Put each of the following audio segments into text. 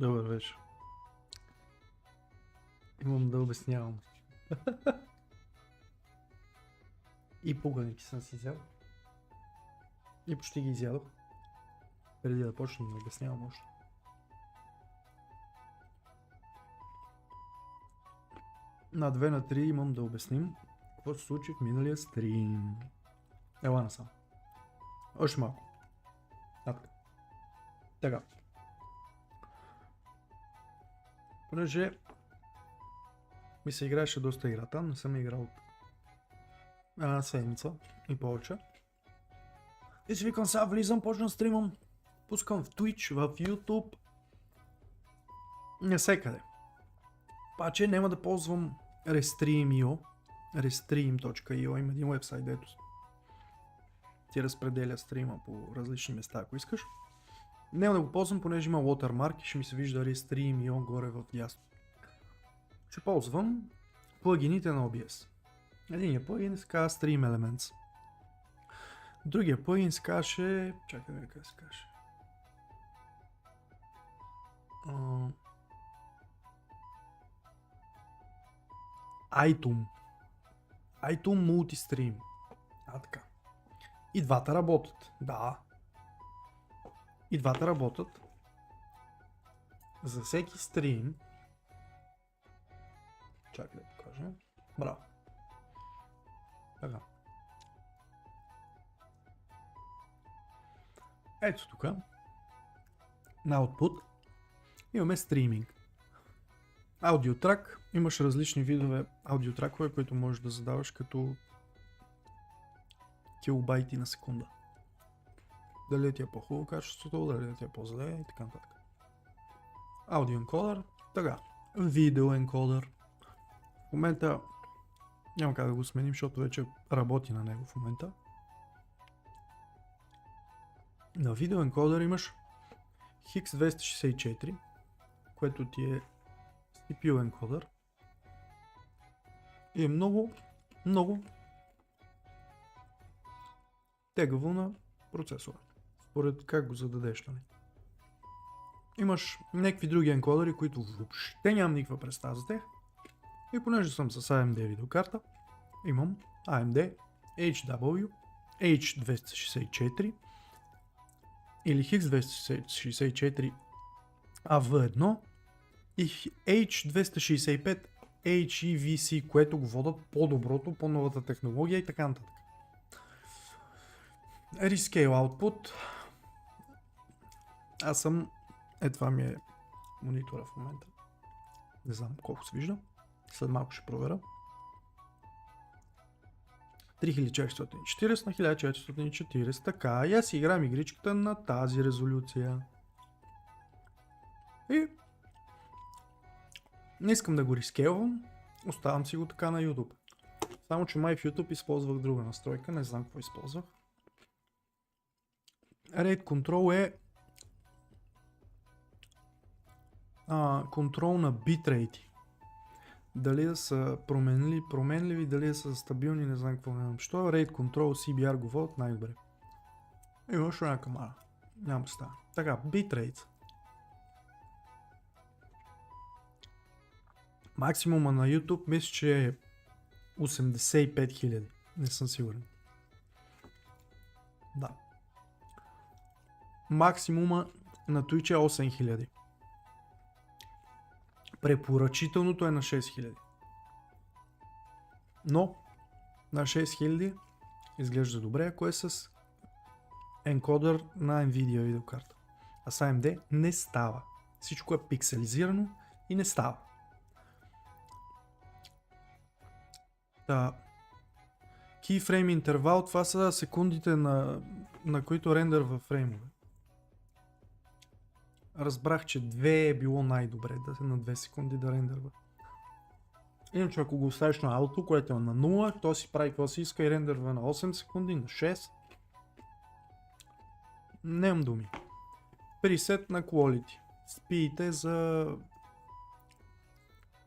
Добър вечер. Имам да обяснявам. И пуганики съм си взел. И почти ги изядох. Преди да почна да обяснявам още. На 2 на 3 имам да обясним какво се случи в миналия стрим. Ела насам. Още малко. Така. Понеже ми се играеше доста играта, не съм играл от седмица и повече. И си викам, сега влизам, почна стримам, пускам в Twitch, в YouTube, навсекъде. Паче няма да ползвам Restream.io, има един вебсайт, дето ти разпределя стрима по различни места, ако искаш. Няма да го ползвам, понеже има watermark и ще ми се вижда Restream.io горе в дясно. Ще ползвам плагините на OBS. Единият плагин се казва Stream Elements. Другия плагин се казваше... Чакай да как се каже. iTunes Multistream. Така. И двата работят. Да. И двата работят. За всеки стрим. Чакай да покажа. Браво. Така. Ето тук. На output имаме стриминг. Аудиотрак. Имаш различни видове аудиотракове, които можеш да задаваш като килобайти на секунда. Дали ти е по-хубаво качеството, дали ти е по-зле и така нататък. Аудиоенкодър. Така. Видеоенкодър. В момента няма как да го сменим, защото вече работи на него в момента. На видеоенкодър имаш X264, което ти е CPU енкодър. И е много тегаво на процесора. Според как го зададеш, нали? Имаш някакви други енкодери, които въобще нямам никаква представа за тях. И понеже съм с AMD видеокарта, имам AMD HW H264 или X264 AV1 и H265 HEVC, което го водят по-доброто, по-новата технология и така нататък. Rescale output. Аз съм... това ми е монитора в момента. Не знам колко се вижда. След малко ще проверя. 3440 на 1440. Така, и аз си играм игричката на тази резолюция. И не искам да го рискевам. Оставам си го така на YouTube. Само че май в YouTube използвах друга настройка. Не знам какво използвах. Rate Control е контрол на битрейти. Дали да са променливи, дали да са стабилни, не знам какво не знам. Що Rate Control CBR го водят най-добре. Имаш една камара. Няма представа. Така, битрейт. Максимума на YouTube мисля, че е 85 000. Не съм сигурен. Да. Максимума на Twitch е 8000. Препоръчителното е на 6000. Но на 6000 изглежда добре, ако е с енкодър на Nvidia видеокарта. А с AMD не става. Всичко е пикселизирано и не става. Keyframe интервал, това са секундите на които рендър във фреймове. Разбрах, че 2 е било най-добре, да се на 2 секунди да рендърва. Иначе ако го оставиш на ауто, което е на 0, то си прави какво си иска и рендърва на 8 секунди, на 6. Нямам думи. Пресет на quality. Спиите за...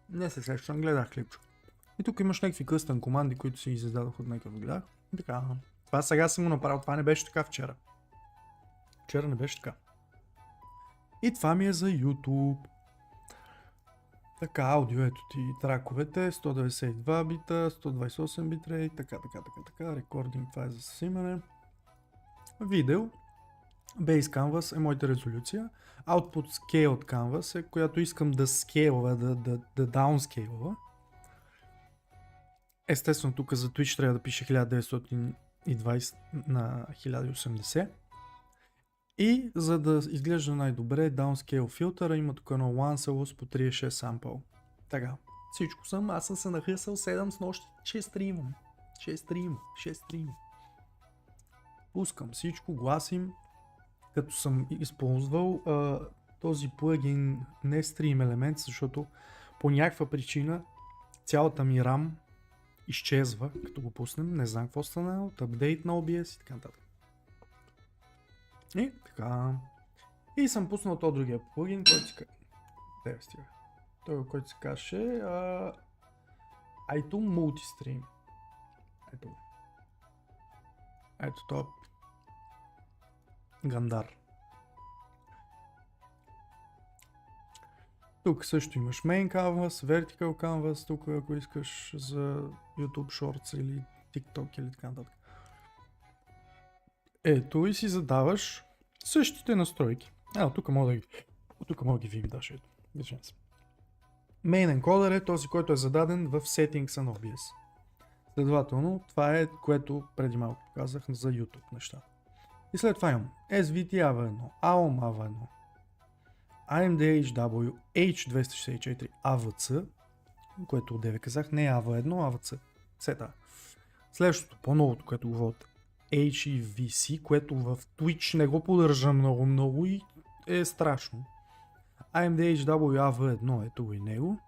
Не се сещам, гледах клипчо. И тук имаш някакви къстън команди, които си издадох от някакъв гледах. И така. Това сега съм го направил, това не беше така вчера. Вчера не беше така. И това ми е за YouTube. Така, аудио, ето ти траковете, 192 бита, 128 битрейт, така, рекординг, това е за снимане. Видео, Base Canvas е моята резолюция, Output Scaled Canvas е, която искам да скейлва, да даунскейлва. Естествено, тук за Twitch трябва да пише 1920 на 1080. И за да изглежда най-добре, downscale филтъра има тук едно one cells по 36 сампъл. Така, всичко съм, аз съм се нахъсал 7 с нощи, 6 стрима. Пускам всичко, гласим, като съм използвал този плагин не стрим елемент, защото по някаква причина цялата ми RAM изчезва, като го пуснем, не знам какво стана, от апдейт на OBS и така нататък. И така. И съм пуснал този другия плагин, който се казва. Той, който се каже iTunes Multistream. Ето това. Гандар. Тук също имаш Main Canvas, Vertical Canvas, тук ако искаш за YouTube Shorts или TikTok или така нататък. Ето и си задаваш същите настройки. Тук мога да ги видиш. Ето. Main Encoder е този, който е зададен в Settings на OBS. Следователно, това е, което преди малко показах за YouTube неща. И след това имам SVT AV1, AOM AV1, AMD HW H264 AVC, което отдеве казах, не AV1, AVC. Сета. Следващото, по-новото, което го водят, HEVC, което в Twitch не го поддържа много и е страшно. AMD HW AV1, ето го и него.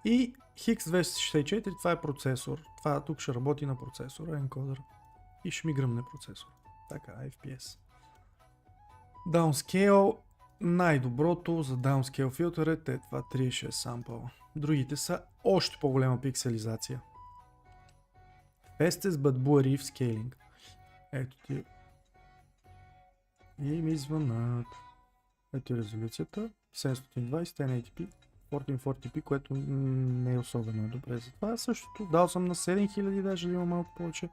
И X264, това е процесор. Това тук ще работи на процесора, енкодър. И ще ми гръмне процесор. Така, FPS. Downscale, най-доброто за Downscale филтър е това 36 сампъл. Другите са още по-голема пикселизация. Fastest but blurry scaling. Ето ти. И ми звънат. Ето е резолюцията. 720 1080p. 1440p, което не е особено добре за това. Същото дал съм на 7000, даже да има малко повече.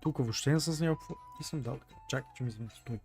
Тук въобще не съм с някакво. И съм дал така. Чакай, че ми звънят. Стой.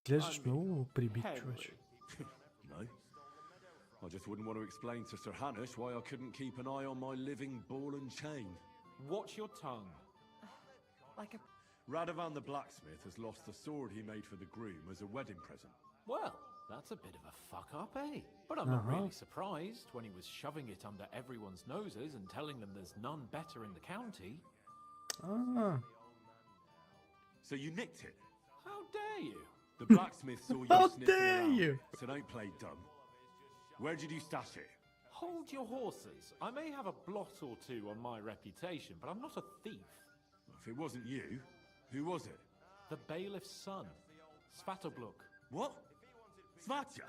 Изглеждаш много прибит, човече. No. I just wouldn't want to explain to Sir Hannes why I couldn't keep an eye on my living ball and chain. Watch your tongue. Like a... Radovan the blacksmith has lost the sword he made for the groom as a wedding present. Well, that's a bit of a fuck up, eh? But I'm not really surprised when he was shoving it under everyone's noses and telling them there's none better in the county. Ah, So you nicked it? How dare you? The blacksmith saw you How sniffing dare around, you? so don't play dumb. Where did you stash it? Hold your horses. I may have a blot or two on my reputation, but I'm not a thief. If it wasn't you, who was it? The bailiff's son, Svatobluk. What? Svatja?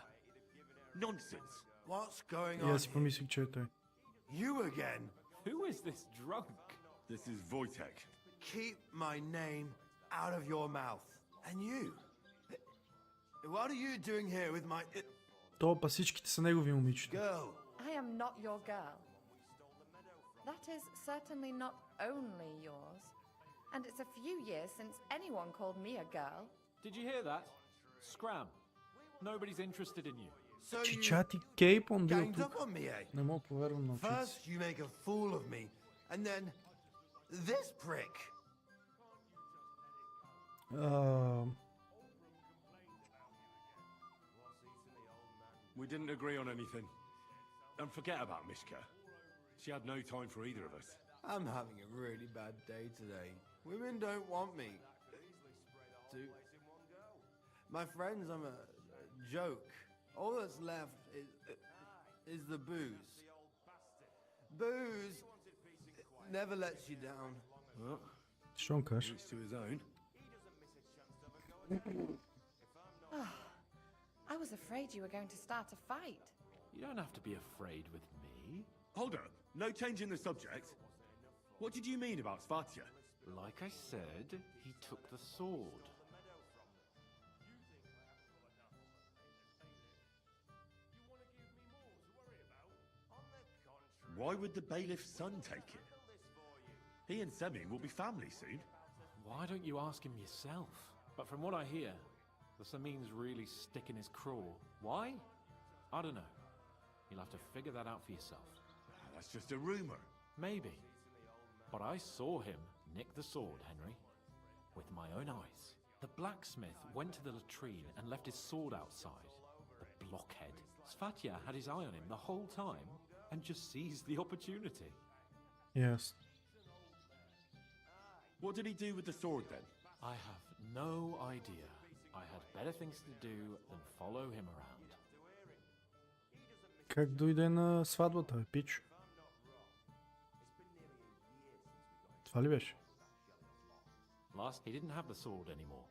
Nonsense. What's going и on аз си here? помислих, че е той. You again? Who is this drunk? This is Wojtek. Keep my name out of your mouth. And you? What are you doing here with my То па всичките са негови момичета. girl? I am not your girl. That is certainly not only yours. And it's a few years since anyone called me a girl. Did you hear that? Scram. Nobody's interested in you. So Че you чати Кейпон бил ganged тук. up on me, eh? Не мога повярвам на очите First си. you make a fool of me, and then this prick. We didn't agree on anything. And forget about Mishka. She had no time for either of us. I'm having a really bad day today. Women don't want me. My friends, I'm a joke. All that's left is the booze. Booze never lets you down. Well, Що кажеш? each to his own. I was afraid you were going to start a fight. You don't have to be afraid with me. Hold up. No change in the subject. What did you mean about Svatja? Like I said, he took the sword. Why would the bailiff's son take it? He and Semi will be family soon. Why don't you ask him yourself? But from what I hear, the Samin's really sticking his craw. Why? I don't know. You'll have to figure that out for yourself. That's just a rumor. Maybe. But I saw him nick the sword, Henry. With my own eyes. The blacksmith went to the latrine and left his sword outside. The blockhead. Svatja had his eye on him the whole time and just seized the opportunity. Yes. What did he do with the sword then? I have no idea. I had better things to do than follow him around. Как дойде на сватбата, бе, пич? Това ли беше? Last, he didn't have the sword anymore.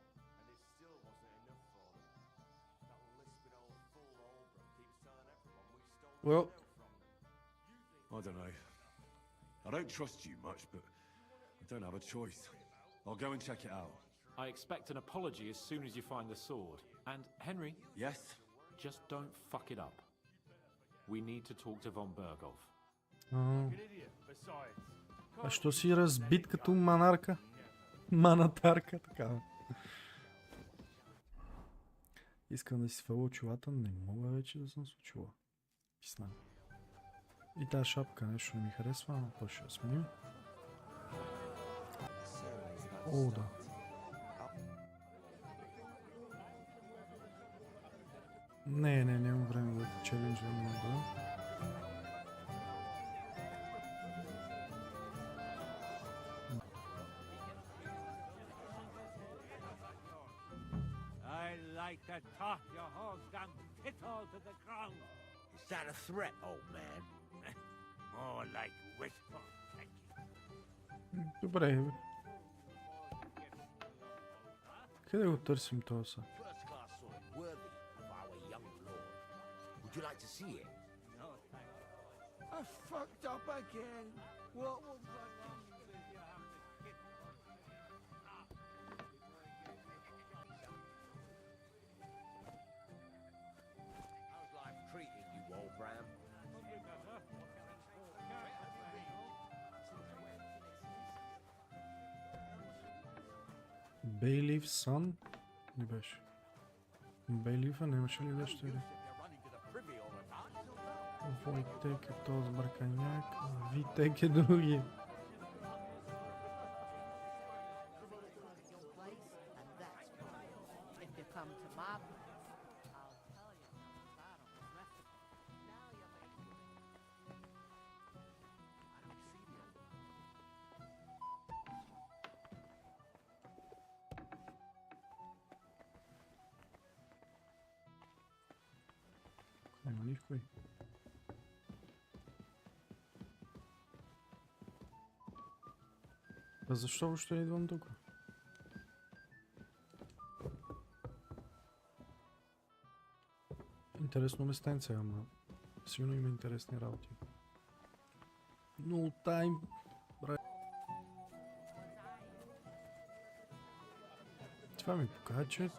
Well, I don't know. I don't trust you much, but I don't have a choice. I'll go and check it out. I expect an apology as soon as you find the sword. And, Henry, Yes? just don't fuck it up. We need to talk to von Bergov. А що си разбит като манарка? Манатарка, така. Искам да си сваля очилата, не мога вече да съм с очила. Писна. И тази шапка нещо не ми харесва, но то ще я сменим. О, да. Нямам време да те челенджвам много. I like to toss your whole damn pit all to the ground. Is that a threat, old man? More like wishful thinking. Добре, бе. Къде го търсим това са? First class sword, worthy of our young lord. Would you like to see it? No thanks. I fucked up again. What was I? How's life treating you, old Bram? Bailiff's Son? Не беше. Бейлифа нямаше ли дъщери? Войтек е този бърканяк, Витек е другия. Няма никой. А защо въобще идвам тук? Интересно местенце, ама сигурно има интересни работи. No time, брат. Това ми покажа, че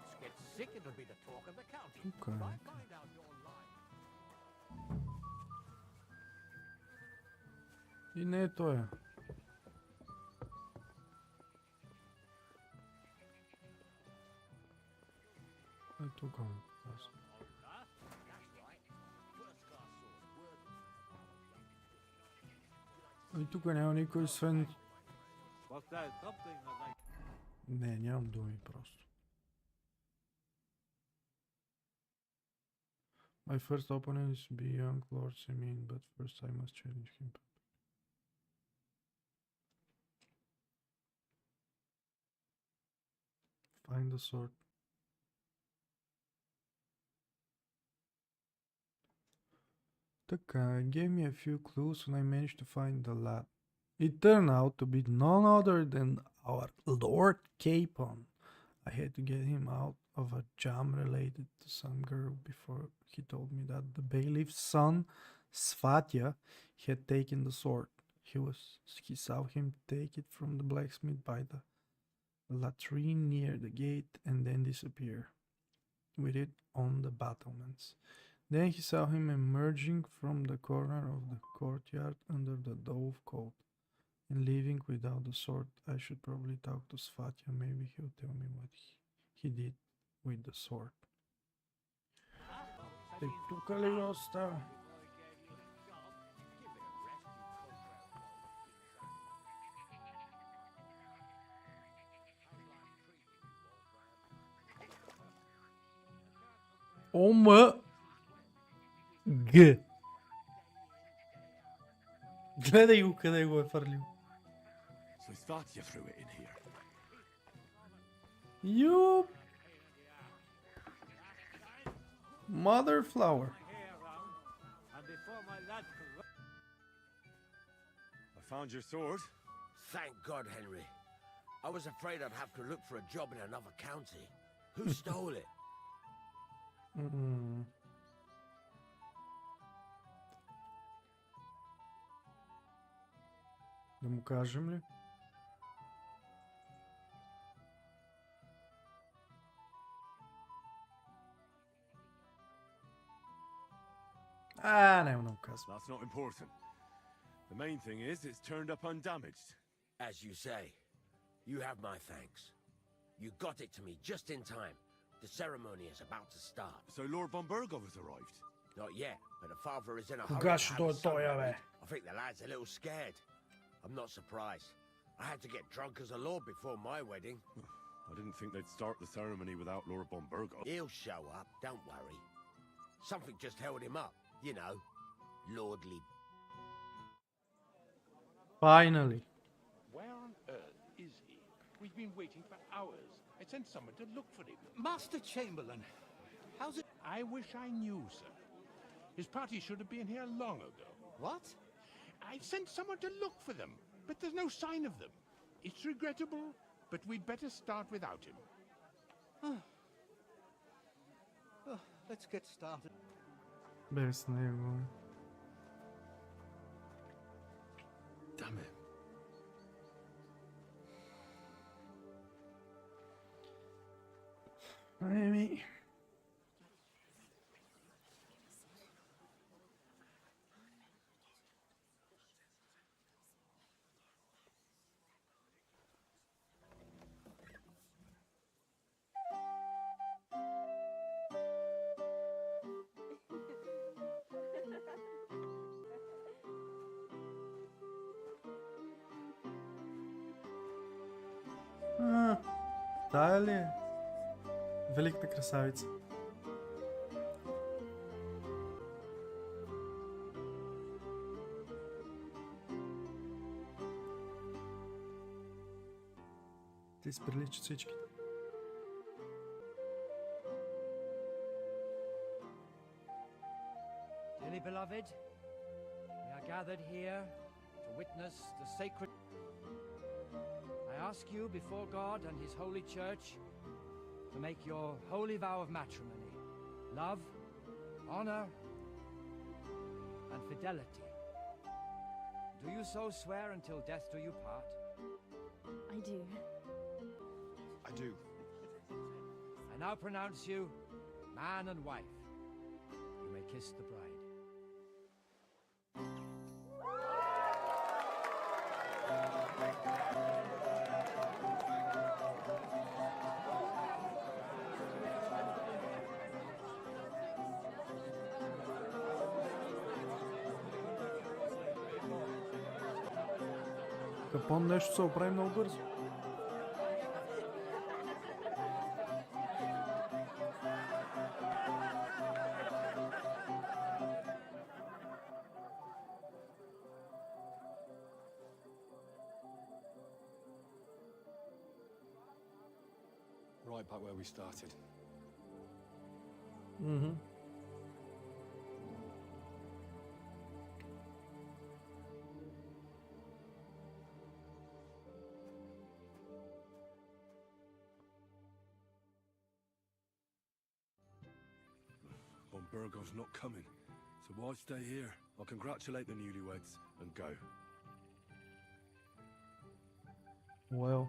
тук е. И не е той. Е тук. И тук няма никой освен... Не, нямам думи просто. My first opponent is be young Lord Semin, but first I must challenge him. Find the sword. Така, gave me a few clues when I managed to find the lad. It turned out to be none other than our Lord Capon. I had to get him out of a jam related to some girl before he told me that the bailiff's son, Svatya, had taken the sword. He saw him take it from the blacksmith by the latrine near the gate and then disappear with it on the battlements. Then he saw him emerging from the corner of the courtyard under the dove coat and leaving without the sword. I should probably talk to Svatya. Maybe he'll tell me what he did with the sword. Тук ли го оставя? Ома Г. Гледай го къде го е фърлил. So Svatya threw it in here. Yup. Mother flower. I found your sword. Thank God, Henry. I was afraid I'd have to look for a job in another county. Who stole it? Да му кажем ли? Не му казвам. That's not important. The main thing is it's turned up undamaged. As you say, you have my thanks. You got it to me just in time. The ceremony is about to start. So Lord Bombergo has arrived. Not yet, but the father is in a hurry. Кога to ще have дойде his son той, бе? married. I think the lad's a little scared. I'm not surprised. I had to get drunk as a lord before my wedding. I didn't think they'd start the ceremony without Lord Bombergo. He'll show up, don't worry. Something just held him up, you know. Lordly. Finally. Where on earth is he? We've been waiting for hours. I sent someone to look for him. Master Chamberlain, how's it? I wish I knew, sir. His party should have been here long ago. What? I sent someone to look for them, but there's no sign of them. It's regrettable, but we'd better start without him. Let's get started. Без него. Damn it. Ами... Тая ли е? Великата красавица. Те си приличат всички. Dearly beloved, we are gathered here to witness the sacred. I ask you before God and His holy church to make your holy vow of matrimony, love, honor, and fidelity. Do you so swear until death do you part? I do. I do. I now pronounce you man and wife. You may kiss the bride. Капон нещо се оправи много бързо. Right back where we started. Mm-hmm. Burgo's not coming, so why stay here? I'll congratulate the newlyweds and go. Well,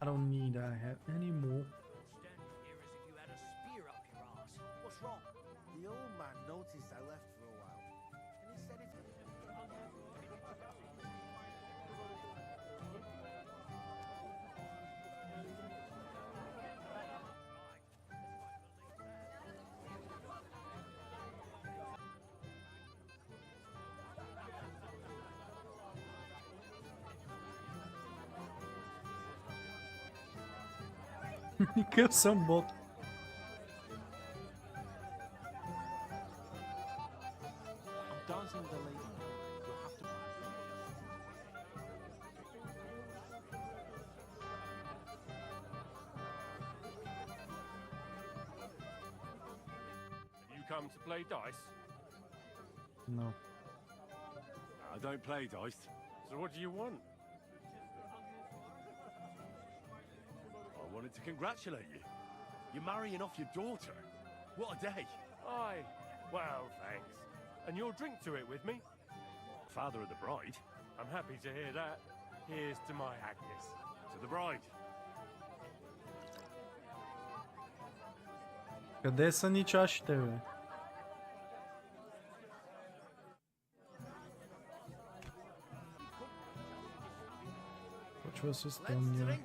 I don't need I have any more. Standing here as if you had a spear up your ass. What's wrong? The old man noticed I left for a while, and he said if... Никакъв съм бот. I'm dancing the lady. You'll have to. You come to play dice? No. I don't play dice. So what do you want? I wanted to congratulate you. You're marrying off your daughter. What a day. Aye. Well, thanks. And you'll drink to it with me? Father of the bride. I'm happy to hear that. Here's to my Agnes. To the bride. Къде са ни чашите, бе? Почва с тъмния.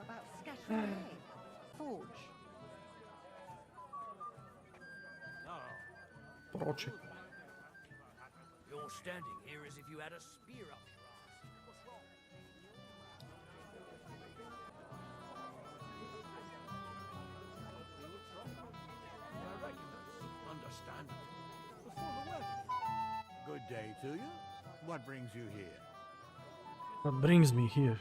About scattering hay. Forge. Проче. You're standing here as if you had a spear up your ass. What's wrong? I reckon that's understandable. Before the wedding. Good day to you. What brings you here? What brings me here?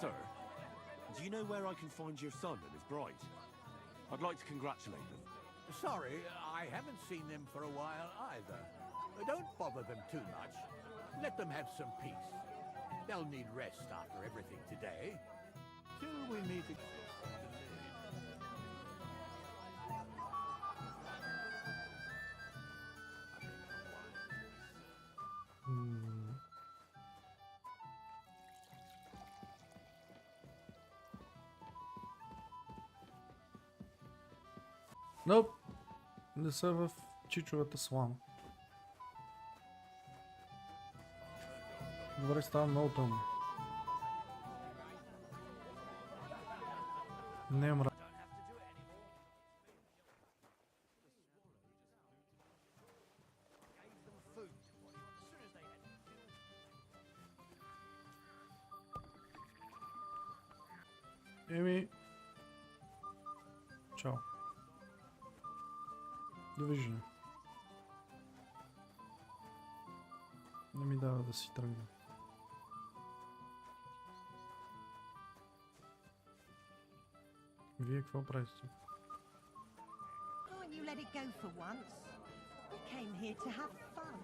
Sir, do you know where I can find your son and his bride? I'd like to congratulate them. Sorry, I haven't seen them for a while either. Don't bother them too much. Let them have some peace. They'll need rest after everything today. Till we meet again. Nope. Не са в чичовата слама. Добре, става много тъмно. Не мра. Еми... Чао. Довиждане. Не ми дава да си тръгна. Вие какво правите тук? Can't you let it go for once? We came here to have fun.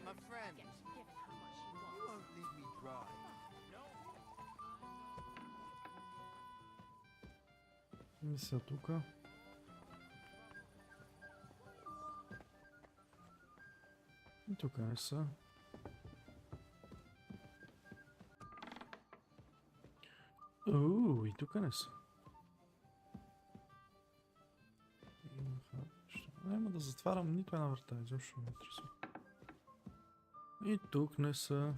My friend, you won't leave me dry. Мисля тука. И тук не са. И тук не са. Няма да затварям нито една врата, изобщо ме интересува. И тук не са.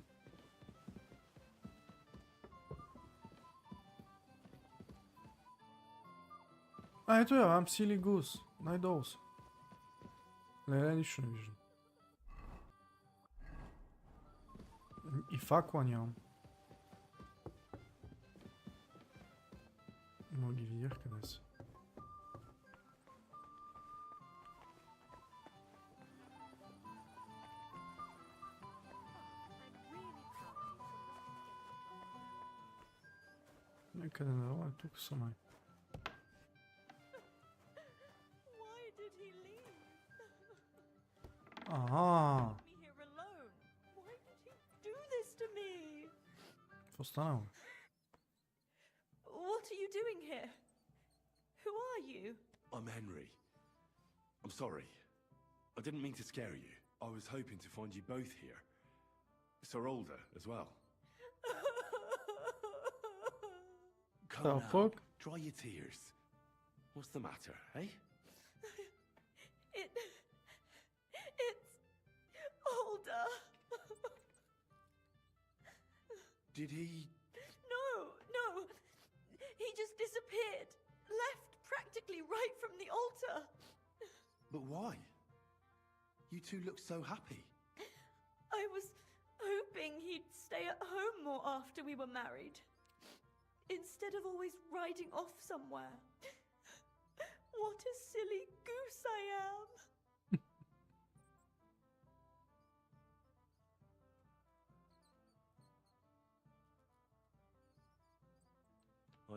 А, ето я, I'm silly goose. Най-долу са. Леле, нищо не виждам. И факла нямам. Но ги видях къде са. Някъде надолу, тук са май. Ага. Какво стана? What are you doing here? Who are you? I'm Henry. I'm sorry. I didn't mean to scare you. I was hoping to find you both here. Sir Alder as well. Come The now, fuck? dry your tears. What's the matter, eh? It's Alder. Did he... No. He just disappeared. Left practically right from the altar. But why? You two look so happy. I was hoping he'd stay at home more after we were married. Instead of always riding off somewhere. What a silly goose I am.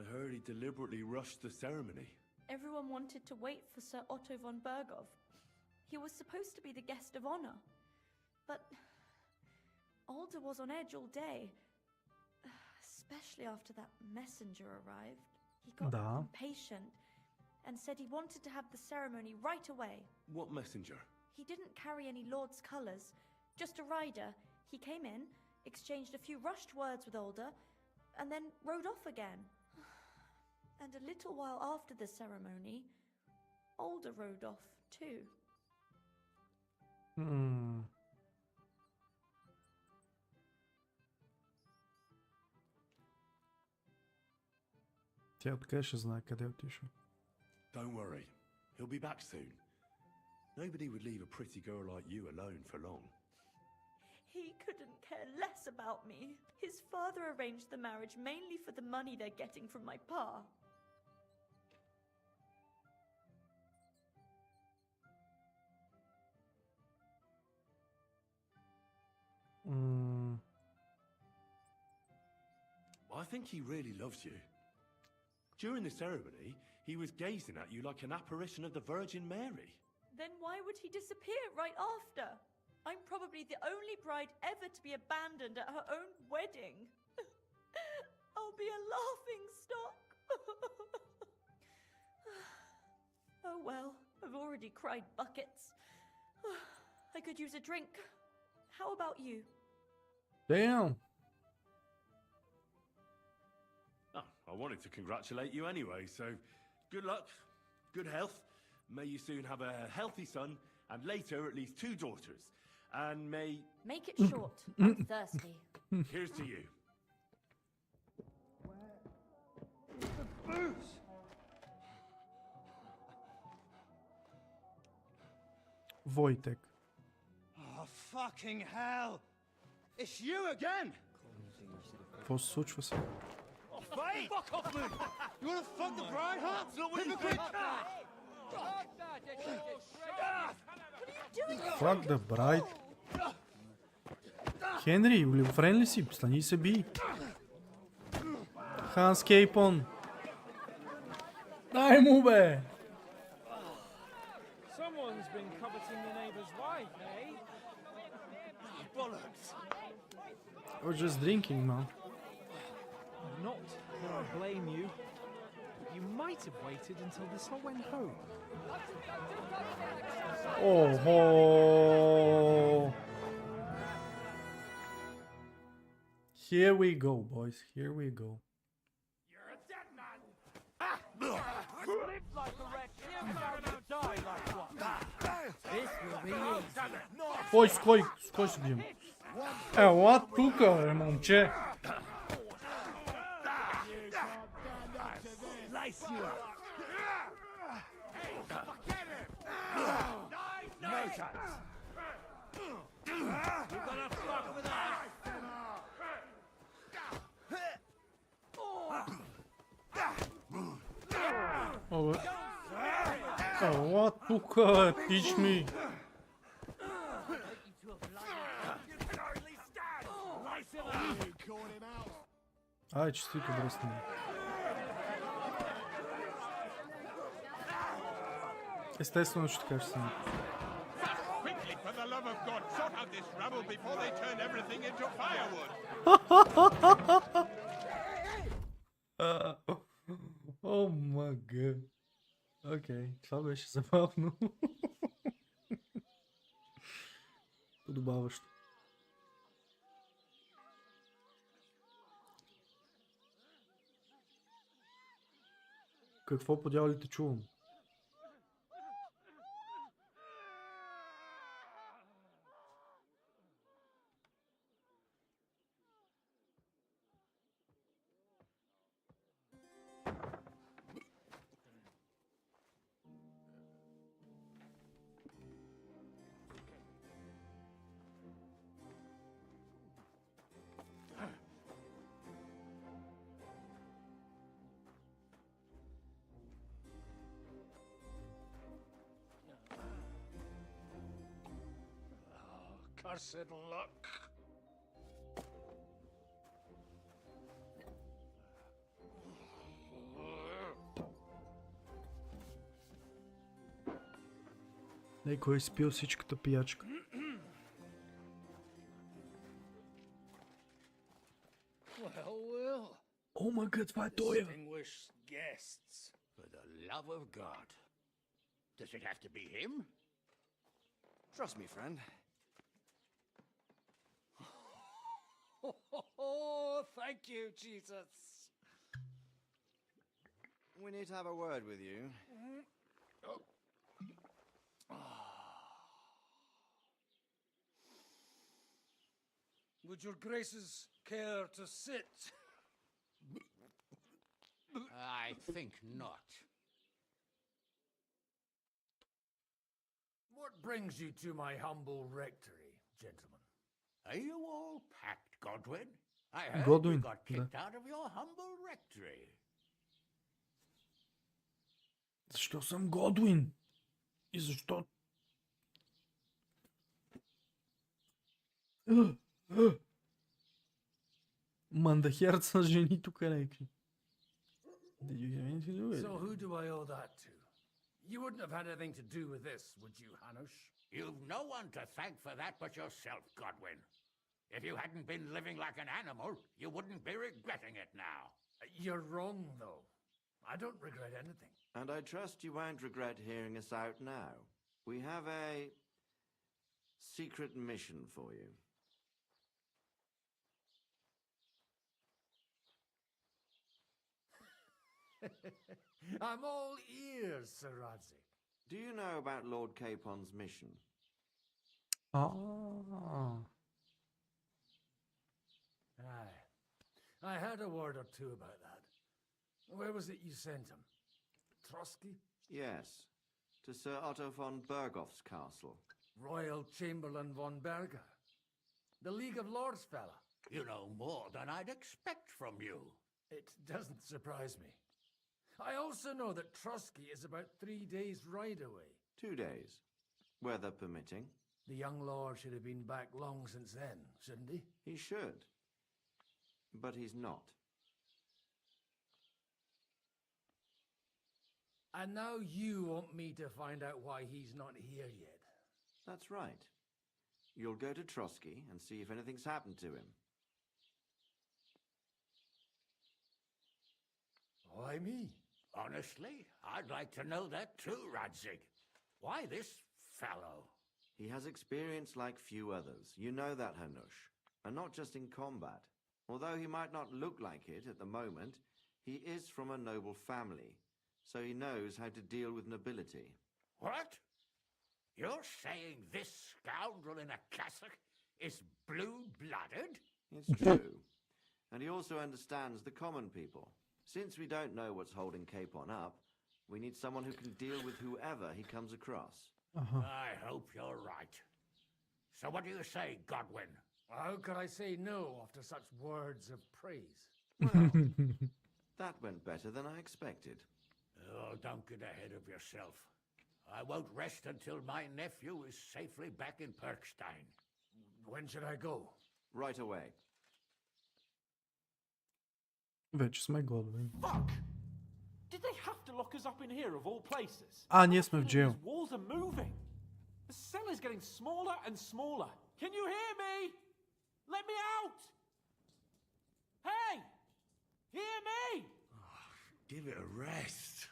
I heard he deliberately rushed the ceremony. Everyone wanted to wait for Sir Otto von Bergov. He was supposed to be the guest of honor. But Alder was on edge all day. Especially after that messenger arrived. He got impatient and said he wanted to have the ceremony right away. What messenger? He didn't carry any lord's colours, just a rider. He came in, exchanged a few rushed words with Alder, and then rode off again. And a little while after the ceremony, Alder rode off too. Тя откъде ще знае къде отишъл? Don't worry. He'll be back soon. Nobody would leave a pretty girl like you alone for long. He couldn't care less about me. His father arranged the marriage mainly for the money they're getting from my pa. I think he really loves you. During the ceremony, he was gazing at you like an apparition of the Virgin Mary. Then why would he disappear right after? I'm probably the only bride ever to be abandoned at her own wedding. I'll be a laughing stock. Oh well, I've already cried buckets. I could use a drink. How about you? Damn. Oh, I wanted to congratulate you anyway, so good luck, good health. May you soon have a healthy son, and later at least 2 daughters. And may... Make it short. I'm thirsty. Here's to you. The booze! Wojtek. Oh, fucking hell! It's you again! Какво се случва сега? Mate! Fuck off me! You wanna fuck the bride, huh? That's not what you think! Fuck the bride. Хенри, олигофрен ли си? Стани се би. Ханс Кейпон. Дай му, бе! Someone's been coveting the neighbour's wife, eh? Bollocks! I was just drinking, man. Not that I blame you. You might have waited until this lot went home. Oh ho! Here we go, boys. Here we go. You're a dead man! Live like a wretch, you're going to die like one. This will be easy. Кой се бием? Ела тука, бе, момче! Slice you up. No chance. You're gonna fuck with us. Абе. Ела тука, teach me. Ай, честито, бръсни. Естествено, че така ще се. Quickly, for the love of God, sort out this rubble before they turn everything into firewood. О, мага. Окей, това беше забавно. Подобаващо. Какво по дяволите чувам? Cursed luck. Некой е спил всичката пиячка. О, мага, това е той. Distinguished guests, for the love of God. Does it have to be him? Trust me, friend. Oh, thank you, Jesus. We need to have a word with you. Would your graces care to sit? I think not. What brings you to my humble rectory, gentlemen? Are you all packed, Godwin? I heard Godwin, you got kicked out of your humble rectory. Защо съм Годуин? И защо? Мандахерт с жени тук някакви. So who do I owe that to? You wouldn't have had anything to do with this, would you, Hanush? You've no one to thank for that but yourself, Godwin. If you hadn't been living like an animal, you wouldn't be regretting it now. You're wrong, though. I don't regret anything. And I trust you won't regret hearing us out now. We have a secret mission for you. I'm all ears, Sir Radzik. Do you know about Lord Capon's mission? Ah. Aye. I had a word or two about that. Where was it you sent him? Trotsky? Yes, to Sir Otto von Bergoff's castle. Royal Chamberlain von Berger. The League of Lords fella. You know more than I'd expect from you. It doesn't surprise me. I also know that Trotsky is about 3 days' ride away. 2 days, weather permitting. The young lord should have been back long since then, shouldn't he? He should. But he's not. And now you want me to find out why he's not here yet. That's right. You'll go to Trotsky and see if anything's happened to him. Why me? Honestly, I'd like to know that too, Radzik. Why this fellow? He has experience like few others. You know that, Hanush. And not just in combat. Although he might not look like it at the moment, he is from a noble family. So he knows how to deal with nobility. What? You're saying this scoundrel in a cassock is blue-blooded? It's true. And he also understands the common people. Since we don't know what's holding Capon up, we need someone who can deal with whoever he comes across. I hope you're right. So what do you say, Godwin? How could I say no after such words of praise? Well, that went better than I expected. Oh, don't get ahead of yourself. I won't rest until my nephew is safely back in Perkstein. When should I go? Right away. Вече сме Godwin. Fuck! Did they have to lock us up in here of all places? А, ние сме в джейл. These walls are moving. The cell is getting smaller and smaller. Can you hear me? Let me out! Hey! Hear me! Give it a rest.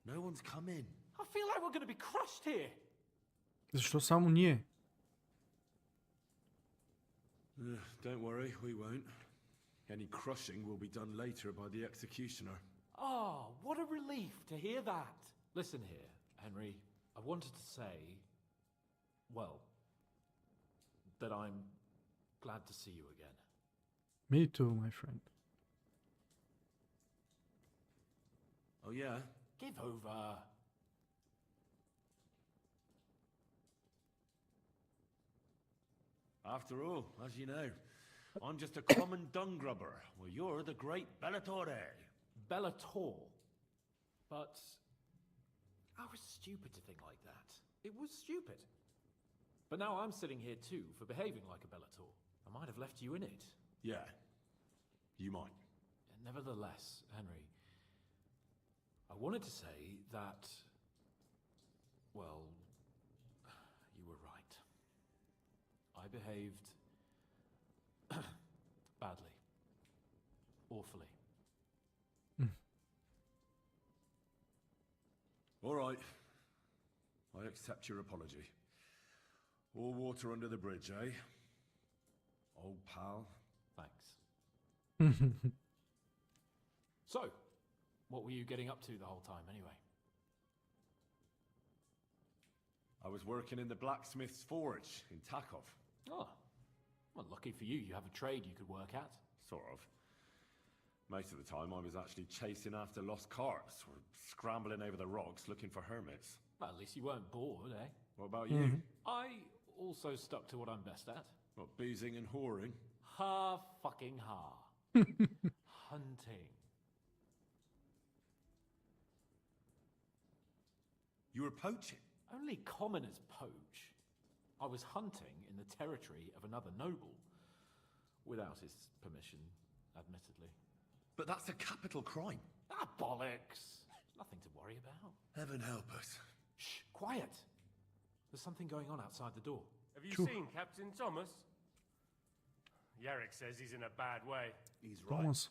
No one's come in. I feel like we're going to be crushed here. Защо само ние? Don't worry, we won't. Any crushing will be done later by the executioner. Oh, what a relief to hear that. Listen here, Henry. I wanted to say, well, that I'm glad to see you again. Me too, my friend. Oh, yeah? Give over. After all, as you know, I'm just a common dung grubber. Well, you're the great Bellatore. Bellator. But I was stupid to think like that. It was stupid. But now I'm sitting here too for behaving like a Bellator. I might have left you in it. Yeah, you might. Nevertheless, Henry, I wanted to say that, well, you were right. I behaved badly. Awfully. All right. I accept your apology. All water under the bridge, eh? Old pal. Thanks. So, what were you getting up to the whole time anyway? I was working in the blacksmith's forge in Takov. Oh, well, lucky for you, you have a trade you could work at. Sort of. Most of the time I was actually chasing after lost carts or scrambling over the rocks looking for hermits. Well, at least you weren't bored, eh? What about you? I also stuck to what I'm best at. What, boozing and whoring? Ha fucking ha. Hunting. You were poaching? Only commoners poach. I was hunting in the territory of another noble. Without his permission, admittedly. But that's a capital crime. Ah, bollocks. Nothing to worry about. Heaven help us. Shh, quiet. There's something going on outside the door. Have you seen Captain Thomas? Yarrick says he's in a bad way. He's right. Thomas.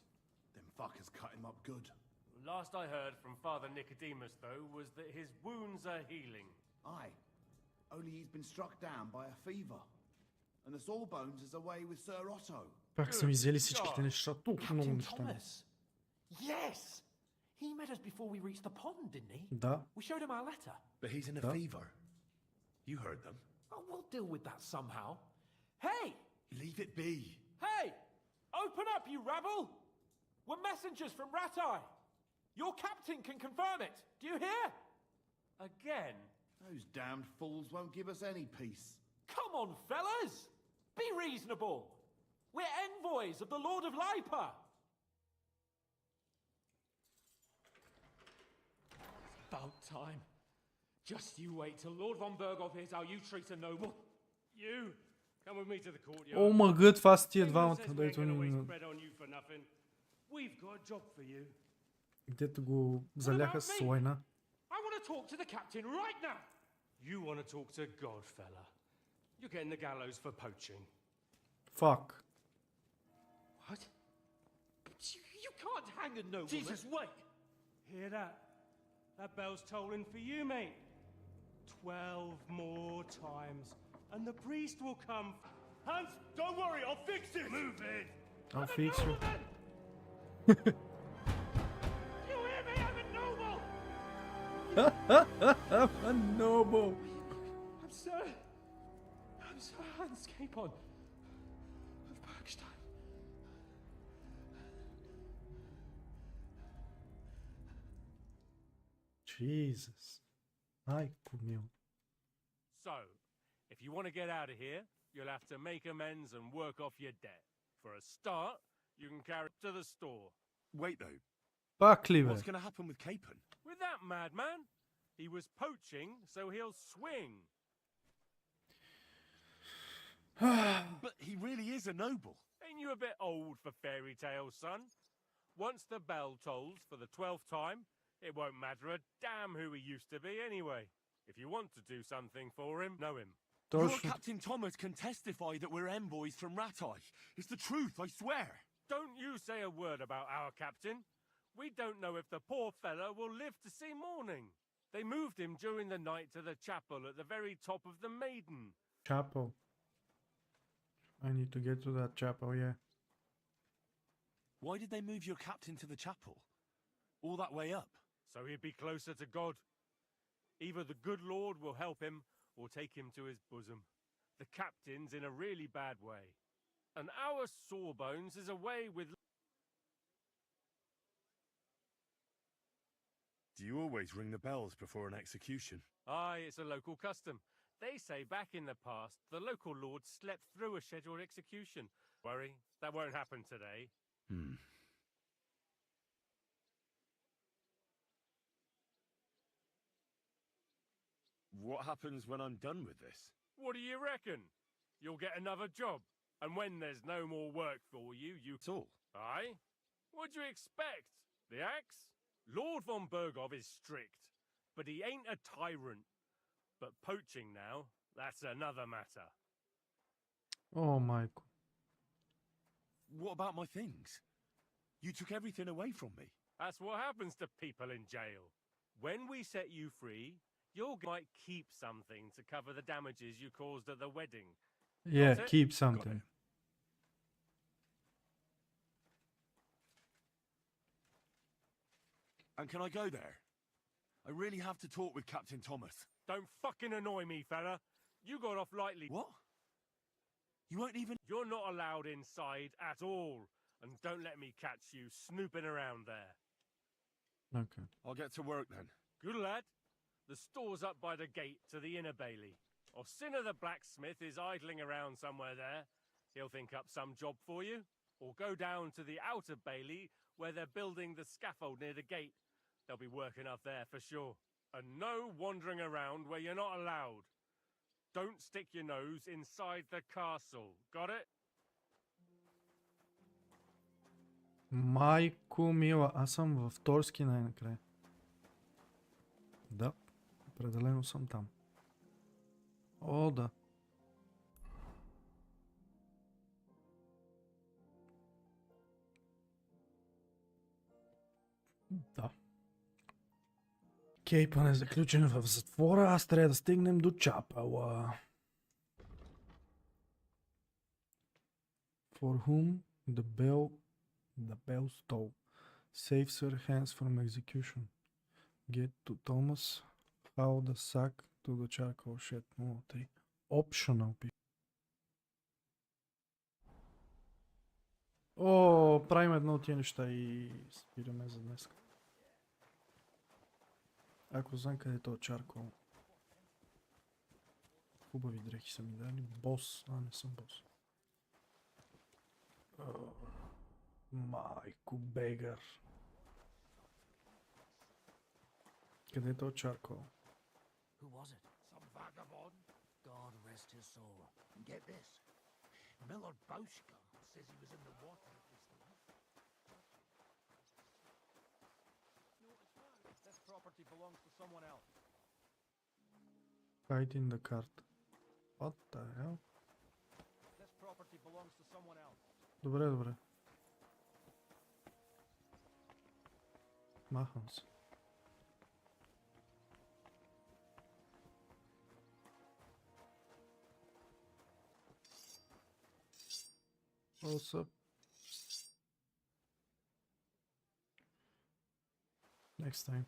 Them fuckers cut him up good. Last I heard from Father Nicodemus, though, was that his wounds are healing. Aye. Only he's been struck down by a fever. And the sawbones is away with Sir Otto. Пак са ми взели всичките неща. Толкова много Captain неща. Thomas. Yes! He met us before we reached the pond, didn't he? Да. We showed him our letter. But he's in a Да. fever. You heard them. Oh, we'll deal with that somehow. Hey! Leave it be. Hey! Open up, you rabble! We're messengers from Ratai. Your captain can confirm it. Do you hear? Again? Those damned fools won't give us any peace. Come on, fellas! Be reasonable. We're envoys of the Lord of Lipa. About time. Just you wait till Lord von Berghoff hears how you treat a noble. You! Come with me to the courtyard. О, мага, това са тия England двамата, says we ain't дето gonna waste ни... bread on you for nothing. We've got a job for you. Дето го заляха с лайна. I want to talk to the captain right now. You want to talk to God, fella. You're getting the gallows for poaching. Fuck. What? You can't hang a nobleman. Jesus, wait! Hear that? That bell's tolling for you, mate. 12 more times, and the priest will come. Hans, don't worry, I'll fix it! Move in! I'll fix you. You hear me? I'm a noble! A noble. I'm Sir Hans Capon of Bergstein. Jesus. Майко мил. So, if you want to get out of here, you'll have to make amends and work off your debt. For a start, you can carry it to the store. Wait, though. Пак ли, бе? What's going to happen with Capon? With that madman? He was poaching, so he'll swing. But he really is a noble. Ain't you a bit old for fairy tales, son? Once the bell tolls for the 12th time, it won't matter a damn who he used to be anyway. If you want to do something for him, know him. Your Captain Thomas can testify that we're envoys from Ratai. It's the truth, I swear. Don't you say a word about our captain. We don't know if the poor fellow will live to see morning. They moved him during the night to the chapel at the very top of the Maiden. Chapel. I need to get to that chapel, yeah. Why did they move your captain to the chapel? All that way up? So he'd be closer to God. Either the good Lord will help him or take him to his bosom. The captain's in a really bad way. And our sawbones is away with... Do you always ring the bells before an execution? Aye, it's a local custom. They say back in the past, the local lord slept through a scheduled execution. Worry, that won't happen today. What happens when I'm done with this? What do you reckon? You'll get another job. And when there's no more work for you, It's all. Aye? What do you expect? The axe? Lord von Berghoff is strict, but he ain't a tyrant. But poaching now, that's another matter. Oh, Майко. What about my things? You took everything away from me. That's what happens to people in jail. When we set you free, you might keep something to cover the damages you caused at the wedding. Yeah, Got it? keep something. And can I go there? I really have to talk with Captain Thomas. Don't fucking annoy me, fella. You got off lightly. What? You won't even... You're not allowed inside at all. And don't let me catch you snooping around there. Okay. I'll get to work then. Good lad. The store's up by the gate to the inner bailey. Orsina the blacksmith is idling around somewhere there. He'll think up some job for you. Or go down to the outer bailey where they're building the scaffold near the gate. They'll be working up there for sure. And no wandering around where you're not allowed. Don't stick your nose inside the castle. Got it? Майко мила, аз съм във Торски най-накрая. Да, Определено съм там. О, да. Да. Кейпън е заключен в затвора, аз трябва да стигнем до чапела. For whom the bell toll. Saves her hands from execution. Get to Thomas. How the sack to the charcoal shed. 03. Optional. О, правим едно от тия неща и спираме за днес. Ако знам къде е този чаркол. Хубави дрехи са ми дали. Бос. Не съм бос. Майко бегър. Къде е този чаркол? Who was it? Some vagabond. God rest his soul. And get this. Millard Bauschka says he was in the water at this time. This property belongs to someone else. Hide in the cart. What the hell? This property belongs to someone else. Добре, добре. Махам се. What's up? Next time.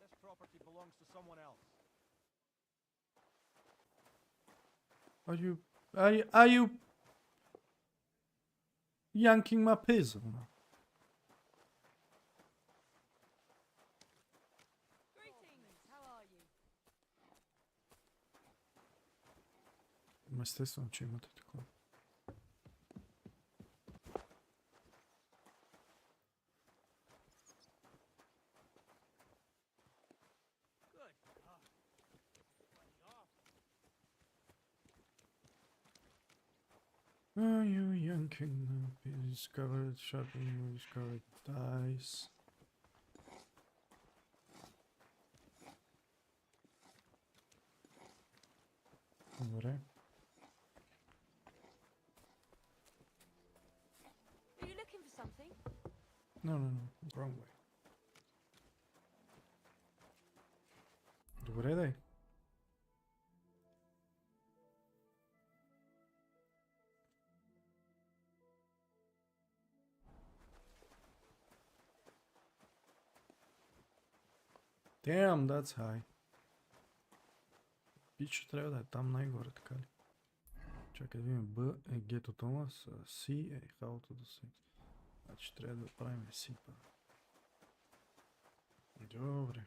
This property belongs to someone else. Are you yanking my piss? Greetings, how are you? Естествено, че имате такова. Are you yanking the discovered shopping discovered dice? Добре. Are you looking for something? No, wrong way. Добре, дай. Damn, that's high. Обича трябва да е там най-горе, така ли? Чакай да видим. B е Get to Thomas, C е How to the Seat. Значи трябва да правим C първо. Добре.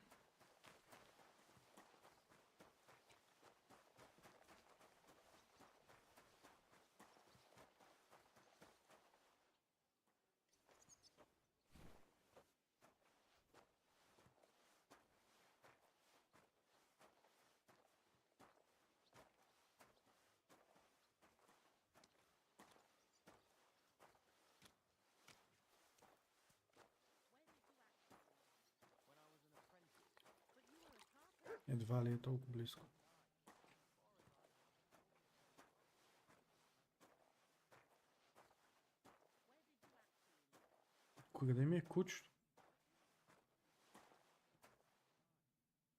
Едва ли е толкова близко. Къде ми е кучето?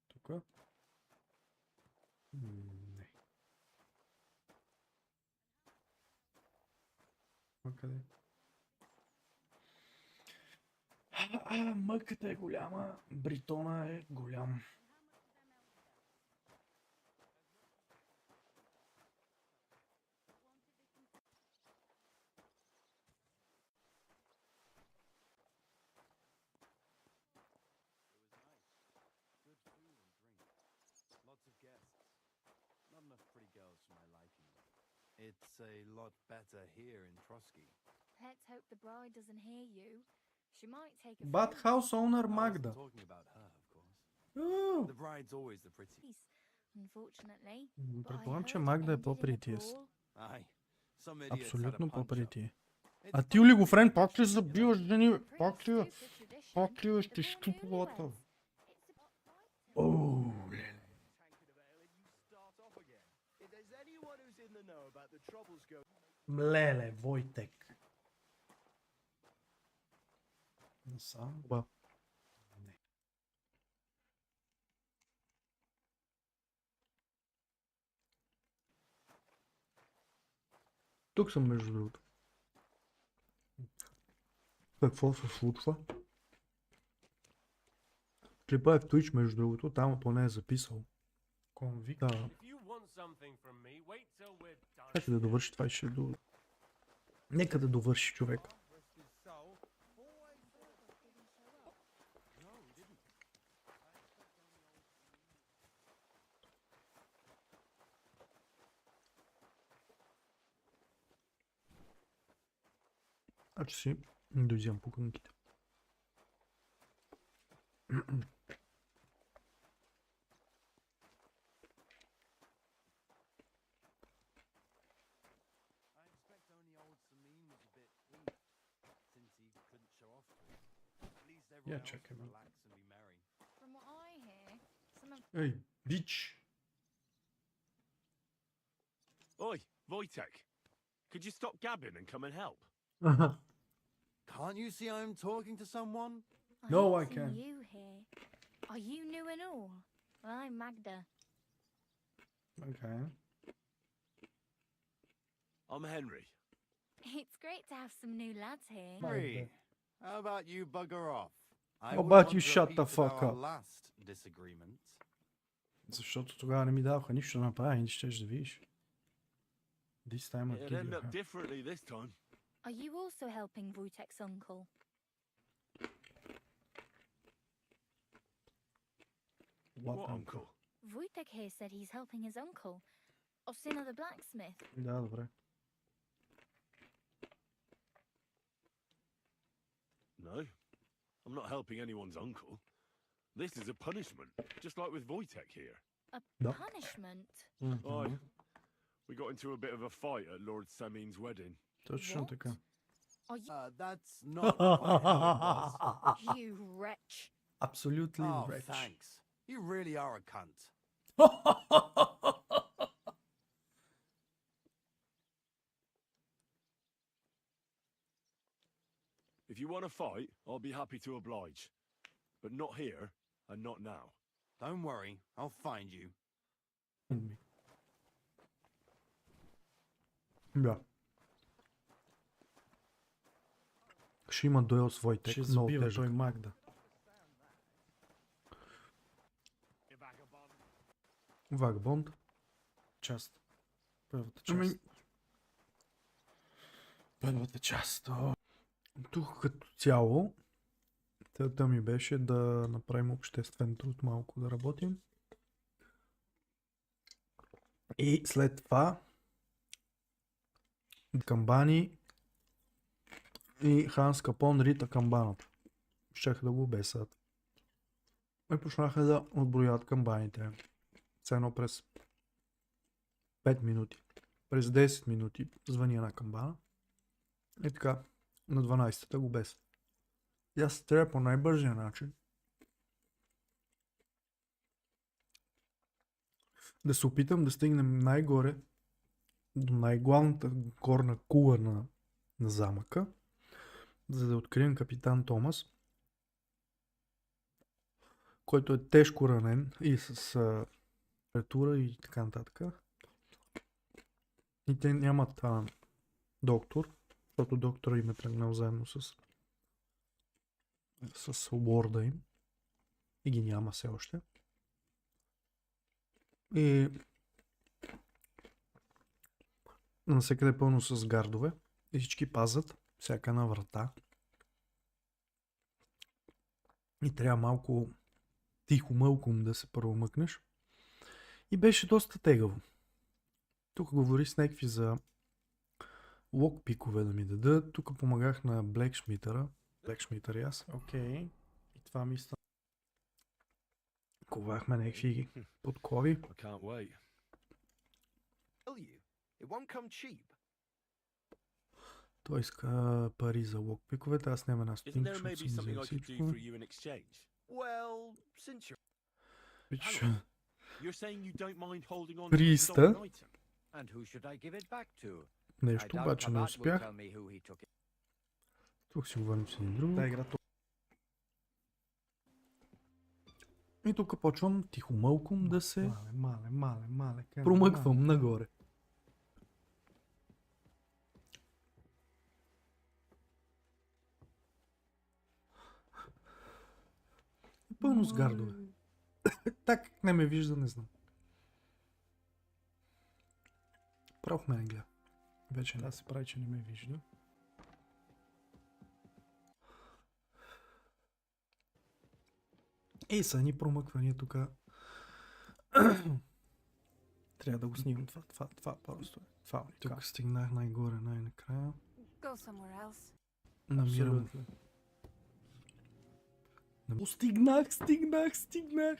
Тук? Не. Къде? Мъката е голяма, бритона е голям. It's a lot better here in Trotsky. Let's hope the bride doesn't hear you. She might take a But house owner Magda. I wasn't talking about her, of course. Oh. The bride's always the prettiest. Unfortunately. Предполагам, че Магда е по-прития. Aye. Some idiots had a Абсолютно punch up. по-прития. А ти, Олигофрен, пак ли забиваш жени? Пак ли? Окей, ще щупвата. Оу, леле. Леле, Войтек. Насам. Ба. Не. Тук съм между другото. Какво се случва? Клипа е в Twitch между другото, там поне е записал. Конвикта. Нека да довърши това и ще до... Нека да довърши човек. А че си дозям пуканките. Yeah, check him out. From what I hear, some of Hey, bitch. Oi, Wojtek. Could you stop gabbing and come and help? Can't you see I'm talking to someone? No, I haven't seen can't. you here. Are you new and all? Well, I'm Magda. Okay. I'm Henry. It's great to have some new lads here. Henry, how about you bugger off? How about you shut the fuck up? Last disagreement. Защото тогава не ми даваха нищо да направя и не щеш да видиш. This time I'll It'll give end you up differently this time. Are you also helping Wojtek's uncle? What uncle? Wojtek here said he's helping his uncle, Osina the blacksmith. Да, добре. No, I'm not helping anyone's uncle. This is a punishment, just like with Wojtek here. A No. punishment? Aye. We got into a bit of a fight at Lord Samin's wedding. Точно така. Are you... That's not quite how it was. You wretch. Absolutely Oh, rich. thanks. You really are a cunt. If you want to fight, I'll be happy to oblige. But not here, and not now. Don't worry, I'll find you. Да. Ще има дуел с Войтек. Ще Много забива тежък. той Магда. Вагабонд. Част. Първата част. Първата част. Тук като цяло целта ми беше да направим обществен труд, малко да работим. И след това камбани и Ханс Капон рита камбаната. Щеха да го обесат. И почнаха да отброят камбаните. Цено през 5 минути. През 10 минути звъни една камбана. И така, на 12-та го без. И аз трябва по най-бързия начин да се опитам да стигнем най-горе до най-главната горна кула на замъка, за да открием капитан Томас, който е тежко ранен и с температура и така нататък. И те нямат доктор, защото доктора им е тръгнал заедно с лорда им и ги няма все още. И навсекъде е пълно с гардове и всички пазят всяка една врата. И трябва малко тихо мълком да се първомъкнеш. И беше доста тегаво. Тук говори с някакви за локпикове да ми дадат. Тук помагах на блекшмитъра. Блекшмитър и аз. Окей. И това ми стана. Ковахме някакви подкови. I can't wait. It won't come cheap. Той иска пари за локпиковете, аз няма една Isn't стотинка, there защото maybe съм something взел I could do всичко. for you in exchange? Well, since you're... Виж, You're saying you don't mind holding on to a 300. stolen item? And who should I give it back to? нещо, I doubt обаче не Habat will успях. tell me who he took it. Тук си говорим с един друг. Та игра то. И тук почвам тихомълком да се Мале. промъквам нагоре. Пълно с гардове. Так не ме вижда, не знам. Право в мене гледа. Вече Да, се прави, че не ме вижда. Ей, са ни промъквания тук. Трябва да го снимам това просто. Това тук стигнах най-горе, най-накрая. Go somewhere else. Намирам. Стигнах!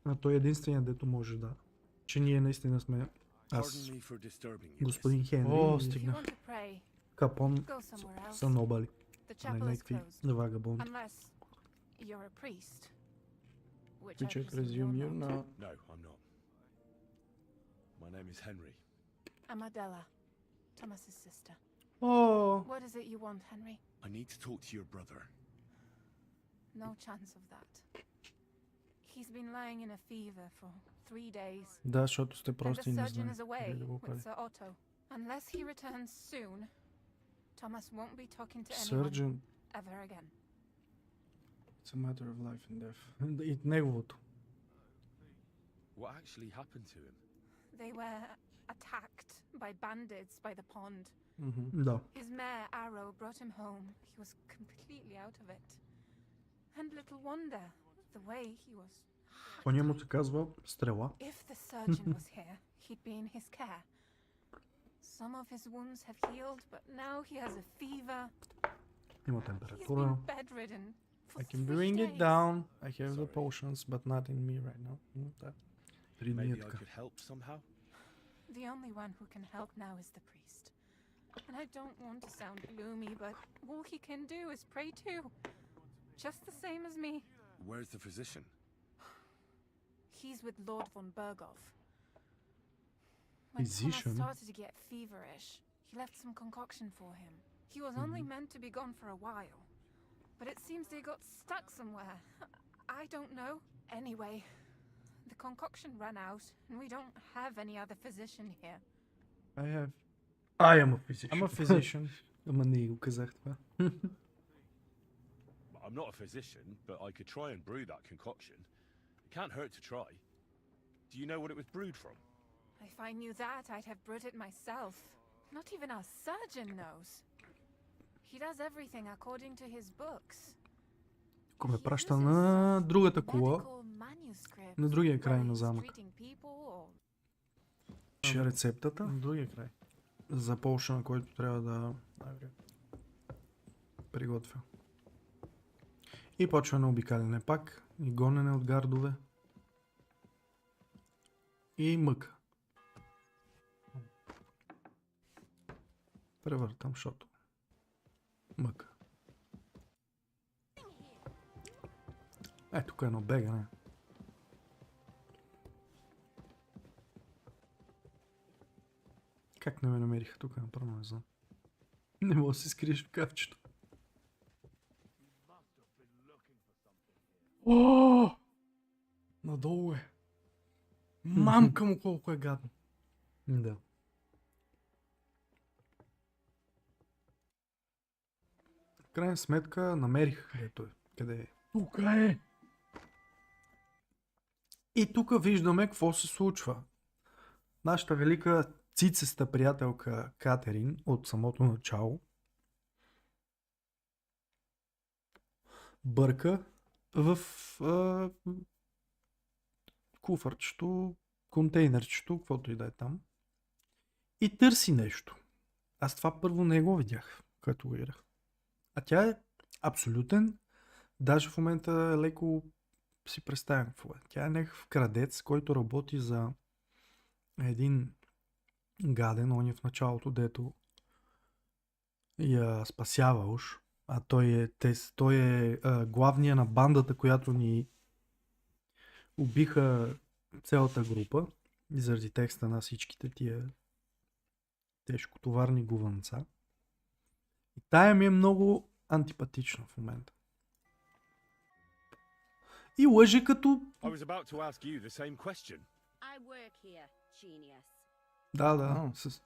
А той е единственият, дето може да. Че ние наистина сме... Аз, Pardon me for disturbing you. господин Хенри, О, If you стигнах. want to pray, Капон go somewhere else. са нобали. The Не chapel is някакви closed. вагабонди. Unless you're a priest. Which Which I I presume presume you're you're not. not. No, I'm not. My name is Henry. I'm Adela, Thomas's sister. О, What is it you want, Henry? I need to talk to your brother. No chance of that. He's been lying in a fever for 3 days. да, защото сте And the прости и не surgeon is знаете away къде да го with прави. Sir Otto. Unless he returns soon, Thomas won't be talking to anyone Surgeon, ever again. It's a matter of life and death. и неговото. What actually happened to him? They were attacked by bandits by the pond. Да. His mare Arrow brought him home. He was completely out of it. And little wonder, the way he was. Коня му се казва Стрела. If the surgeon was here, he'd be in his care. Some of his wounds have healed, but now he has a fever. Има He's температура. been bedridden for I can 3 bring it days. down. I have the potions, but not in me right now. Да. 3 дни е Maybe I така. could help somehow? The only one who can help now is the priest. And I don't want to sound gloomy, but all he can do is pray too. Just the same as me. Where's the physician? He's with Lord von Berghoff. When Physician? Thomas started to get feverish, he left some concoction for him. He was only meant to be gone for a while. But it seems they got stuck somewhere. I don't know. Anyway, the concoction ran out, and we don't have any other physician here. I have... I am a physician. I'm a physician. Ама не го казах това. I'm not a physician, but I could try and brew that concoction. It can't hurt to try. Do you know what it was brewed from? If I knew that, I'd have brewed it myself. Not even our surgeon knows. He does everything according to his books. Ако ме праща на другата кола, Medical manuscripts. на другия край whether на he's замъка. treating people or Ще рецептата На другия край. за Полша, на който трябва да приготвя. И почва на обикаляне пак, и гонене от гардове. И мъка. Превъртам, защото мъка. Тук е едно бегане. Как не ме намериха тук, направо не знам. Не мога да се скриеш в кавчето. О! Надолу е. Мамка му колко е гадно. Да. В крайна сметка намерих където е. Къде е? Тук е! И тук виждаме какво се случва. Нашата велика цицеста приятелка Катерин от самото начало бърка в куфърчето, контейнерчето, каквото и да е там, и търси нещо. Аз това първо не го видях, като го гледах. А тя е абсолютен, даже в момента е леко си представям какво е. Тя е някакъв крадец, който работи за един гаден, он е в началото, дето я спасява уж. А той е главния на бандата, която ни убиха цялата група. И заради текста на всичките тия тежкотоварни гуванца. И тая ми е много антипатична в момента. И лъже като... I was about to ask you the same question. I work here, genius. Да, със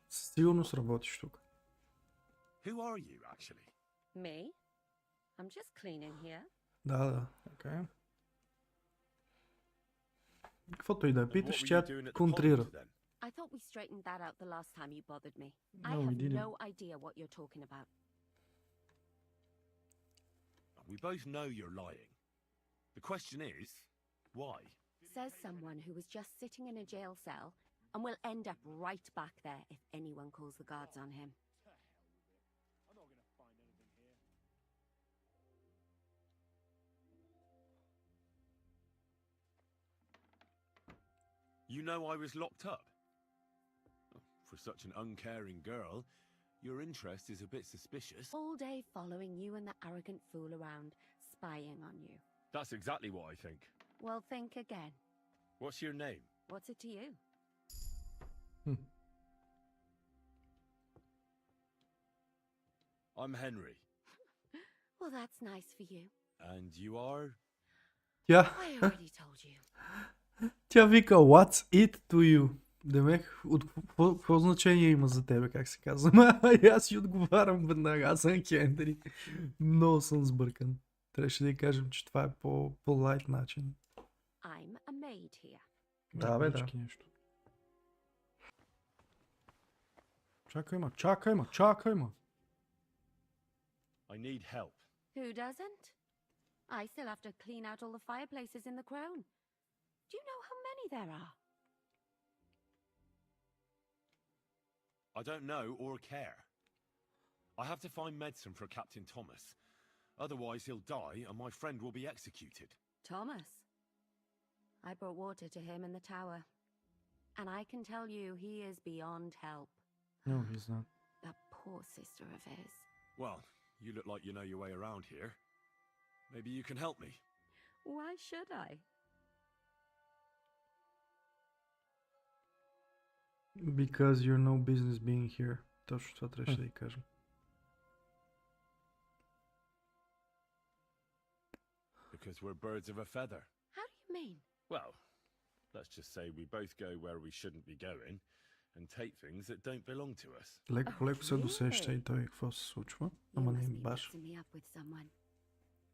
сигурност работиш тук. Who are you, actually? Me? I'm just cleaning here. Да. Окей. Каквото и да питаш, тя контрира. I thought we straightened that out the last time you bothered me. I No, we have didn't. no idea what you're talking about. We both know you're lying. The question is, why? Says someone who was just sitting in a jail cell and will end up right back there if anyone calls the guards on him. You know I was locked up. For such an uncaring girl, your interest is a bit suspicious. All day following you and the arrogant fool around, spying on you. That's exactly what I think. Well, think again. What's your name? What's it to you? I'm Henry. Well, that's nice for you. And you are? Тя... I already told you. Тя вика, what's it to you? Демек, какво значение има за тебе, как се казва? И аз си отговарям веднага, аз съм Хенри. Много съм сбъркан. Трябваше да й кажем, че това е по-лайт начин. I'm a maid here. Да, бе, да. Нещо. Чакай ма. I need help. Who doesn't? I still have to clean out all the fireplaces in the crown. Do you know how many there are? I don't know or care. I have to find medicine for Captain Thomas. Otherwise he'll die and my friend will be executed. Thomas? I brought water to him in the tower. And I can tell you he is beyond help. No, he's not. That poor sister of his. Well, you look like you know your way around here. Maybe you can help me. Why should I? Because you're no business being here. Точно това трябваше да й кажем. Because we're birds of a feather. How do you mean? Well, let's just say we both go where we shouldn't be going and take things that don't belong to us. Леко се досеща и той какво се случва. Ама не баш. Me up with someone.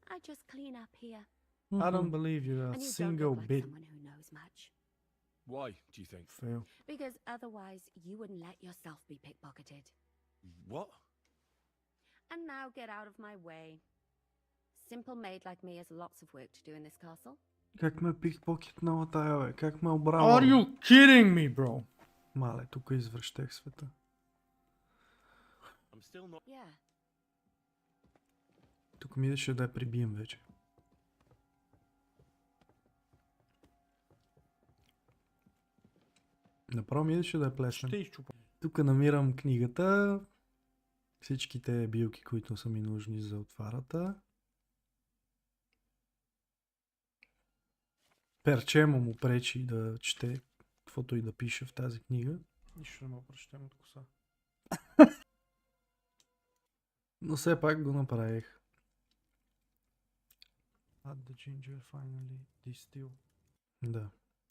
I just clean up here. I don't believe you a And you don't single look like bit. someone who knows much. Why, do you think? Fail. Because otherwise you wouldn't let yourself be pickpocketed. What? And now get out of my way. Simple maid like me has lots of work to do in this castle. Как ме пикпокетнала тая, бе? Как ме обрала? Are you kidding me, bro? Мале, тук извръщах света. I'm still not... Yeah. Тук ми идеше да я прибием вече. Направо ми идеше да я плеснем. Ще изчупам. Тук намирам книгата. Всичките билки, които са ми нужни за отварата. Перчема му пречи да чете каквото и да пише в тази книга. Нищо не мога прочетем от коса. Но все пак го направих. Add the ginger finally distill. Да.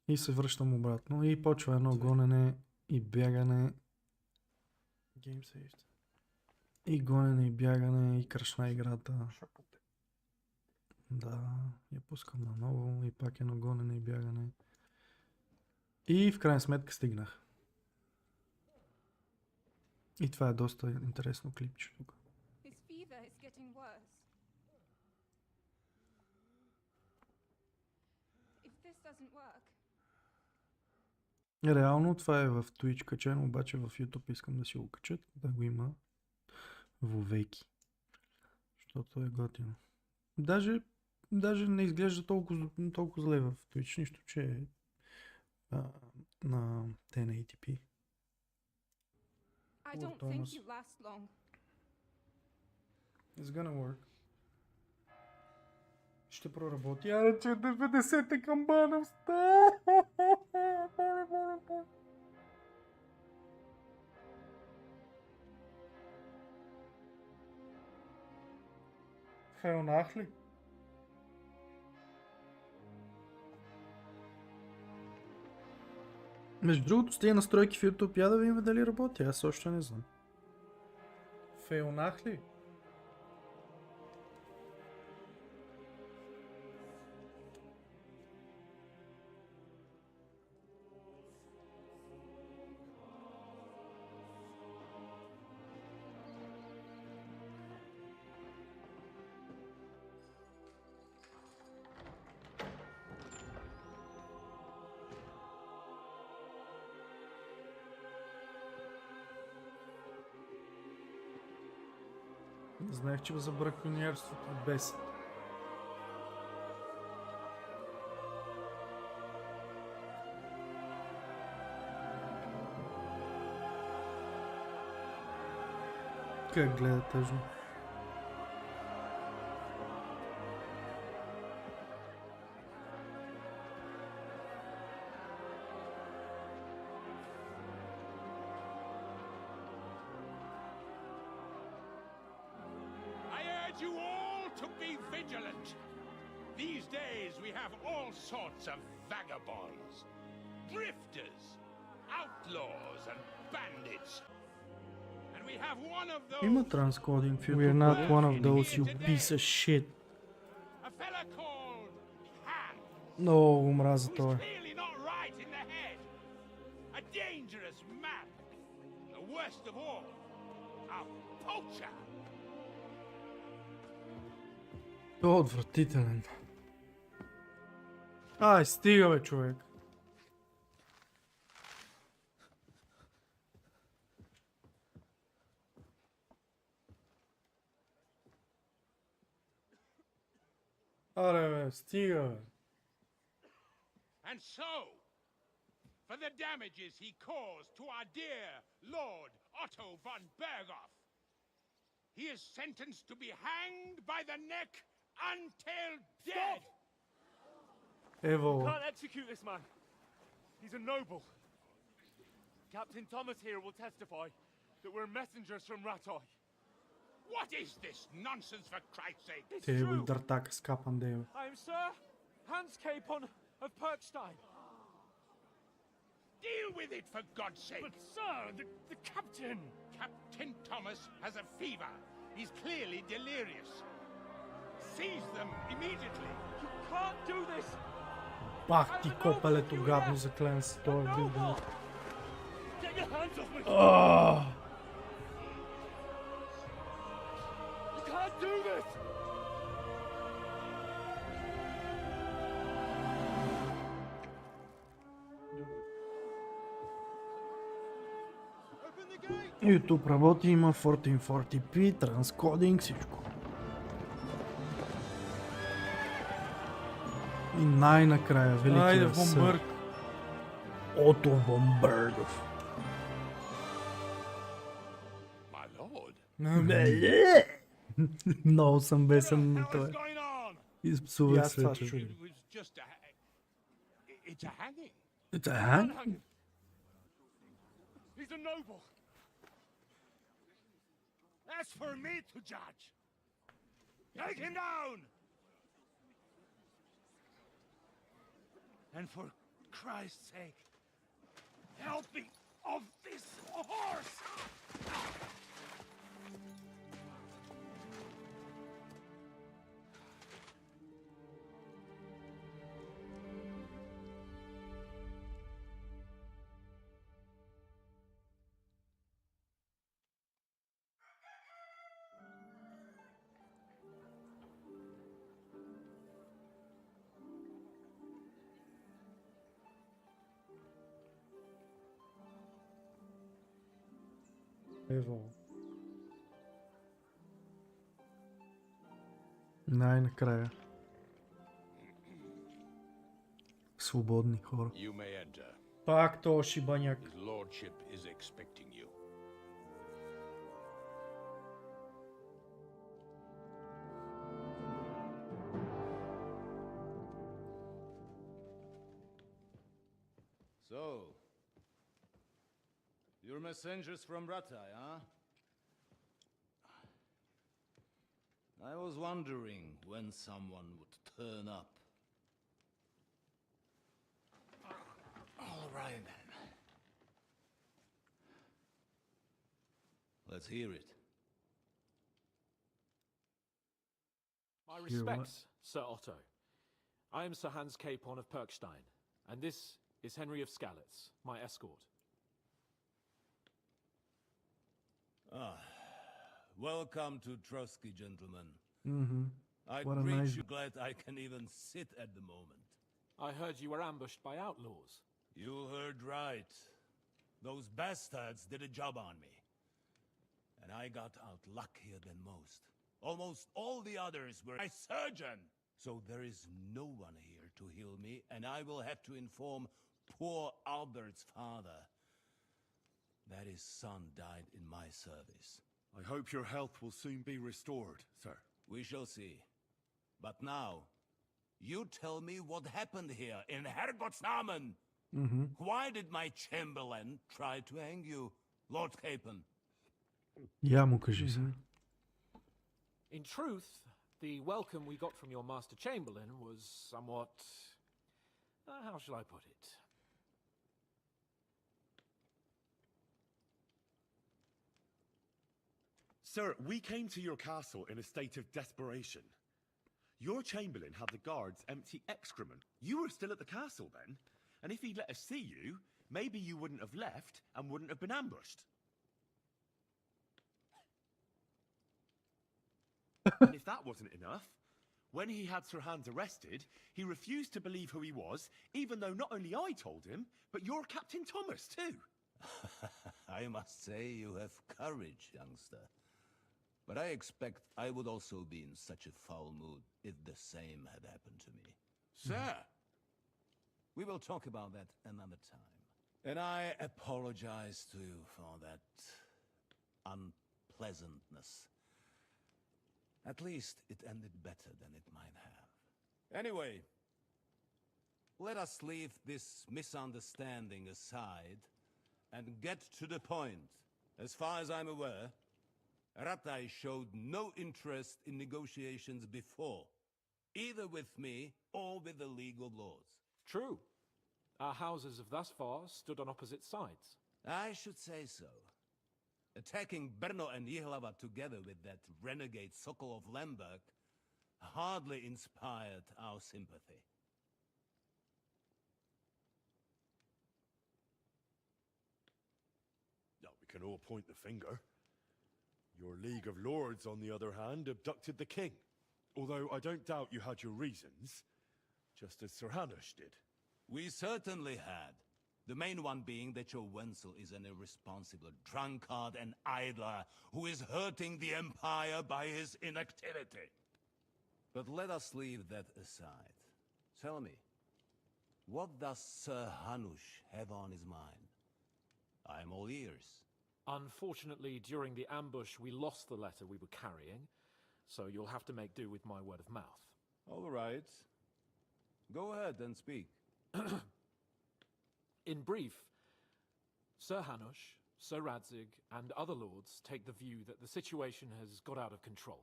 И се връщам обратно и почва едно гонене и бягане. Game saved. И гонене и бягане и кръшна играта. Да, я пускам наново и пак едно гонене и бягане. И в крайна сметка стигнах. И това е доста интересно клипче тук. His fever is getting worse. If this doesn't work, Реално това е в Twitch качено, обаче в YouTube искам да си го качат, да го има вовеки. Защото е готино. Даже даже не изглежда толкова зле в Twitch, нищо, че е на 1080p. I don't think you last long. It's gonna work. Ще проработи. Аре, че 90-та камбана встава! Феонах ли? Между другото, с тези настройки в YouTube, я да видим дали работи, аз още не знам. Феонах ли? Знаех, че за браконьерството без. Как гледа тъжно. You all to be vigilant. These days we have all sorts of vagabonds, drifters, outlaws and bandits. And we have one of those. Има транскодинг в YouTube. We're not one of those, you piece of shit. A fella called Han. Много мразя това. Clearly not right in the head. A dangerous man. The worst of all, a poacher. Той е отвратителен. Ай, стига бе, човек. Аре бе, стига бе. And so, for the damages he caused to our dear Lord Otto von Berghoff, he is sentenced to be hanged by the neck until dead. Evo. Can't execute this man. He's a noble. Captain Thomas here will testify that we're messengers from Ratoi. What is this nonsense, for Christ's sake? Те го и дъртака скапан да е. I am Sir Hans Capon of Perkstein. Deal with it, for God's sake. But sir, the captain. Captain Thomas has a fever. He's clearly delirious. Seize them immediately. You can't do this. Бах ти копелето гадно, заклен се, той е бил. Get your hands off me. You can't do this. YouTube работи, има 1440p, транскодинг, всичко. И най-накрая великият сър. Ото von Berghoff. Много съм бесен на това. Изпсувах света. It's a hanging. It's a hanging? He's a noble. That's for me to judge. Take him down! And for Christ's sake, help me off this horse! Ево. Най-накрая. свободни хора. You may enter. Пак то шибаняк. His lordship is expecting you. So, you're messengers from Ratai, huh? I was wondering when someone would turn up. All right then. Let's hear it. My Hear what? respects, Sir Otto. I am Sir Hans Capon of Perkstein, and this is Henry of Skalitz, my escort. Welcome to Trotsky, gentlemen. Mm-hmm. I What a greet nice- you, glad I can even sit at the moment. I heard you were ambushed by outlaws. You heard right. Those bastards did a job on me. And I got out luckier than most. Almost all the others were my surgeon. So there is no one here to heal me, and I will have to inform poor Albert's father that his son died in my service. I hope your health will soon be restored, sir. We shall see. But now, you tell me what happened here in Herrgottsnamen. Mm-hmm. Why did my chamberlain try to hang you, Lord Capon? Я му кажи се. In truth, the welcome we got from your Master Chamberlain was somewhat... how shall I put it? Sir, we came to your castle in a state of desperation. Your chamberlain had the guards empty excrement. You were still at the castle then, and if he'd let us see you, maybe you wouldn't have left and wouldn't have been ambushed. And if that wasn't enough, when he had Sir Hans arrested, he refused to believe who he was, even though not only I told him, but your Captain Thomas too. I must say you have courage, youngster. But I expect I would also be in such a foul mood if the same had happened to me. Sir! We will talk about that another time. And I apologize to you for that unpleasantness. At least it ended better than it might have. Anyway, let us leave this misunderstanding aside and get to the point. As far as I'm aware, Ratai showed no interest in negotiations before, either with me or with the League of Lords. True. Our houses have thus far stood on opposite sides. I should say so. Attacking Brno and Jihlava together with that renegade Sokol of Lemberg hardly inspired our sympathy. No, we can all point the finger. Your League of Lords, on the other hand, abducted the king. Although I don't doubt you had your reasons, just as Sir Hanush did. We certainly had. The main one being that your Wenzel is an irresponsible drunkard and idler who is hurting the Empire by his inactivity. But let us leave that aside. Tell me, what does Sir Hanush have on his mind? I'm all ears. Unfortunately, during the ambush, we lost the letter we were carrying, so you'll have to make do with my word of mouth. All right. Go ahead and speak. In brief, Sir Hanush, Sir Radzig, and other lords take the view that the situation has got out of control.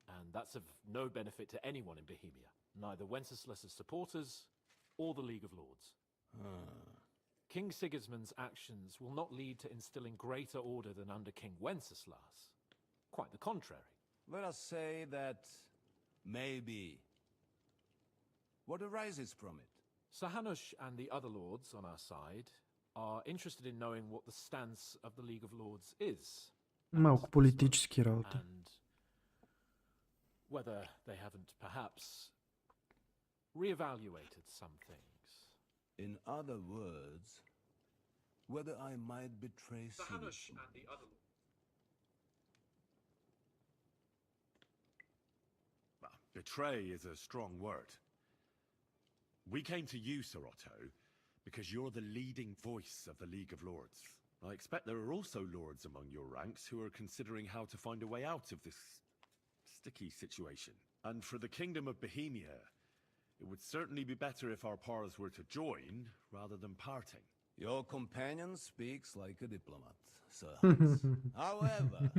And that's of no benefit to anyone in Bohemia, neither Wenceslas's supporters or the League of Lords. King Sigismund's actions will not lead to instilling greater order than under King Wenceslas. Quite the contrary. Let us say that maybe. What arises from it? Sir Hanush and the other lords on our side are interested in knowing what the stance of the League of Lords is. Малко политически работа. And whether they haven't perhaps reevaluated some things. In other words, whether I might betray Sir Hanush Sigismund. and the other lords. Well, betray is a strong word. We came to you, Sir Otto, because you're the leading voice of the League of Lords. I expect there are also lords among your ranks who are considering how to find a way out of this sticky situation. And for the Kingdom of Bohemia, it would certainly be better if our paths were to join rather than parting. Your companion speaks like a diplomat, Sir Hans. However,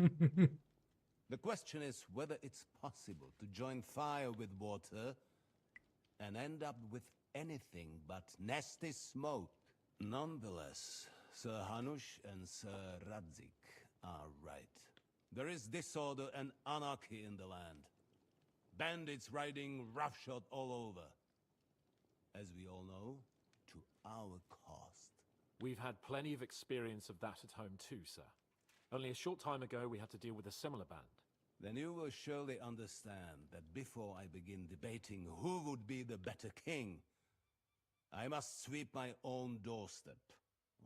the question is whether it's possible to join fire with water and end up with anything but nasty smoke. Nonetheless, Sir Hanush and Sir Radzik are right. There is disorder and anarchy in the land. Bandits riding roughshod all over. As we all know, to our cost. We've had plenty of experience of that at home too, sir. Only a short time ago we had to deal with a similar band. Then you will surely understand that before I begin debating who would be the better king, I must sweep my own doorstep.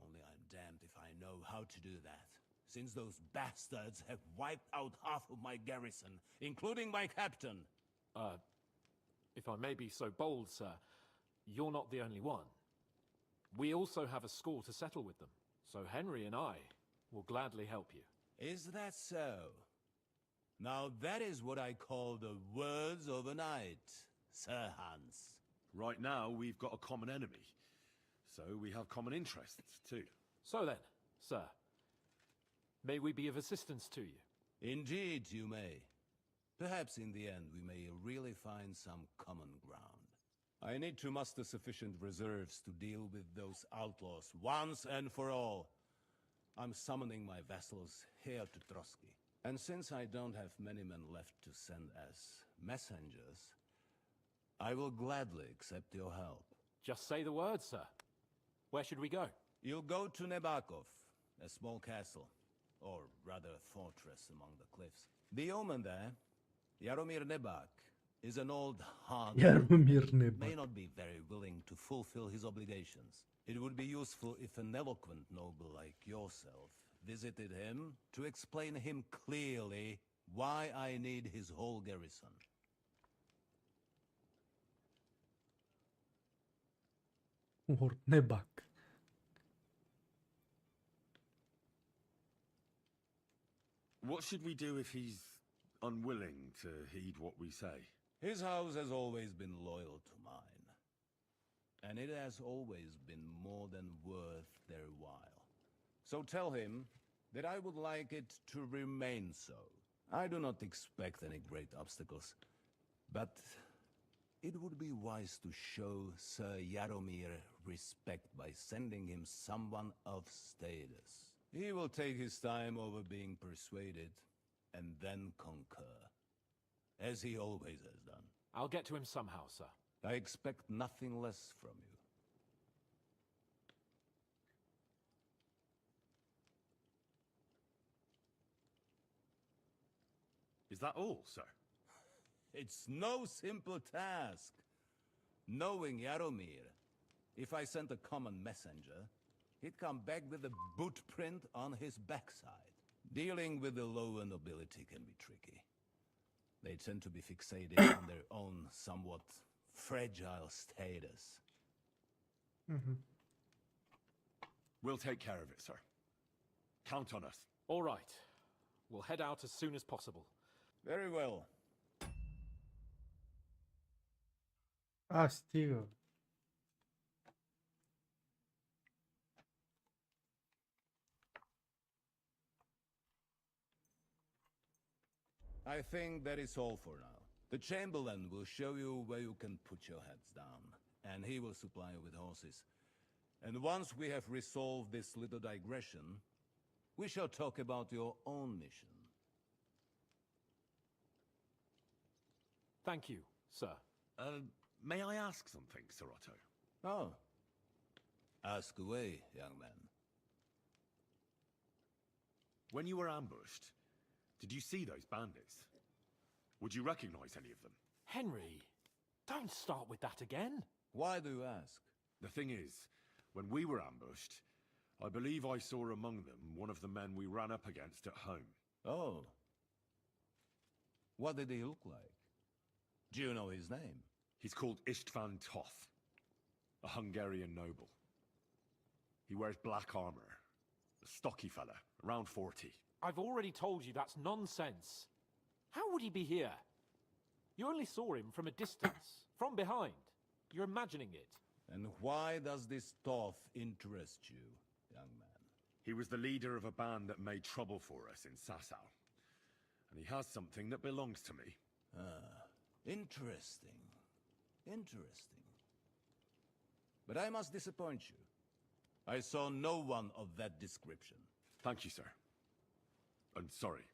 Only I'm damned if I know how to do that, since those bastards have wiped out half of my garrison, including my captain. If I may be so bold, sir, you're not the only one. We also have a score to settle with them, so Henry and I will gladly help you. Is that so? Now that is what I call the words of a knight, Sir Hans. Right now, we've got a common enemy, so we have common interests too. So then, sir, may we be of assistance to you? Indeed you may. Perhaps in the end we may really find some common ground. I need to muster sufficient reserves to deal with those outlaws once and for all. I'm summoning my vassals here to Trotsky. And since I don't have many men left to send as messengers, I will gladly accept your help. Just say the word, sir. Where should we go? You'll go to Nebakov, a small castle, or rather fortress among the cliffs. The yeoman there, Jaromir Nebak, is an old hard Jaromir Nebak. May not be very willing to fulfill his obligations. It would be useful if an eloquent noble like yourself visited him to explain him clearly why I need his whole garrison. Lord Nebak. What should we do if he's unwilling to heed what we say? His house has always been loyal to mine, and it has always been more than worth their while. So tell him that I would like it to remain so. I do not expect any great obstacles, but it would be wise to show Sir Jaromir respect by sending him someone of status. He will take his time over being persuaded, and then concur, as he always has done. I'll get to him somehow, sir. I expect nothing less from you. Is that all, sir? It's no simple task. Knowing Jaromir, if I sent a common messenger, he'd come back with a boot print on his backside. Dealing with the lower nobility can be tricky. They tend to be fixated on their own somewhat fragile status. We'll take care of it, sir. Count on us. All right. We'll head out as soon as possible. Very well. Стига. I think that is all for now. The Chamberlain will show you where you can put your heads down, and he will supply you with horses. And once we have resolved this little digression, we shall talk about your own mission. Thank you, sir. May I ask something, Sir Otto? Oh. Ask away, young man. When you were ambushed, did you see those bandits? Would you recognize any of them? Henry, don't start with that again. Why do you ask? The thing is, when we were ambushed, I believe I saw among them one of the men we ran up against at home. Oh. What did he look like? Do you know his name? He's called Istvan Toth. A Hungarian noble. He wears black armor. A stocky fella, around 40. I've already told you that's nonsense. How would he be here? You only saw him from a distance, from behind. You're imagining it. And why does this stuff interest you, young man? He was the leader of a band that made trouble for us in Sasau. And he has something that belongs to me. Ah, interesting. Interesting. But I must disappoint you. I saw no one of that description. Thank you, sir. And sorry.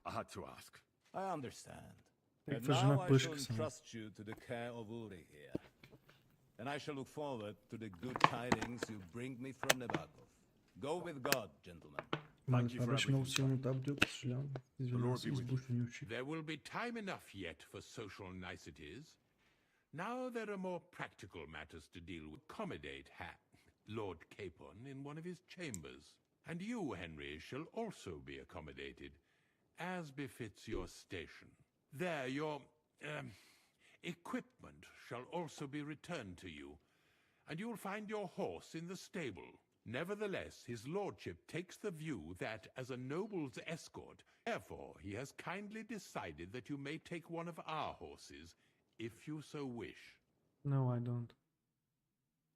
I had to ask. I understand. Thank And you for now not I pushing shall some. entrust you to the care of Uri here. And I shall look forward to the good tidings you bring me from Nebakov. Go with God, gentlemen. Thank you Това for беше много everything, силно от аудиото, съжалявам. Извинявам се, избушени очи. There will be time enough yet for social niceties. Now there are more practical matters to deal with. Accommodate Lord Capon in one of his chambers. And you, Henry, shall also be accommodated, as befits your station. There, your equipment shall also be returned to you, and you'll find your horse in the stable. Nevertheless, his lordship takes the view that, as a noble's escort, therefore he has kindly decided that you may take one of our horses, if you so wish. No, I don't.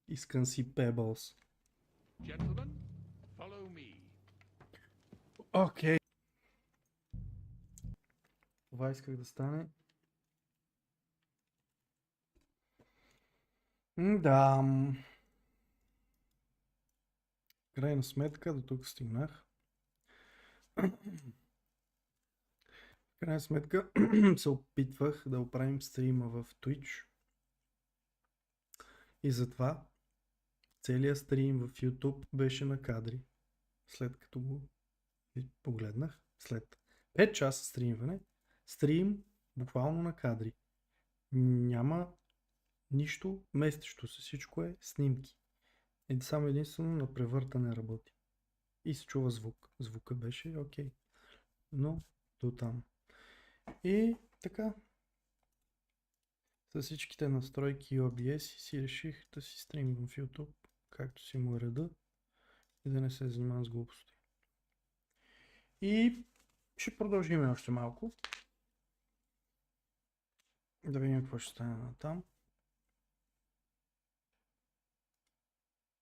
Искам си Pebbles. Gentlemen, follow me. Окей. Това исках да стане. Да. Крайна сметка, до тук стигнах. Крайна сметка се опитвах да оправим стрима в Twitch. И затова целият стрим в YouTube беше на кадри. След като го погледнах, след 5 часа стримване, стрим буквално на кадри. Няма нищо местещо се, всичко е снимки. Само единствено на превъртане работи. И се чува звук. Звука беше окей. Но до там. И така. С всичките настройки и OBS си реших да си стримвам в YouTube, както си му реда и да не се занимавам с глупости. И ще продължим още малко. Да видим какво ще стане на там.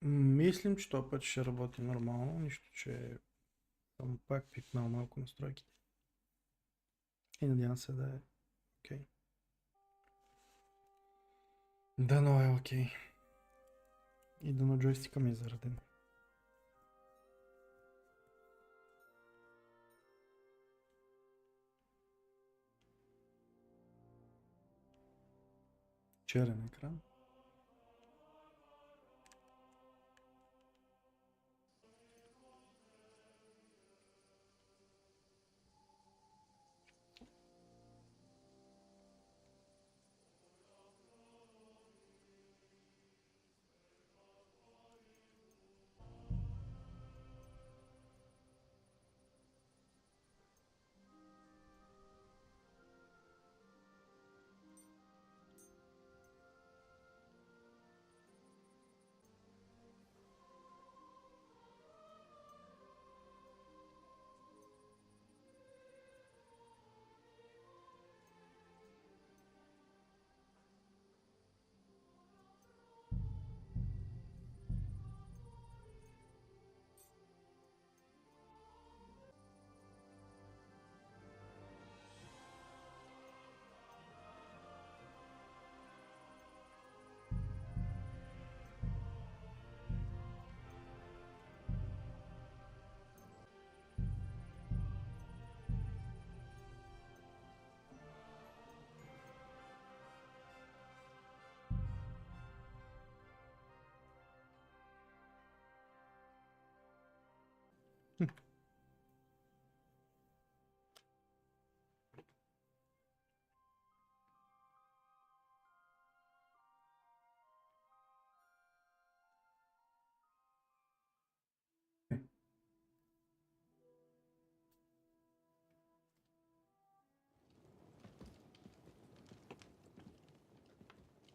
Мислим, че този път ще работи нормално, нищо, че съм пак пипнал малко настройките. И надявам се да е окей. Дано е окей. И дано джойстика ми е зареден. Черен екран.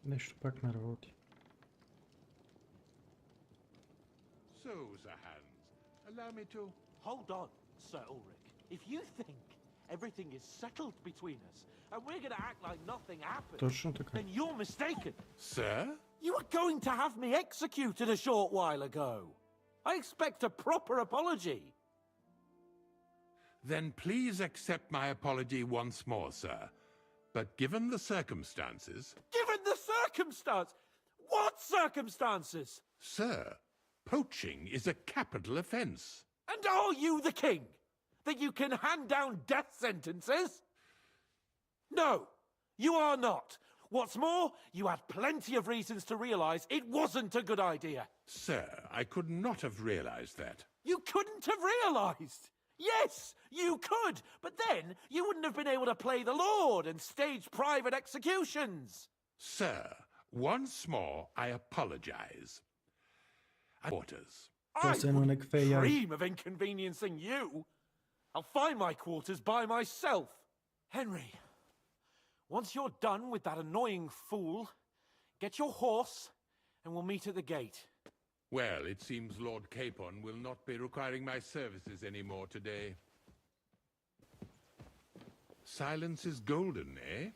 Нещо пак не работи. closer hands. Allow me to... Hold on, Sir Ulrich. If you think everything is settled between us, and we're gonna act like nothing happened, Точно така. then you're mistaken. Sir? You were going to have me executed a short while ago. I expect a proper apology. Then please accept my apology once more, sir. But given the circumstances... Given the circumstance? What circumstances? Sir, poaching is a capital offence. And are you the king? That you can hand down death sentences? No, you are not. What's more, you had plenty of reasons to realise it wasn't a good idea. Sir, I could not have realised that. You couldn't have realised? Yes, you could, but then you wouldn't have been able to play the Lord and stage private executions. Sir, once more I apologise. Quarters. I wouldn't dream of inconveniencing you. I'll find my quarters by myself. Henry, once you're done with that annoying fool, get your horse and we'll meet at the gate. Well, it seems Lord Capon will not be requiring my services anymore today. Silence is golden, eh?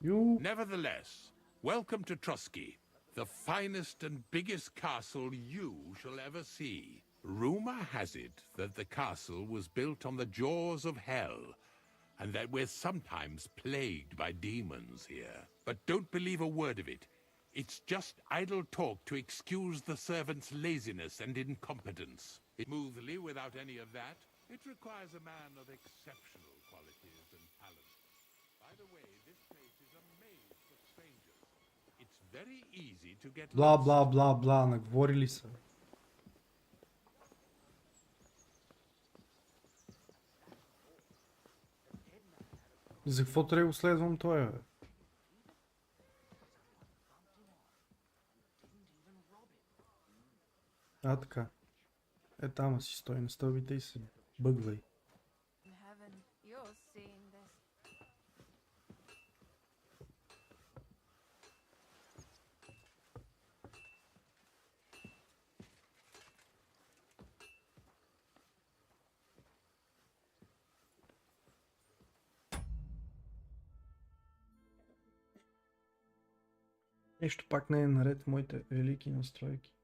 Nevertheless, welcome to Trotsky, the finest and biggest castle you shall ever see. Rumor has it that the castle was built on the jaws of hell, and that we're sometimes plagued by demons here. But don't believe a word of it. It's just idle talk to excuse the servants' laziness and incompetence. Smoothly without any of that. It requires a man of exceptional qualities and talent. By the way, this place is a maze for strangers. It's very easy to get Бла, бла, бла, бла, наговорили са. За какво трябва да го следвам той, бе? А, така. Е, там си стой на стълбите и се бъгвай. Нещо пак не е наред в моите велики настройки.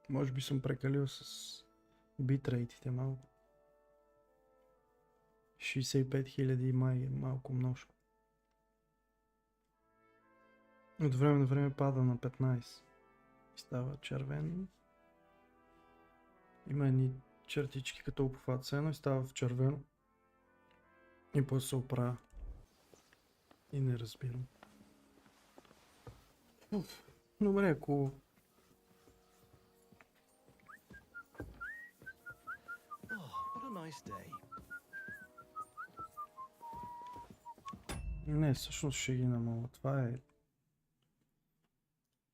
Може би съм прекалил с битрейтите малко. 65 000 май е малко множко. От време на време пада на 15. И става червен. Има едни чертички като обхват сено и става в червено. И после се оправя. И не разбирам. Добре, ако... Не, всъщност ще ги намаля. Това е...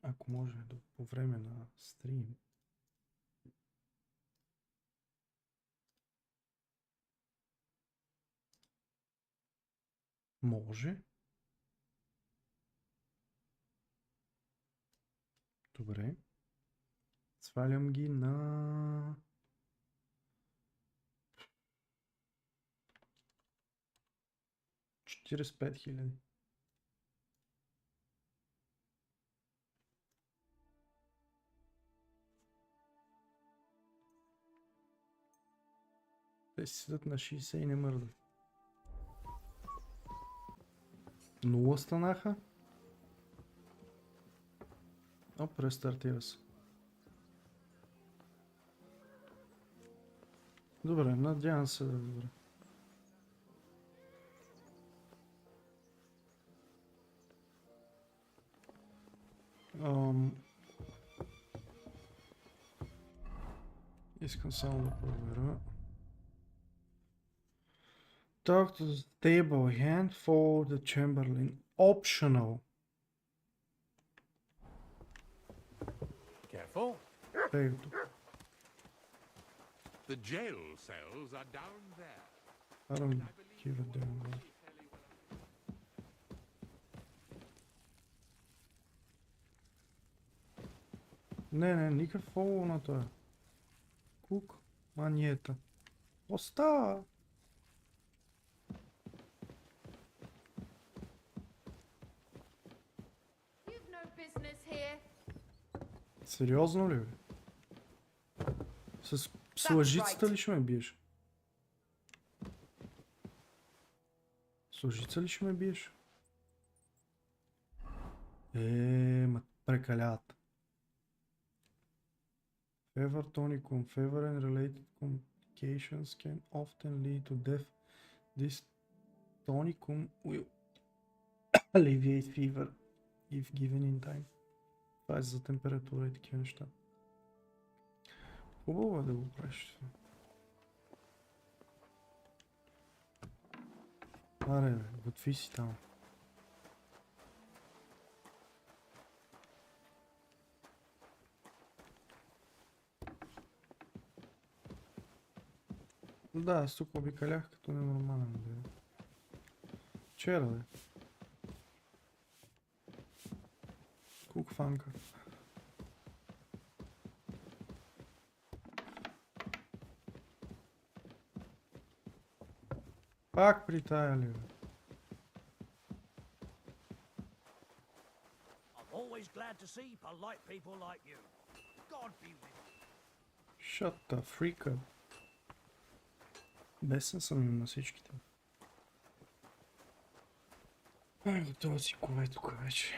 Ако може, по време на стрим. Може. Добре. Свалям ги на... $45 000. Те си седат на 60 и не мърдат. 0 станаха. О, престартира се. Добре, надявам се да е добре. Искам само да проверя. Talk to the table hand for the Chamberlain. Optional. Careful. Ето. The jail cells are down there. I don't give a damn. Bro. Не, никакъв фоллоу на това. Кук, маниета. Остава! Сериозно ли, бе? С лъжицата ли ще ме биеш? С лъжица ли ще ме биеш? Ма прекаляват. Fever tonicum, fever and related complications can often lead to death. This tonicum will alleviate fever if given in time. Това е за температура и такива неща. Хубаво е да го правиш. Аре, бе, готви си там. Да, аз тук обикалях като ненормален, бе. Вчера, бе. Кукфанка. Пак при тая ли, бе? I'm always glad to see polite people like you. God be with you. Shut the freak up. Бесен съм им на всичките. Готова си кове тук вече.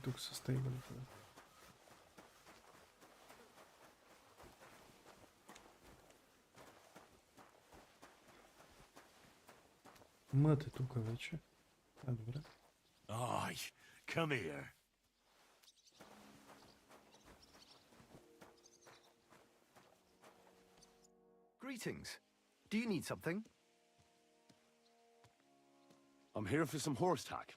Тук са стейбълите. Мът е тук вече. Добре. Aye, come here. Greetings. Do you need something? I'm here for some horse tack.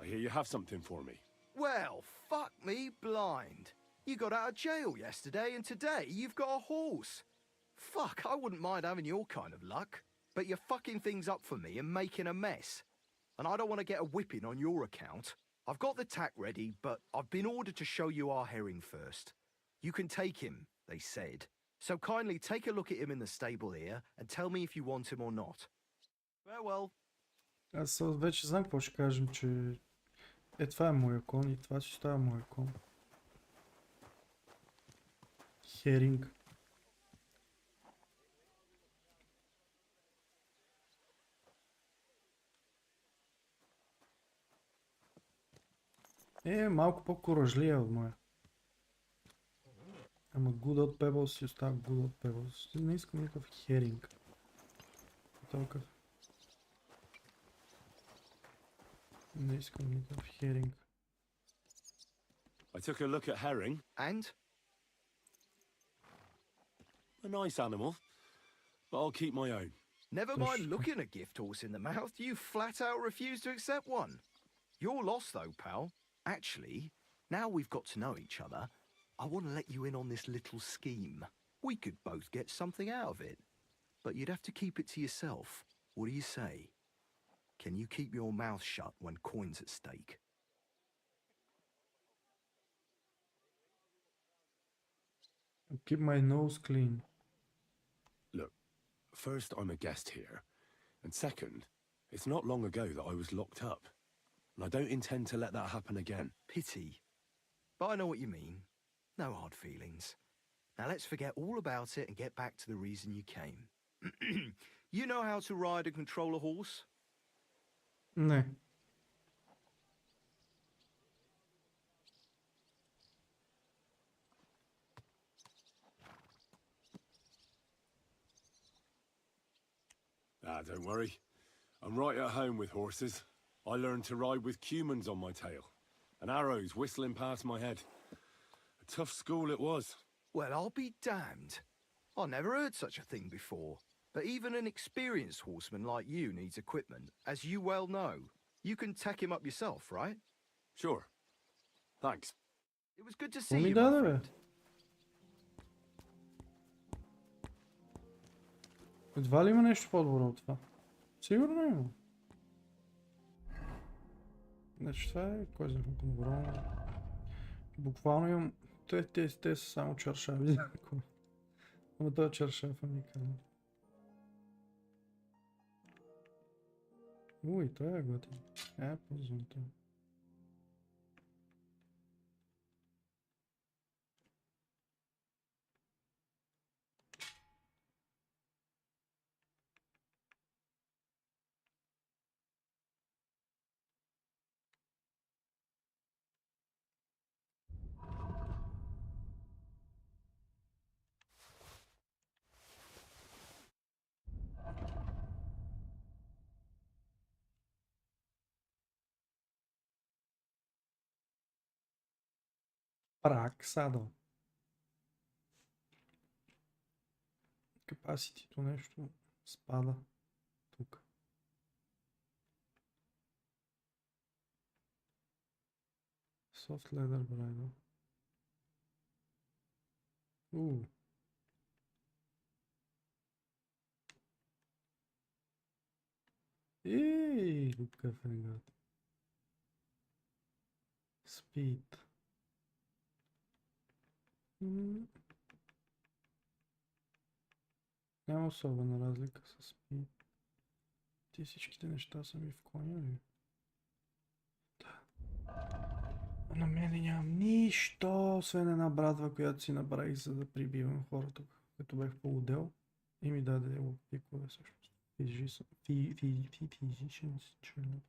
I hear you have something for me. Well, fuck me blind. You got out of jail yesterday and today you've got a horse. Fuck, I wouldn't mind having your kind of luck. But you're fucking things up for me and making a mess. And I don't want to get a whipping on your account. I've got the tack ready, but I've been ordered to show you our herring first. You can take him, they said. So kindly take a look at him in the stable here and tell me if you want him or not. Farewell. Аз вече знам какво ще кажем, че това е моя кон и това ще става моя кон. Херинг. Малко по-коражлия от моя. Ама good old pebbles си остава good old pebbles. Не искам никакъв херинг. Толкова. Не искам никакъв херинг. I took a look at herring. And? A nice animal, but I'll keep my own. Never mind looking a gift horse in the mouth, you flat out refuse to accept one. You're lost though, pal. Actually, now we've got to know each other, I want to let you in on this little scheme. We could both get something out of it. But you'd have to keep it to yourself. What do you say? Can you keep your mouth shut when coin's at stake? I'll keep my nose clean. Look, first I'm a guest here. And second, it's not long ago that I was locked up. And I don't intend to let that happen again. Pity. But I know what you mean. No hard feelings. Now let's forget all about it and get back to the reason you came. You know how to ride and control a horse? Не. Don't worry. I'm right at home with horses. I learned to ride with cumans on my tail, and arrows whistling past my head. A tough school it was. Well, I'll be damned. I never heard such a thing before. But even an experienced horseman like you needs equipment, as you well know. You can tack him up yourself, right? Sure. Thanks. It was good to see Какво ми you, my даде, бе? friend. Едва ли има нещо по-добро от това? Сигурно има. Значи това е, кой знае колко добро. Буквално имам... Те са само чаршави. Ама това чаршаф ми казва. Уй, той е готин. Ползвам това. Прак садъл. Капаситито нещо спада тук. Soft leather bridle. Ей, какъв е гад. Speed. Няма особена разлика с Speed. Ти всичките неща са ми в коня ли? Да. На мене нямам нищо, освен една брадва, която си направих, за да прибивам хората, като бях полудел. И ми даде пикове всъщност. Physician's journal.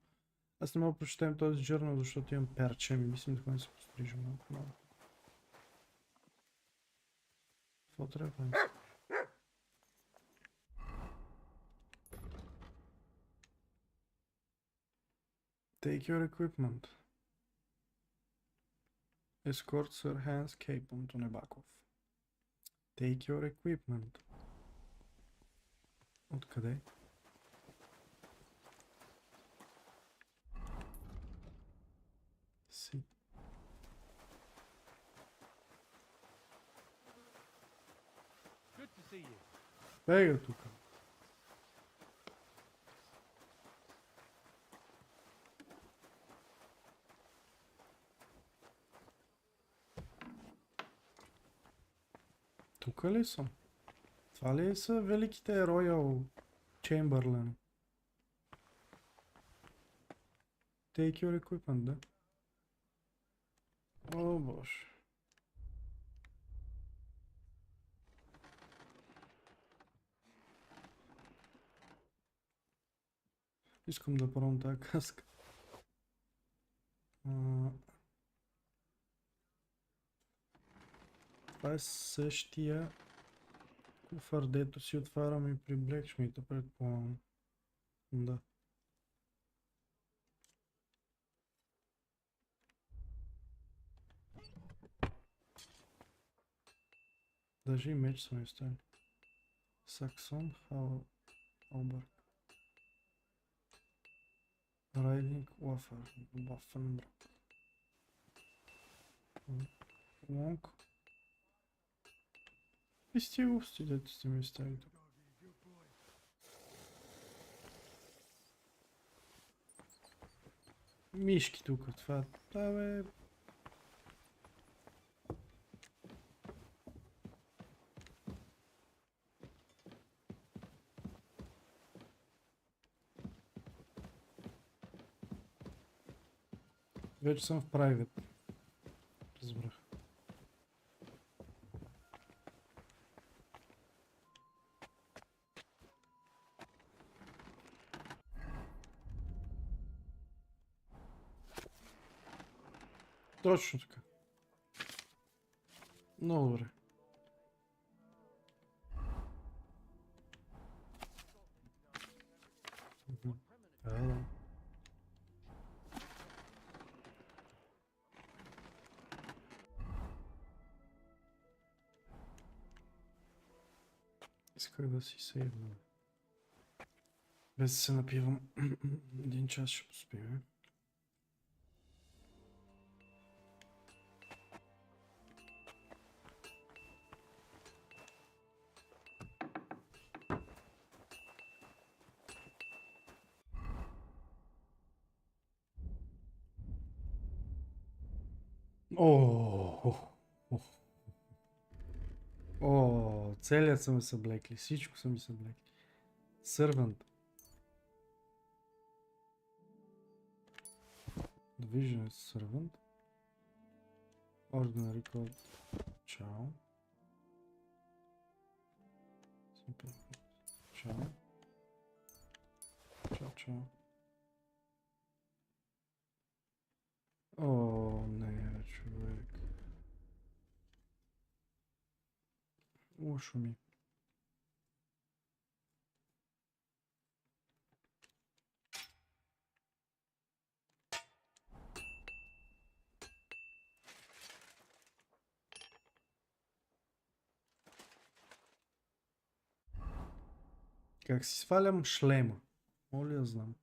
Аз не мога да прочетем този journal, защото имам перче. Мислим да ходим да се пострижа малко. Какво трябва да Take your equipment. Escort Sir Hans Capon to Nebakov. Take your equipment. Откъде? Си. Бега тук. Тук ли съм? Това ли са великите Royal Chamberlain? Take your equipment, да? О, боже. Искам да пробвам тази каска. Това е същия куфар, дето си отварям и при Брекшмита, предполагам. Да. Даже и меч са ми оставили. Саксон, Халбърг. Райдинг, Уафър, Бафенбрак. Лонг. И с тия глупости, дето сте ми оставили тук. Мишки тук, това бе... Вече съм в private. Разбрах. Точно така. Много добре. Да. Исках да си сейвна. Без да се напивам. Един час ще поспим. О, целият са ми съблекли, всичко са ми съблекли. Servant. Division is servant. Ordinary code. Ciao. Simple code. Ciao. Ciao, ciao. О, не, човек. Лошо ми. Как си свалям шлема? Моля да знам.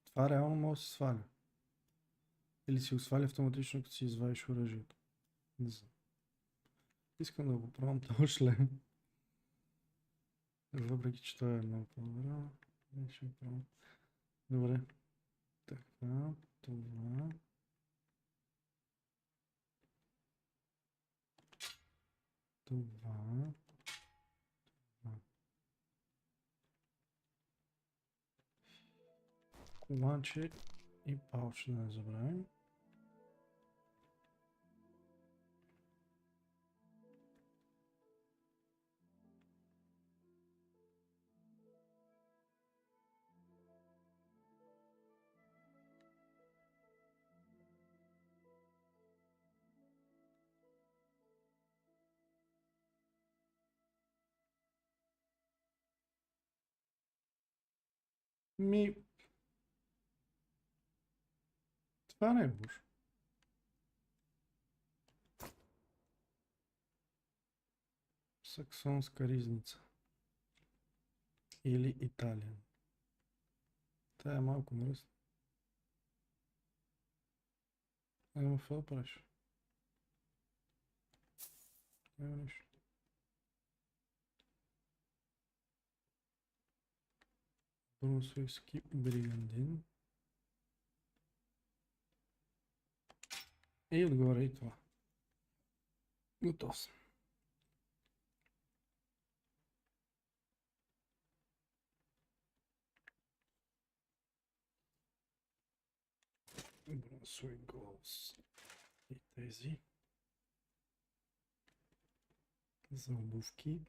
Това реално може да се сваля. Или си го сваля автоматично, като си извадиш оръжието. Не знам. Искам да го пробвам този шлем. Въпреки, че той е много по-добре. Ще го пробвам. Добре. Така, това. Това. Коланче и палч, да не забравим. Това не е лошо. Саксонска ризница. Или Италиан. Тая е малко мръсна. Ама какво правиш? Няма нищо. Брунсвикски бригандин. И отгоре и това. Готов съм. Брунсвик голс. И тези. За обувки.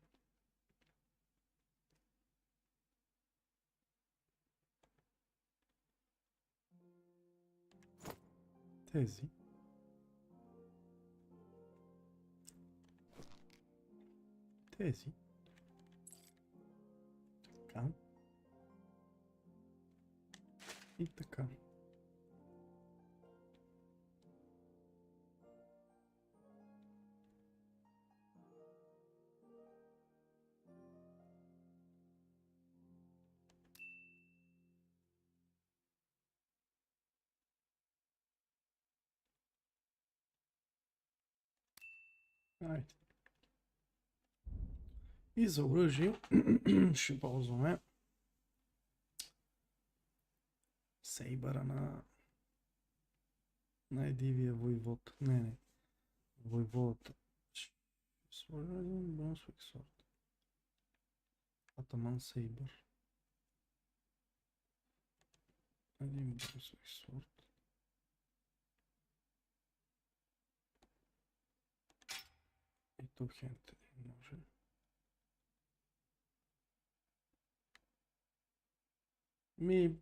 Тези. Тези. Така. И така. Айде. И за оръжие ще ползваме сейбъра на най-дивия войвод. Не. Войводата. Ще сложим един Брунсвик сорт. Атаман сейбър. Един Брунсвик сорт. И тук хент може.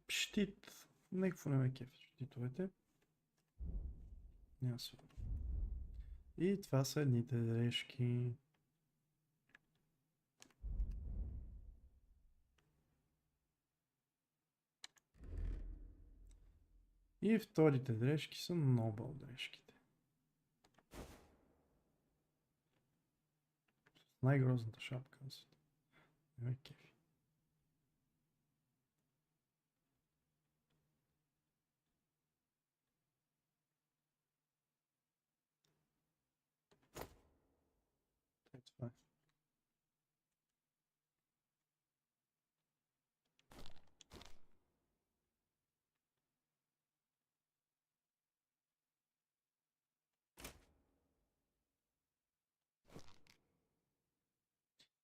Щит. Некво не ме кефи щитовете. Няма сигурно. И това са едните дрежки. И вторите дрежки са нобъл дрежките. С най-грозната шапка на света. Не ме кефи. Това е.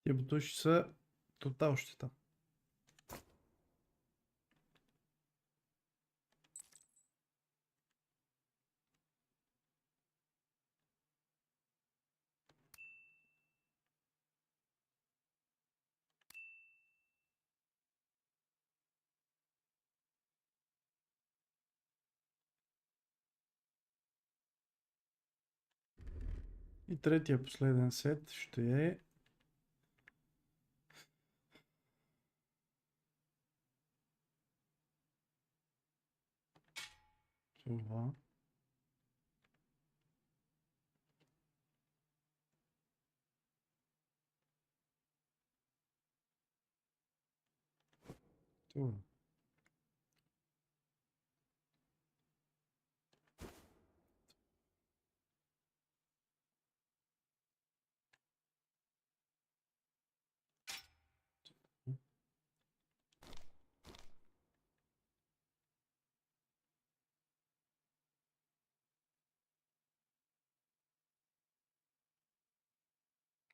Тия бутуши са тотал щета. И третия последен сет ще е това. Това.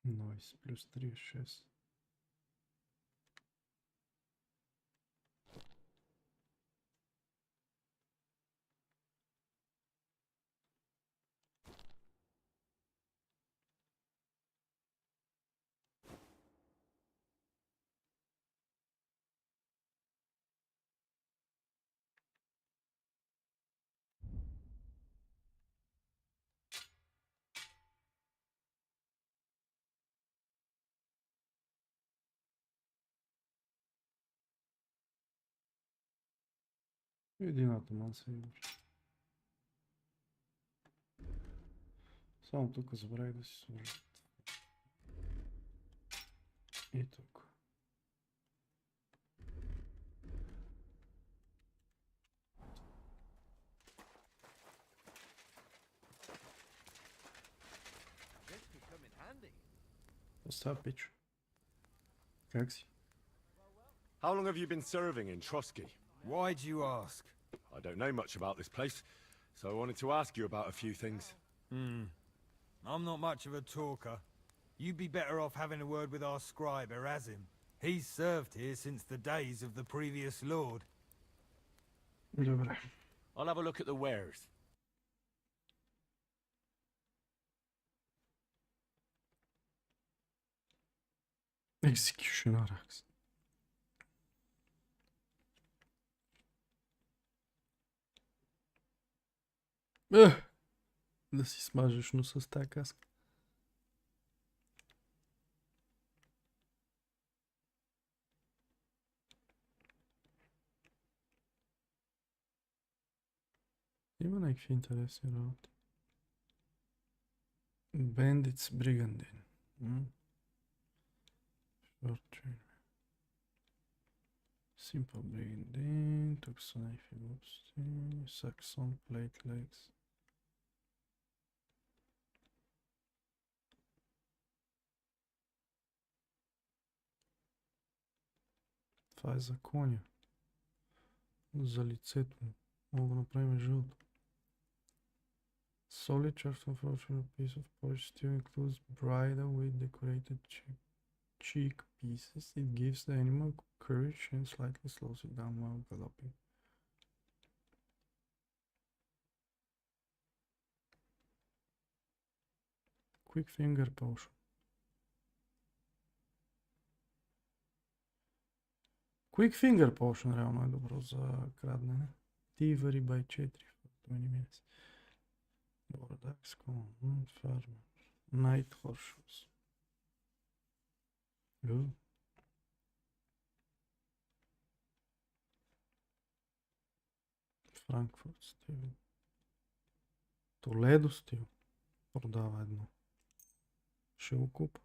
Nice. Плюс 3, 6. Един атоман се има. Само тук забравих да си сложа. И тук. Остава пичо. Как си? How long have you been serving in Trotsky? Why do you ask? I don't know much about this place, so I wanted to ask you about a few things. I'm not much of a talker. You'd be better off having a word with our scribe, Erasm. He's served here since the days of the previous lord. Добре. I'll have a look at the wares. Executioner Axe. Да си смажеш носа с тази каска. Има някакви интересни работи. Bandits Brigandine. Short train. Simple Brigandine. Тук са някакви глупости. Saxon Plate Legs. Това е за коня. За лицето му. Мога да направим жълто. Solid charcoal from a piece of polish steel includes bridle with decorated cheek pieces. It gives the animal courage and slightly slows it down while galloping. Quick finger potion. Quick finger potion реално е добро за крадене. Thievery by 4 for 20 minutes. Bordax, Farmer. Night Horseshoes. Frankfurt стил. Толедо стил. Продава едно. Ще го купа.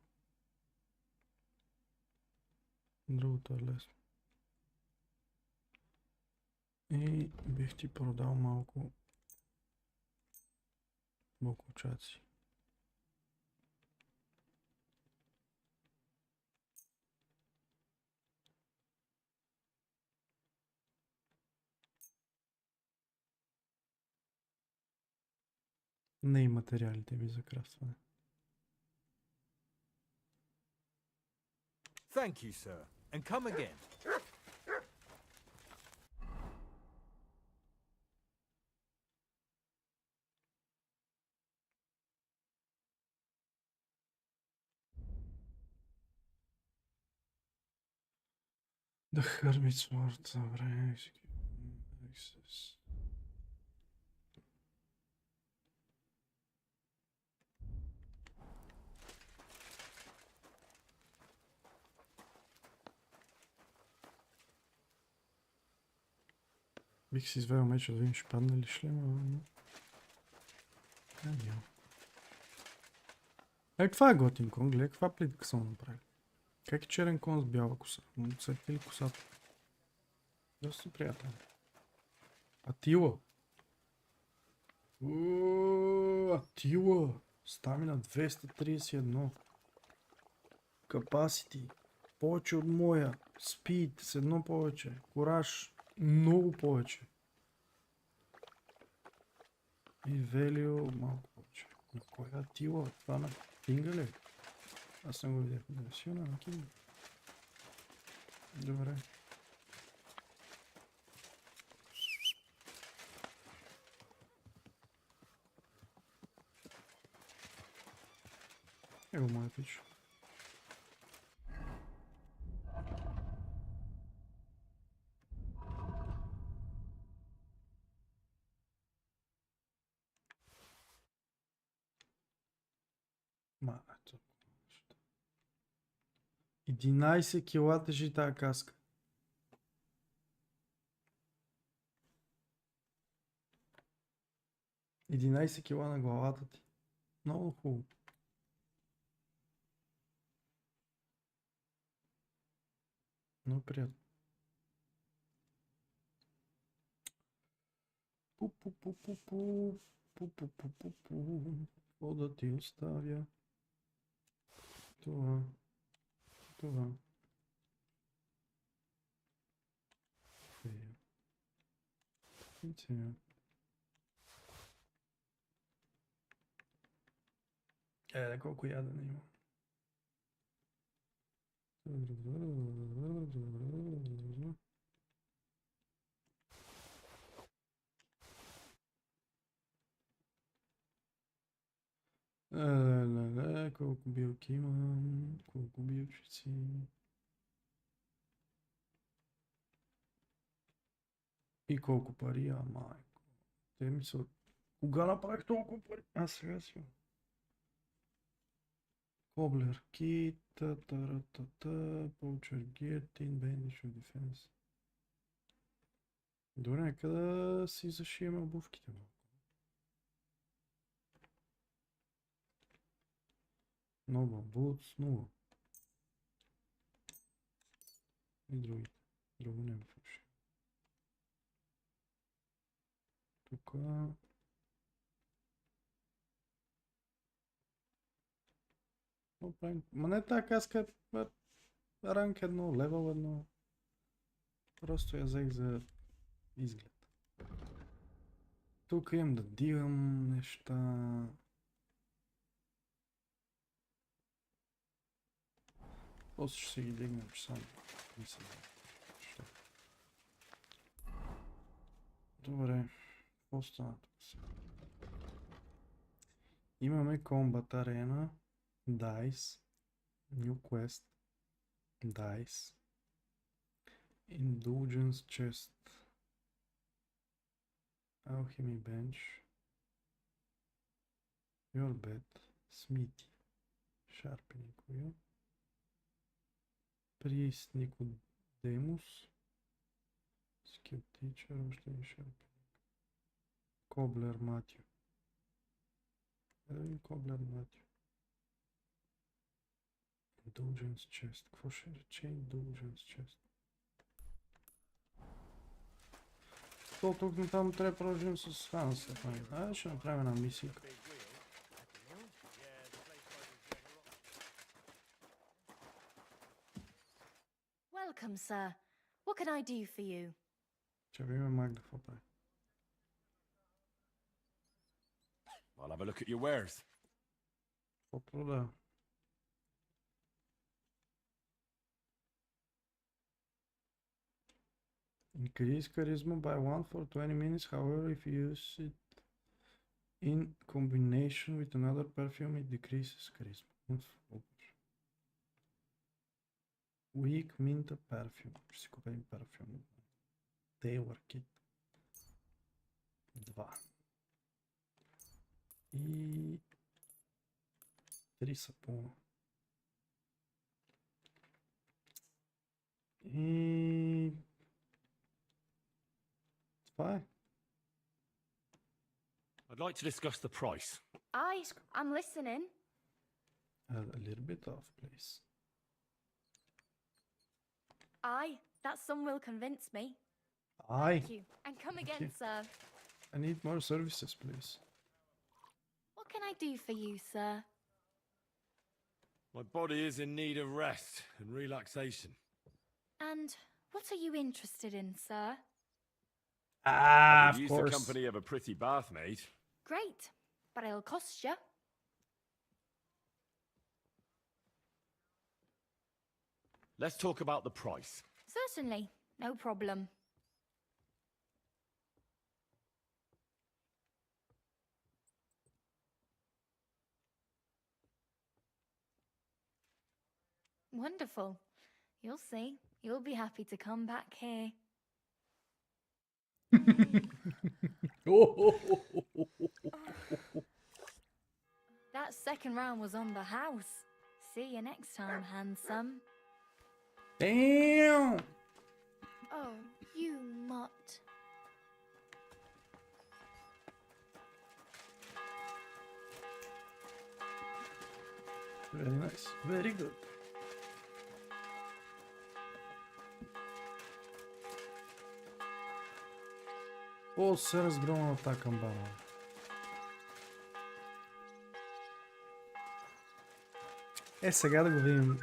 Другото е лесно. И бих ти продал малко бокучаци. Не и материалите ми за крафтване. Thank you, sir. And come again. The Hermit's Word, добре. Access. Бих си извел меча да видим, ще падне ли шлема, но... няма. Това е готин кон, гледай каква плитка са му направили. Как е черен кон с бяла коса? Усетите ли косата? Доста приятел. Атила. Атила. Стамина 231. Capacity. Повече от моя. Speed с едно повече. Кураж. Много повече. И Value малко повече. На кой е Атила? Това на Кинга ли? Аз не го видях. Да, силна на Кинга. Добре. Ево моя пич. Ето. 11 кила тежи тази каска. Единайсет кила на главата ти. Много хубаво. Много приятно. Пу-пу-пу-пу-пу. Пу-пу-пу-пу-пу. Какво да ти оставя? Това. Това. И сега. Колко ядене има. Колко билки имам, колко билчици. И колко пари, майко. Те ми са... Кога направих толкова пари? Сега си. Коблер, кит, Poacher Gear, Tin Bandage of Defense. Добре, нека да си зашием обувките малко. Нова, Boots, нова. И другите. Друго няма фалши. Тука... Ма не тази каска е ранг 1, левел 1. Просто я взех за изглед. Тук имам да дигам неща. После ще си ги дигнем, че само мисля. Добре. Какво стана тук сега? Имаме Combat Arena. Dice, New Quest, Dice, Indulgence Chest, Alchemy Bench, Your Bed, Smithy, Sharpening Wheel, Priest Nicodemus, Skill Teacher, още един Sharpening, Cobbler Matthew. Един Cobbler Matthew. Indulgence Chest. Какво ще рече Indulgence Chest? То тук на там трябва да продължим с Ханс. Айде ще направим една мисия. Welcome, sir. What can I do for you? Ще видим Магда какво прави. I'll have a look at your wares. 4 продава. Increase charisma by 1 for 20 minutes, however, if you use it in combination with another perfume, it decreases charisma. Weak mint perfume. Ще си купим перфюм. Taylor Kit. 2. И 3 сапуна. И това е. I'd like to discuss the price. I'm listening. A little bit off, please. That sum will convince me. Aye. Thank you. And come again, you. sir. I need more services, please. What can I do for you, sir? My body is in need of rest and relaxation. And what are you interested in, sir? I Of could use course. the company of a pretty bath maid. Great, but it'll cost you. Let's talk about the price. Certainly, no problem. Wonderful. You'll see. You'll be happy to come back here. That second round was on the house. See you next time, handsome. Damn! Oh, you mutt. Very nice. Very good. О, се разгромна на тази камбана. Сега да го видим.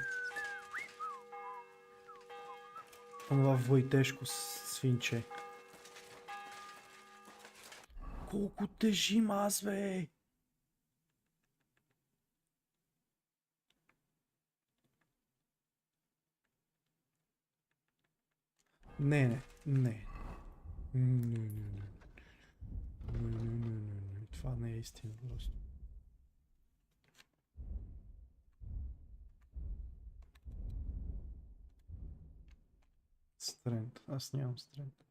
Това войтешко свинче. Колко тежим аз, бе! Не. Това не е истина просто. Стрент. Аз нямам стрент.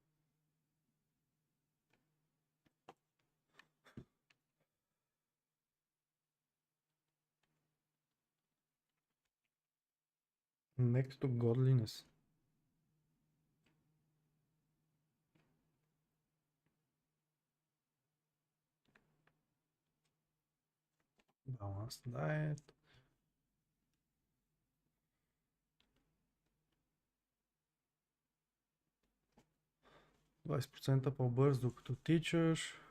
Next to godliness. Balanced diet. %20 по-бърз, докато тичаш.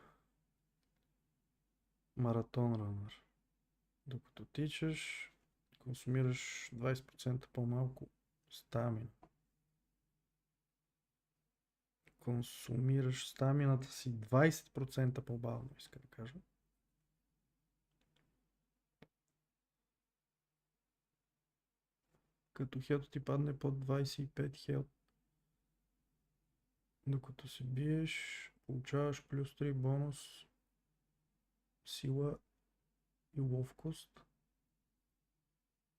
Маратон ранър. Докато тичаш, консумираш 20% по-малко стамина. Консумираш стамината си 20% по-бавно, иска да кажа. Като хелто ти падне под 25 хелт. Докато се биеш, получаваш плюс 3 бонус сила и ловкост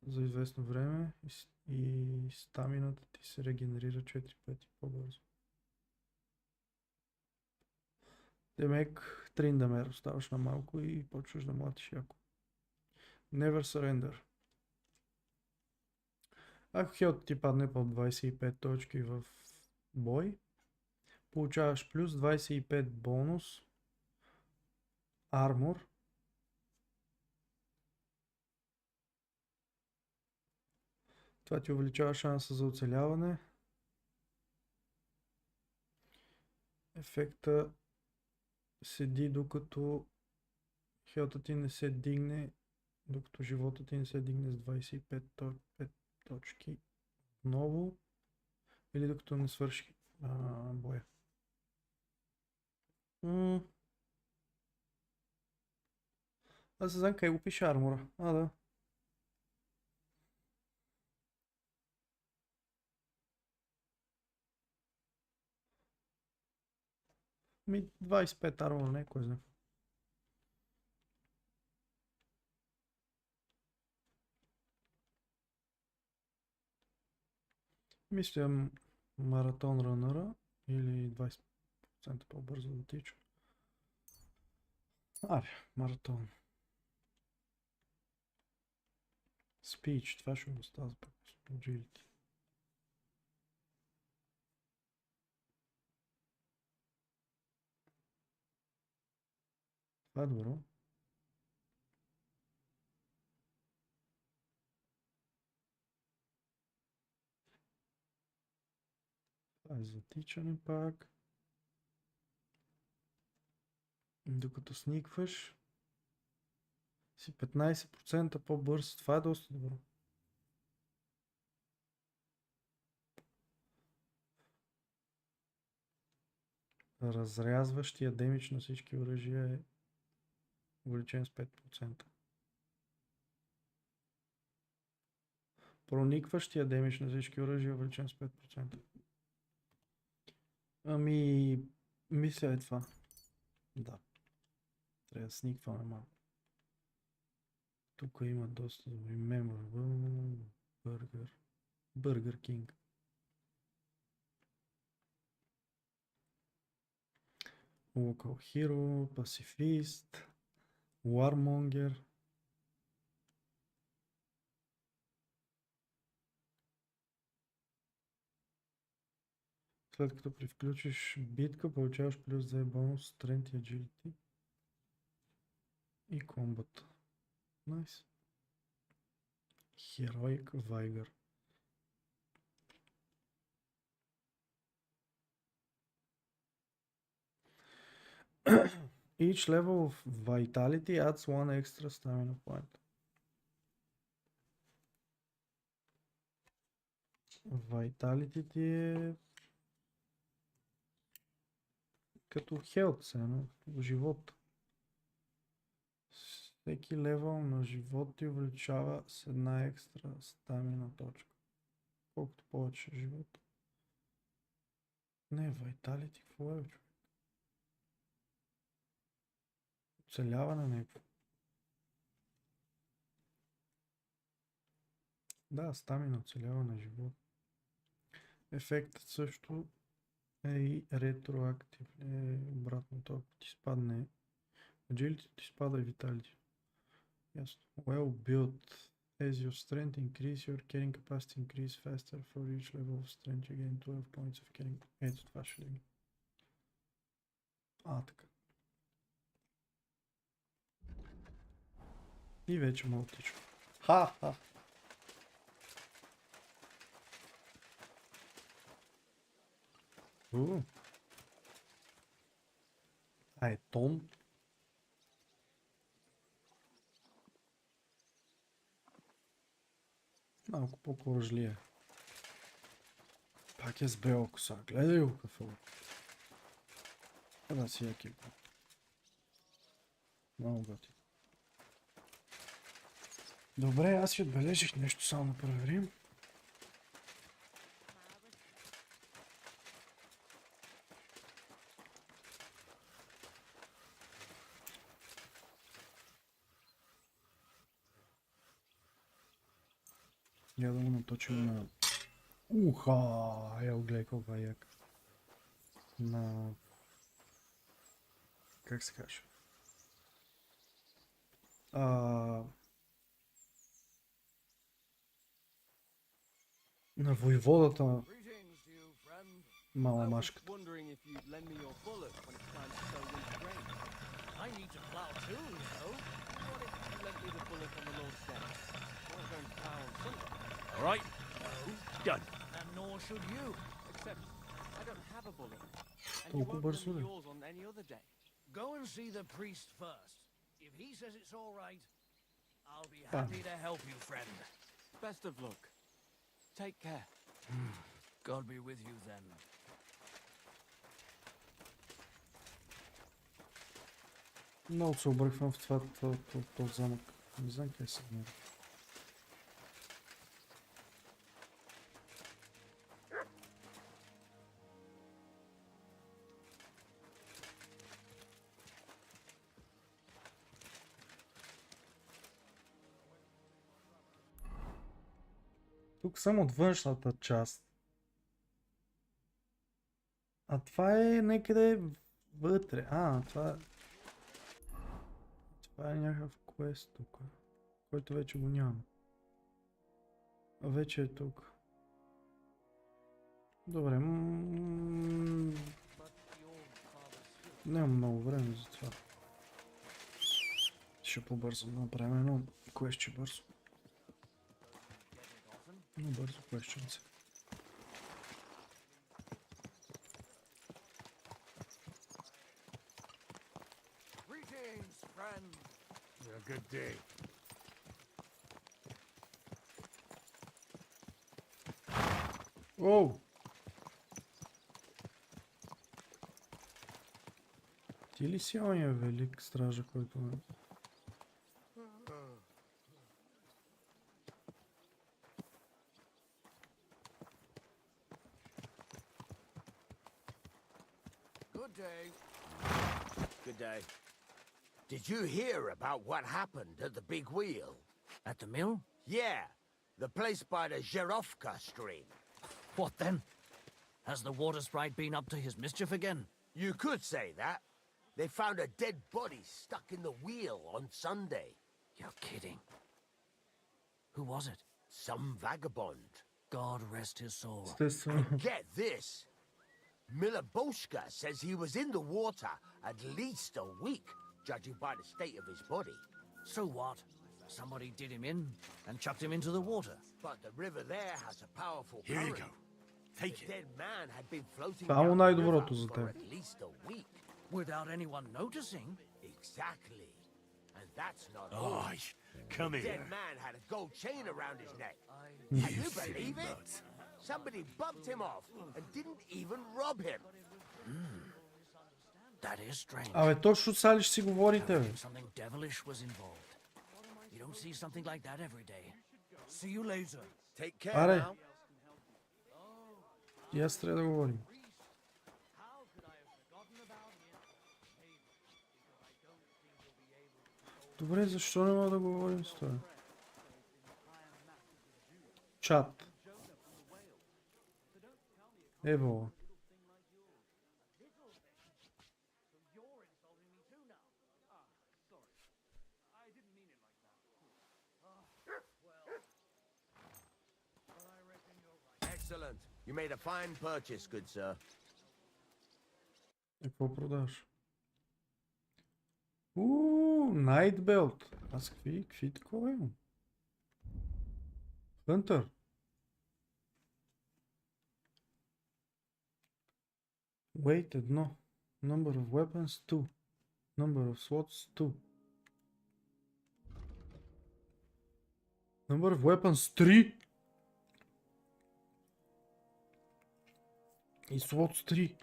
за известно време и стамината ти се регенерира 4 пъти по-бързо. Демек, триндамер, оставаш на малко и почваш да млатиш яко. Never surrender. Ако хелто ти падне под 25 точки в бой, получаваш плюс 25 бонус армор. Това ти увеличава шанса за оцеляване. Ефекта седи докато хелта ти не се дигне, докато живота ти не се дигне с 25 точки отново или докато не свърши боя. Аз не знам къде го пише армора. Да. 25 армор, не кой знае. Мисля маратон ранъра или 20% по-бързо да тича. Аре, маратон. Speech, това ще го става пък. Agility. Това е добро. Това е затичане пак. Докато сникваш си 15% по-бърз. Това е доста добро. Разрязващия демидж на всички оръжия е увеличен с 5%. Проникващия демидж на всички оръжия е увеличен с 5%. Ами, мисля е това. Да. Трябва да сникваме малко. Тук има доста добри memorable Burger King. Local Hero, Pacifist, Warmonger. След като привключиш битка, получаваш плюс 2 бонус, Strength и Agility и Combat. Найс. Heroic Vigor. Each level of Vitality adds one extra stamina point. Vitality ти е като health, едно, живот. Всеки левел на живот ти увеличава с една екстра стамина точка. Колкото повече живот. Не, Vitality, какво е, човек? Оцеляване някакво. Да, стамина, оцеляване, живот. Ефектът също е и ретроактив. Обратното, ако ти спадне Agility, ти спада и Vitality. Ясно. Well built. As your strength increase, your carrying capacity increase faster for each level of strength. You gain 12 points of carrying. Ето това ще ли. Така. И вече мога да тичам. Ха-ха! Тон. Малко по-коръжлия. Пак е с бела коса. Гледай го какво. Да си яки. Много готин. Добре, аз си отбележих нещо, само да проверим. Я да го наточим на... Ел гледай колко е як. На... Как се каже? На войводата мала машката. All right, done. And nor should you, except I don't have a bullet, and you Толкова won't бързо lend ли? me yours on any other day. Go and see the priest first. If he says it's all right, I'll be happy to help you, friend. Best of luck. Take care. God be with you then. Много се обърквам в този замък. Не знам къде се намира. Тук съм от външната част. А това е някъде вътре. Това е някакъв квест тук, който вече го няма. А вече е тук. Добре. Нямам много време за това. Ще побързам да направим едно квестче бързо. Но бързо квестченце. Greetings, friend. A good day. Оу! Ти ли си ония велик стража, който е? Good day. Good day. Did you hear about what happened at the big wheel? At the mill? Yeah, the place by the Zherovka stream. What then? Has the water sprite been up to his mischief again? You could say that. They found a dead body stuck in the wheel on Sunday. You're kidding. Who was it? Some vagabond. God rest his soul. Естествено. Get this. Miloboshka says he was in the water at least a week, judging by the state of his body. So what? Somebody did him in and chucked him into the water. But the river there has a powerful Here you current. go. Take The it. dead man had been floating Само down the най-доброто river за for теб. at least a week. Without anyone noticing? Exactly. And that's not Oh, all. come The dead here. man had a gold chain around his neck. You Can you silly believe it? mutt. Somebody bumped him off and didn't even rob him. That is strange. Абе, точно сега ли ще си говорите, бе? Something devilish was involved. You don't see something like that every day. See you later. Take care Аре. now. И аз трябва да говорим. Добре, защо не мога да говорим с това? Чат. Ево. Excellent. You made a fine purchase, good sir. Какво продаваш? Night Belt. Аз какви такова имам? Hunter. Weight 1. Number of weapons 2. Number of slots 2. Number of weapons 3. И slots 3.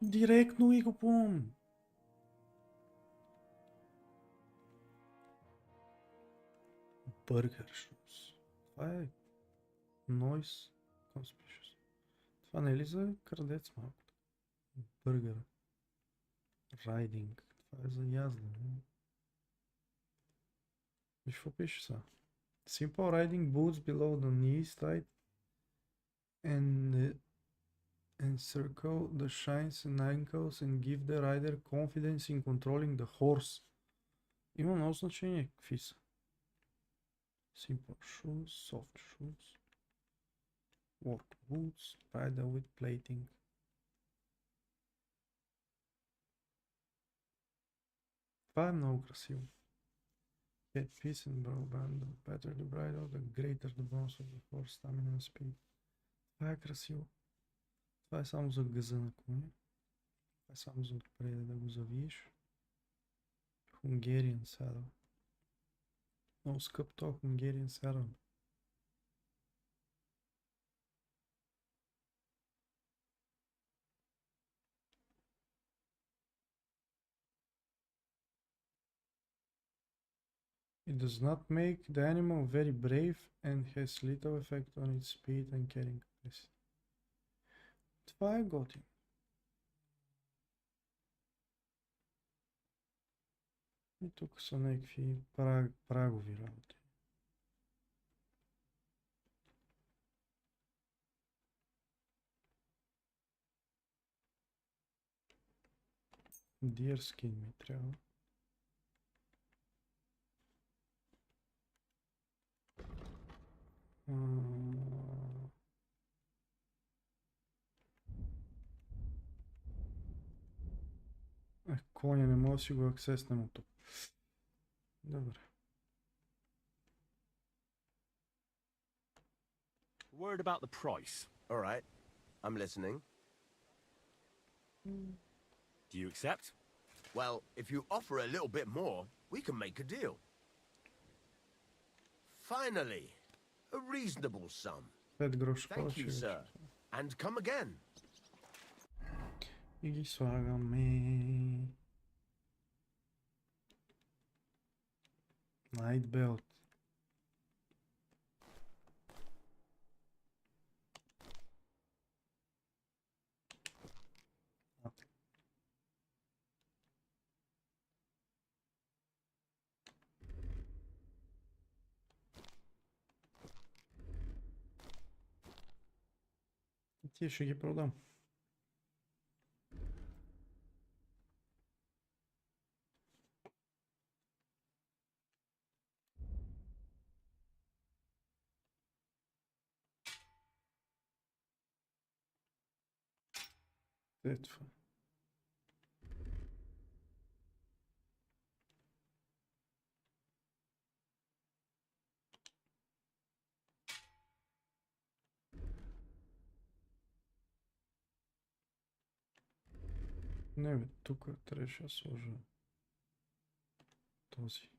Директно и го помня. Burger shoes. Това е Noise Conspicuous. Това не е ли за крадец малко? Бъргър. Riding. Това е за яздане. Виж какво пише сега? Simple riding boots below the knees tight and encircle the shins and ankles and give the rider confidence in controlling the horse. Има много значение какви са. Simple shoes, soft shoes, work boots, rider with plating. Това е много красиво. Head piece and brow band, the better the bridle, the greater the bonus of the horse stamina and speed. Това е красиво. Това е само за гъза на коня. Това е само за отпред да го завиеш. Hungarian saddle. Много скъп то Hungarian saddle. It does not make the animal very brave and has little effect on its speed and carrying capacity. Това е готин. И тук са някакви прагови работи. Deer skin ми трябва. Коня не мога да си го аксеснем от тук. Добре. Word about the price. All right, I'm listening. Do you accept? Well, if you offer a little bit more, we can make a deal. Finally, a reasonable sum. 5 гроша Thank you, повече. sir. And come again. И ги слагаме. Night Belt. Тия ще ги продам. Това. Не бе, тук трябваше да сложа този.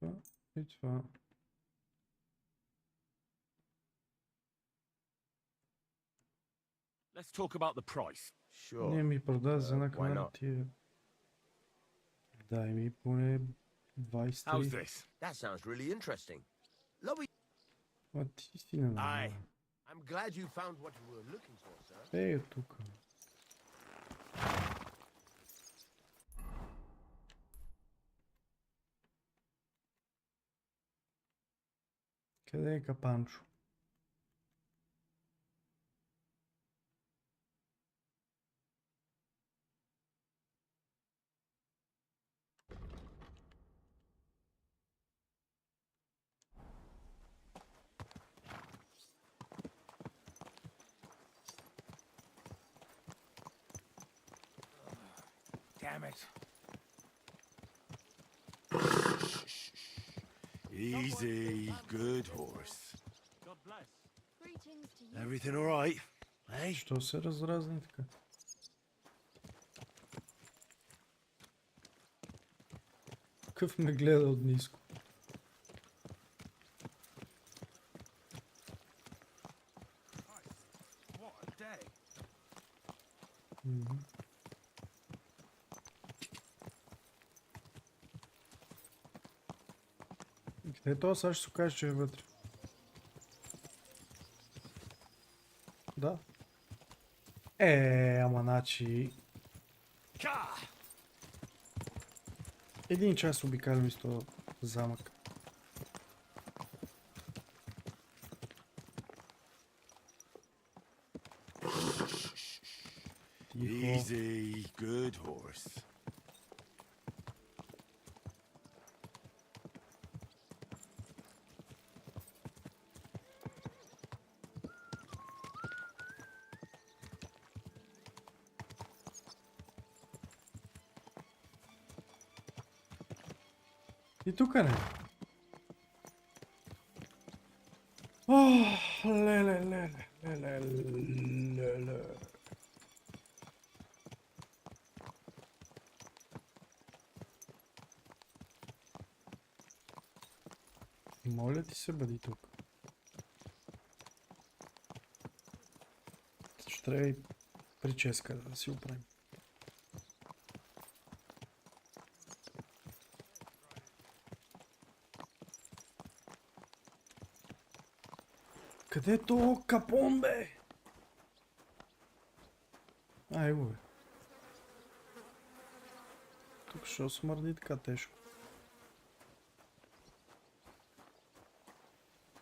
Това и това. Let's talk about the price. Sure. Не ми продаде за една why камера not? тия. Дай ми поне How's 23. this? That sounds really interesting. Lovely. А ти си не Aye. знае. I'm glad you found what you were looking for, sir. Ей, тук. Къде е капанчо? Damn it. Easy, good horse. God bless. Greetings to you. Everything all right? Hey? Що се разразни така? Какъв ме гледа от ниско? What a day. Мгм. Къде е това? Сега ще се окаже, че е вътре. Да. Ама значи... Един час обикалям с този замък. Easy, good horse. И тук не. Ох, леле. Моля ти се, бъди тук. Ще трябва и прическа да си оправим. Къде е то капон, бе? Его бе. Тук ще смърди така тежко.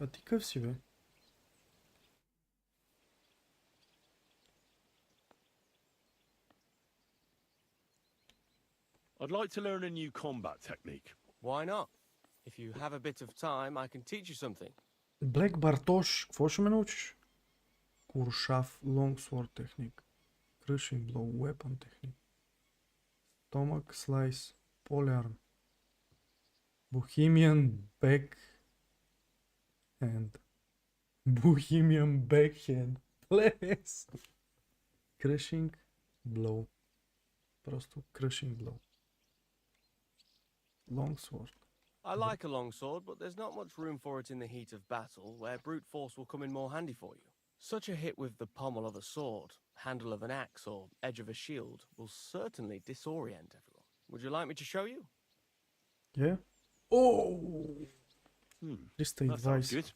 А ти къв си, бе? I'd like to learn a new combat technique. Why not? If you have a bit of time, I can teach you something. Блек Бартош, какво ще ме научиш? Куршав, longsword техник. Crushing blow, weapon техник. Stomach slice, polearm. Bohemian backhand. Bohemian backhand. Плес. Crushing blow. Просто crushing blow. Longsword. I like a long sword, but there's not much room for it in the heat of battle, where brute force will come in more handy for you. Such a hit with the pommel of a sword, handle of an axe, or edge of a shield will certainly disorient everyone. Would you like me to show you? Yeah. Oh! That sounds good.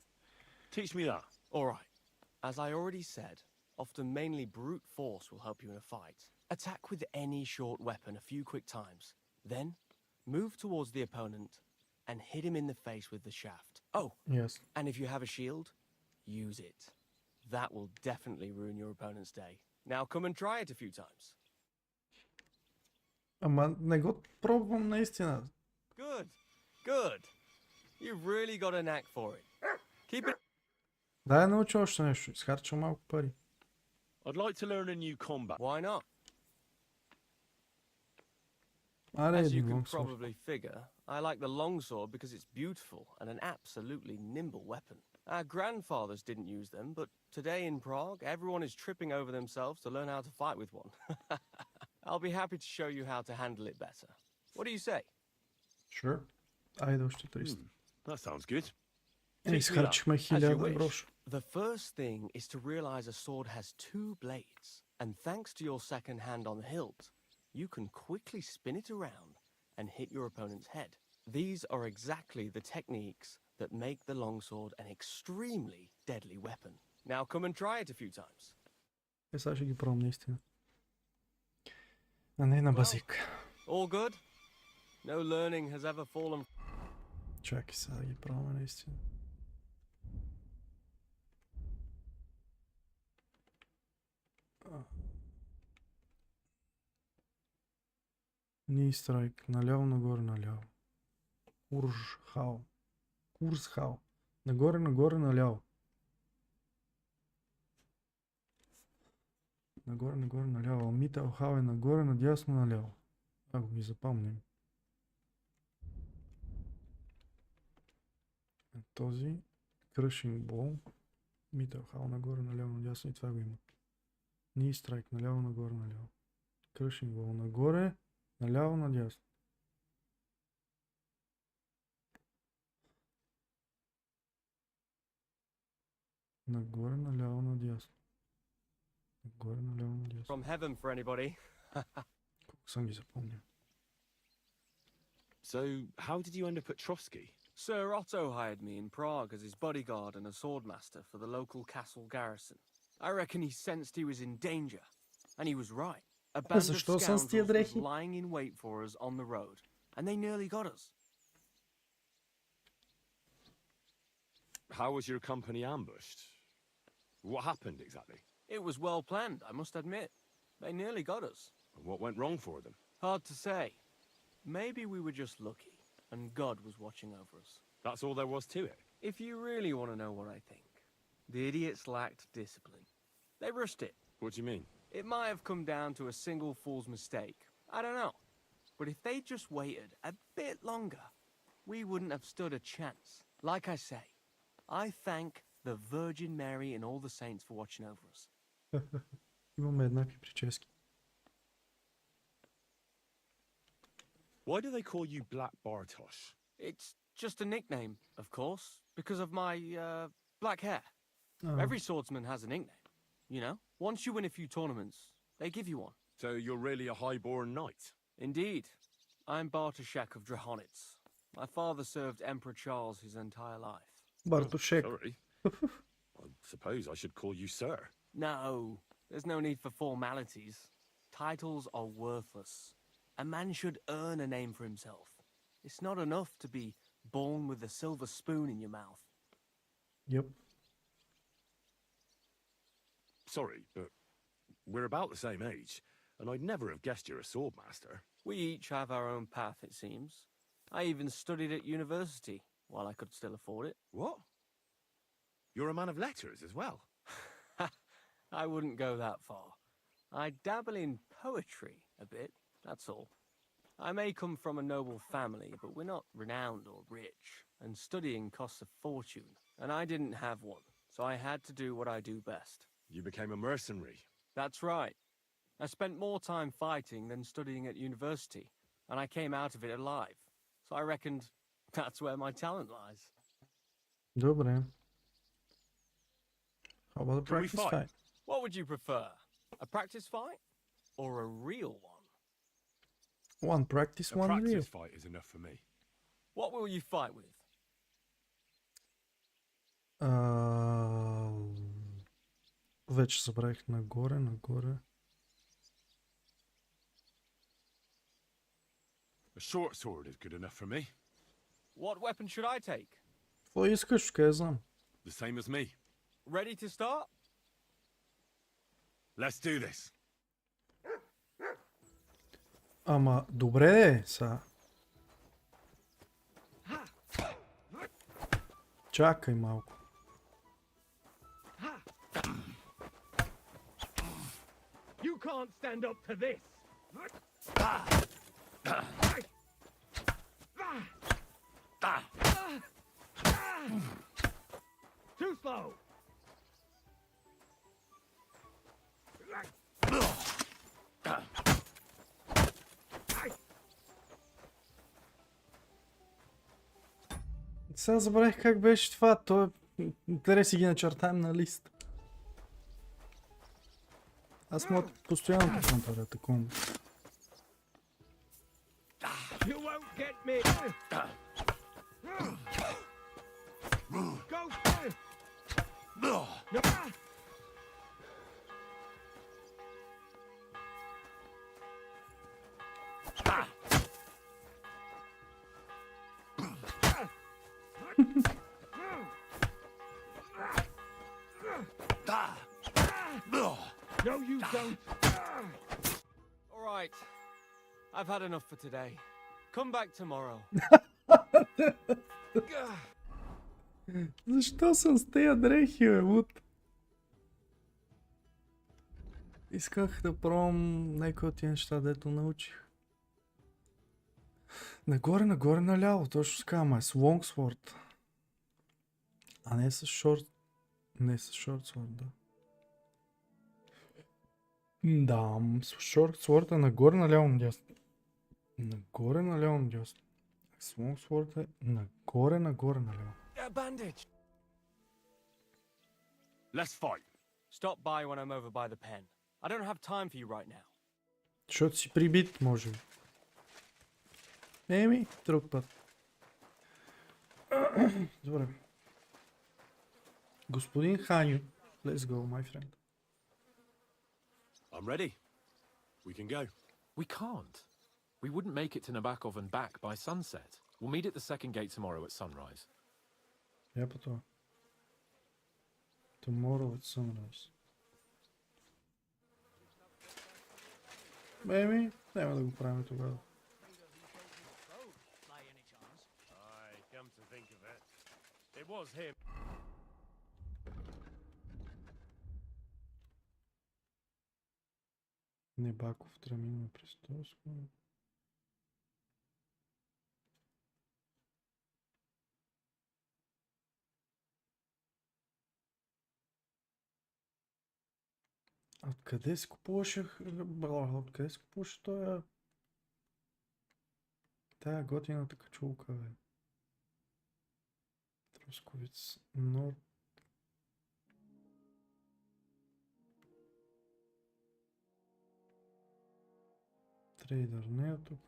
Teach me that. All right. As I already said, often mainly brute force will help you in a fight. Attack with any short weapon a few quick times. Then, move towards the opponent and hit him in the face with the shaft. Oh, yes. And if you have a shield, use it. That will definitely ruin your opponent's day. Now come and try it a few times. Ама не го пробвам наистина. Good, good. You've really got a knack for it. Keep it. Дай науча още нещо. Изхарча малко пари. I'd like to learn a new combat. Why not? Аре, As you един can longsword. probably figure, I like the longsword because it's beautiful and an absolutely nimble weapon. Our grandfathers didn't use them, but today in Prague, everyone is tripping over themselves to learn how to fight with one. I'll be happy to show you how to handle it better. What do you say? Sure. Айде още 300. That sounds good. Изхарчихме As you 1000 wish. гроша. The first thing is to realize a sword has two blades, and thanks to your second hand on the hilt, you can quickly spin it around and hit your opponent's head. These are exactly the techniques that make the longsword an extremely deadly weapon. Now come and try it a few times. Сега ще ги пробвам наистина. А не на базик. All good? No learning has ever fallen. Чакай сега да ги пробваме наистина. Ни страйк. Наляво, нагоре, наляво. Куршхау. Курсхау. Нагоре, нагоре, наляво. Нагоре, нагоре, наляво. Алмиталхау е нагоре, надясно, наляво. Ако ги запомним. Този Crushing Ball. Миталхау нагоре, наляво, надясно и това го има. Ни страйк. Наляво, нагоре, наляво. Crushing Ball нагоре, наляво, надясно. Нагоре, наляво, надясно. Нагоре, наляво, надясно. From heaven for anybody. Колко съм ги запомнил. So, how did you end up at Trotsky? Sir Otto hired me in Prague as his bodyguard and a swordmaster for the local castle garrison. I reckon he sensed he was in danger. And he was right. A band of защо съм с scoundrels тия was дрехи? lying in wait for us on the road. And they nearly got us. How was your company ambushed? What happened exactly? It was well planned, I must admit. They nearly got us. What went wrong for them? Hard to say. Maybe we were just lucky, and God was watching over us. That's all there was to it? If you really want to know what I think, the idiots lacked discipline. They rushed it. What do you mean? It might have come down to a single fool's mistake. I don't know. But if they just waited a bit longer, we wouldn't have stood a chance. Like I say, I thank the Virgin Mary and all the saints for watching over us. Имаме еднакви прически. Why do they call you Black Bartosz? It's just a nickname, of course, because of my, black hair. Oh. Every swordsman has a nickname, you know? Once you win a few tournaments, they give you one. So you're really a high-born knight? Indeed. I'm Bartoszek of Drahonitz. My father served Emperor Charles his entire life. Bartoszek. Sorry. I suppose I should call you sir. No, there's no need for formalities. Titles are worthless. A man should earn a name for himself. It's not enough to be born with a silver spoon in your mouth. Yep. Sorry, but we're about the same age, and I'd never have guessed you're a sword master. We each have our own path, it seems. I even studied at university, while I could still afford it. What? You're a man of letters as well? I wouldn't go that far. I dabble in poetry a bit, that's all. I may come from a noble family, but we're not renowned or rich, and studying costs a fortune, and I didn't have one, so I had to do what I do best. You became a mercenary. That's right. I spent more time fighting than studying at university, and I came out of it alive, so I reckoned that's where my talent lies. Добре. How about a Can we practice fight? fight? What would you prefer? A practice fight? Or a real one? One practice, A one practice real. fight is enough for me. What will you fight with? Вече забравих нагоре. A short sword is good enough for me. What weapon should I take? Какво искаш, къде знам? The same as me. Ready to start? Let's do this. Ама, добре са. Чакай малко. You can't stand up to this. Too slow. Сега забравих как беше това. То трябва да си ги начертаем на лист. Аз мога постоянно да направя такова. You won't get me. Go. No, you don't. All right. I've had enough for today. Come back tomorrow. Защо съм с тези дрехи, бе, луд? Исках да пробвам някои от тия неща, дето научих. Нагоре, наляво, точно с кама е с long sword. А не с short. Не с short sword, да. Да, с short sword е нагоре, наляво, надясно. Нагоре, наляво, надясно. С long sword е нагоре, наляво. A bandage. Let's fight. Stop by when I'm over by the pen. I don't have time for you right now. Защото си прибит, може би. Еми, друг път. Добре. Господин Ханю, let's go, my friend. I'm ready. We can go. We can't. We wouldn't make it to Nabokov and back by sunset. We'll meet at the second gate tomorrow at sunrise. Я по това. Tomorrow at sunrise. Еми, няма да го правим тогава. Aye, come to think of it. It was him. Небаков трябва да минем през Тоско. Откъде си купуваше Откъде си купуваше тоя... Тая готината качулка, бе? Тросковиц. Норд. Трейдър не е тук.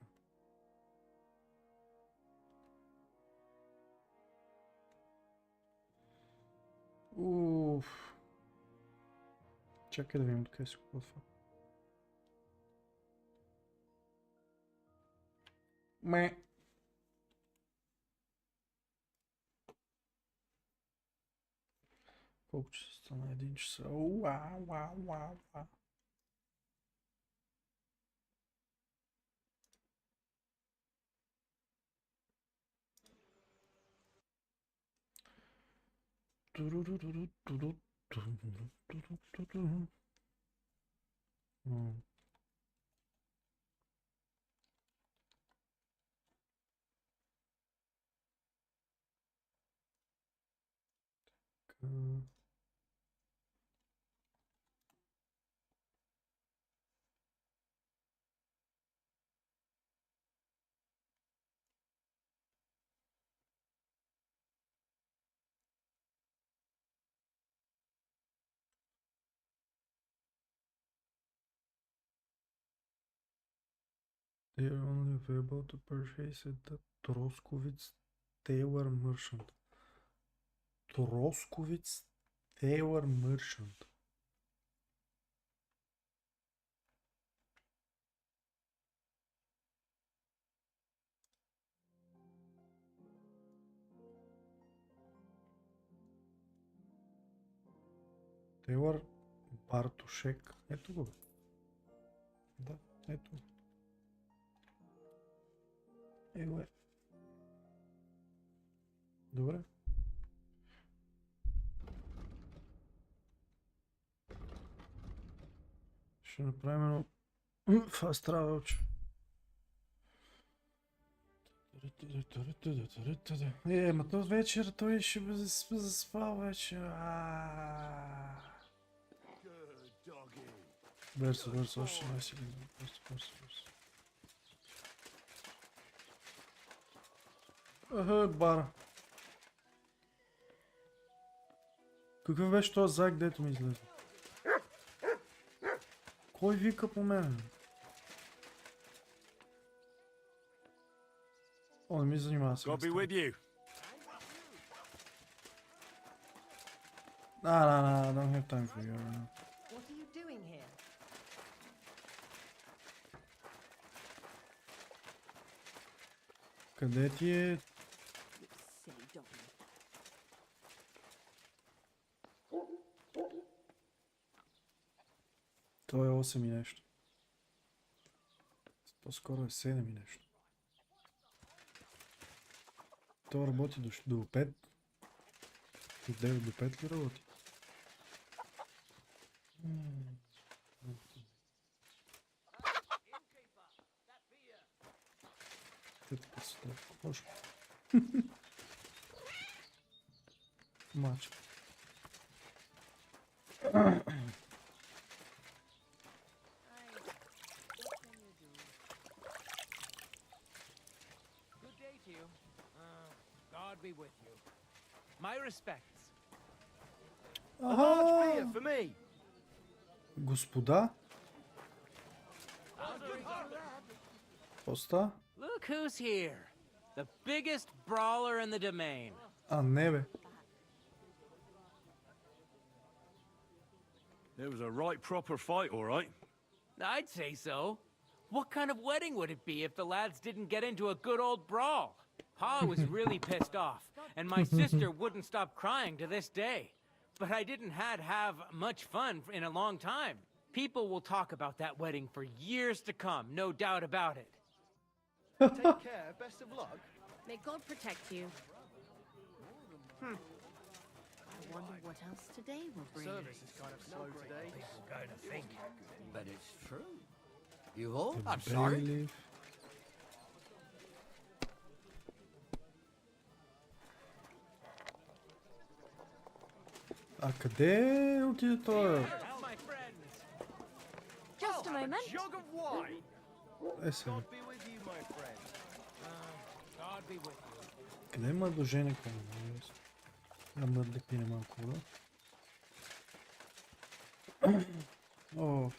Уф. Чакай да видим откъде си купува това. Ме. Колко часа стана? 1 часа. Уа. They are only available to purchase at the Troskovitz Taylor Merchant. Troskovitz Taylor Merchant. Тейлър Бартошек. Ето го. Да, ето. Его е. Добре. Ще направим едно fast travel. Ма този вечер той ще заспал вече. Бързо, още не си гледам. Бързо. Бара. Какъв беше този зайк, дето ми излезе? Кой вика по мен? О, не ми занимава се. Gotta be with you. Nah, I don't have time for you right now. What are you doing here? Къде ти е? То е 8 и нещо. По-скоро е 7 и нещо. То работи до 5. От 9 до 5 ли работи? Ето се това. Може. Мач. God be with you. My respects. A large beer for me. Господа? Поста? Look who's here. The biggest brawler in the domain. А, не бе. It was a right proper fight, all right. I'd say so. What kind of wedding would it be if the lads didn't get into a good old brawl? Pa was really pissed off, and my sister wouldn't stop crying to this day. But I didn't have much fun in a long time. People will talk about that wedding for years to come, no doubt about it. Take care, best of luck. May God protect you. I wonder what else today will bring. Service is kind of slow today. People going to think. But it's true. You all? I'm sorry. А къде отиде той? Just a moment. Е сега. Къде има дължение към мен? Я мърдекне малко, да? О.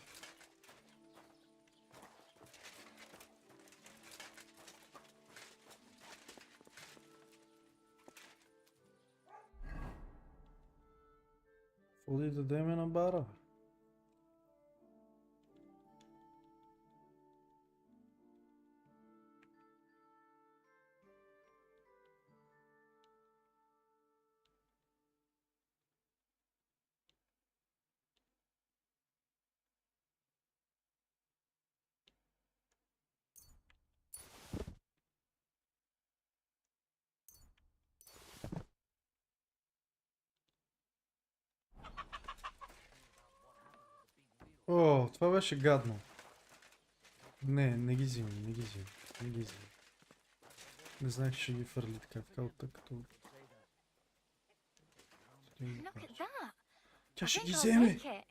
Ходи да дадеме на бара. О, това беше гадно. Не ги взимам, не ги взимам, не ги взимам. Не знаех, че ще ги фърли така в калта, като... Look at that. Тя I ще think ги I'll вземе! take it.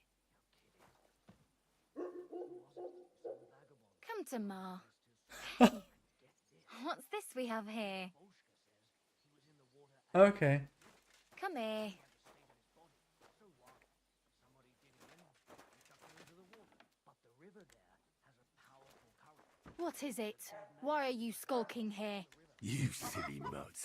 Come to Ma. Hey, what's this we have here? Окей. Come here. What is it? Why are you skulking here? You silly mud.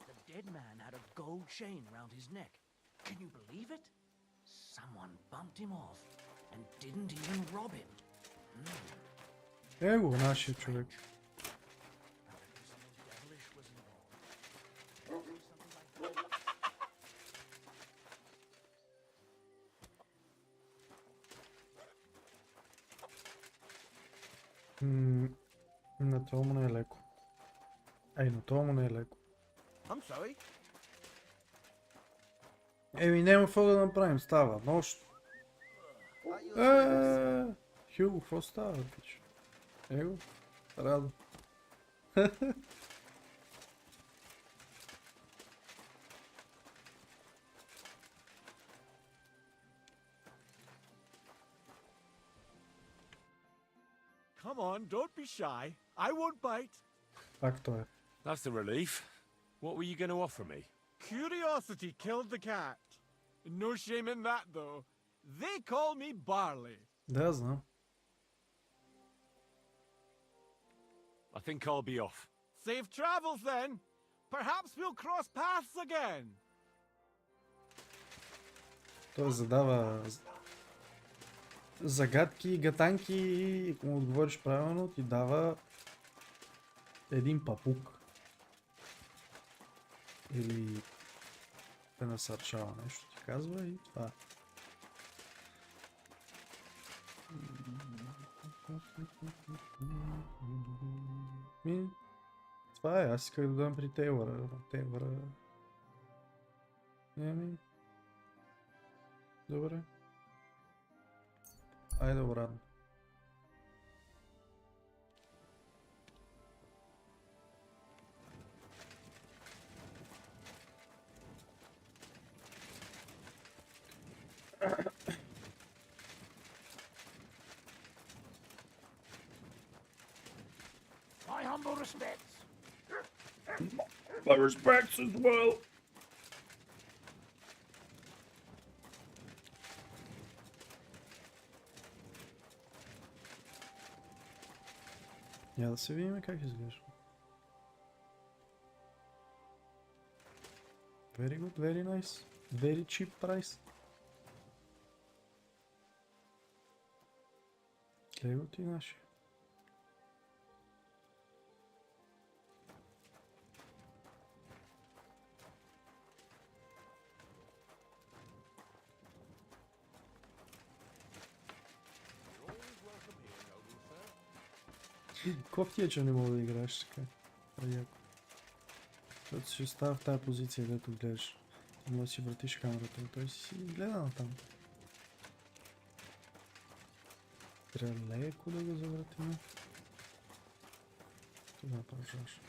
The dead man had a gold chain round his neck. Can you believe it? Someone bumped him off and didn't even rob him. Его, нашия човек. На това му не е леко. Ей, на това му не е леко. I'm sorry. Еми, няма какво да направим, става нощ. Хюго, какво става, пич? Его, радо. Come on, don't be shy. I won't bite. Пак той е. That's a relief. What were you going to offer me? Curiosity killed the cat. No shame in that, though. They call me Barley. Да, знам. I think I'll be off. Safe travels, then. Perhaps we'll cross paths again. Той задава загадки, гатанки и ако му отговориш правилно, ти дава един папук. Или те насърчава нещо, ти казва и това. Това е, аз исках да дам при Тейлъра. Добре. Айде обратно. My humble respects. My respects as well. Я да се видим как изглежда. Very good, very nice. Very cheap price. Лего ти наши. Кофти е, че не мога да играеш така. Яко. Защото ще става в тази позиция, дето гледаш. Може да си вратиш камерата, но той си гледа на там. Трябва леко да го завратим. Това продължаваш.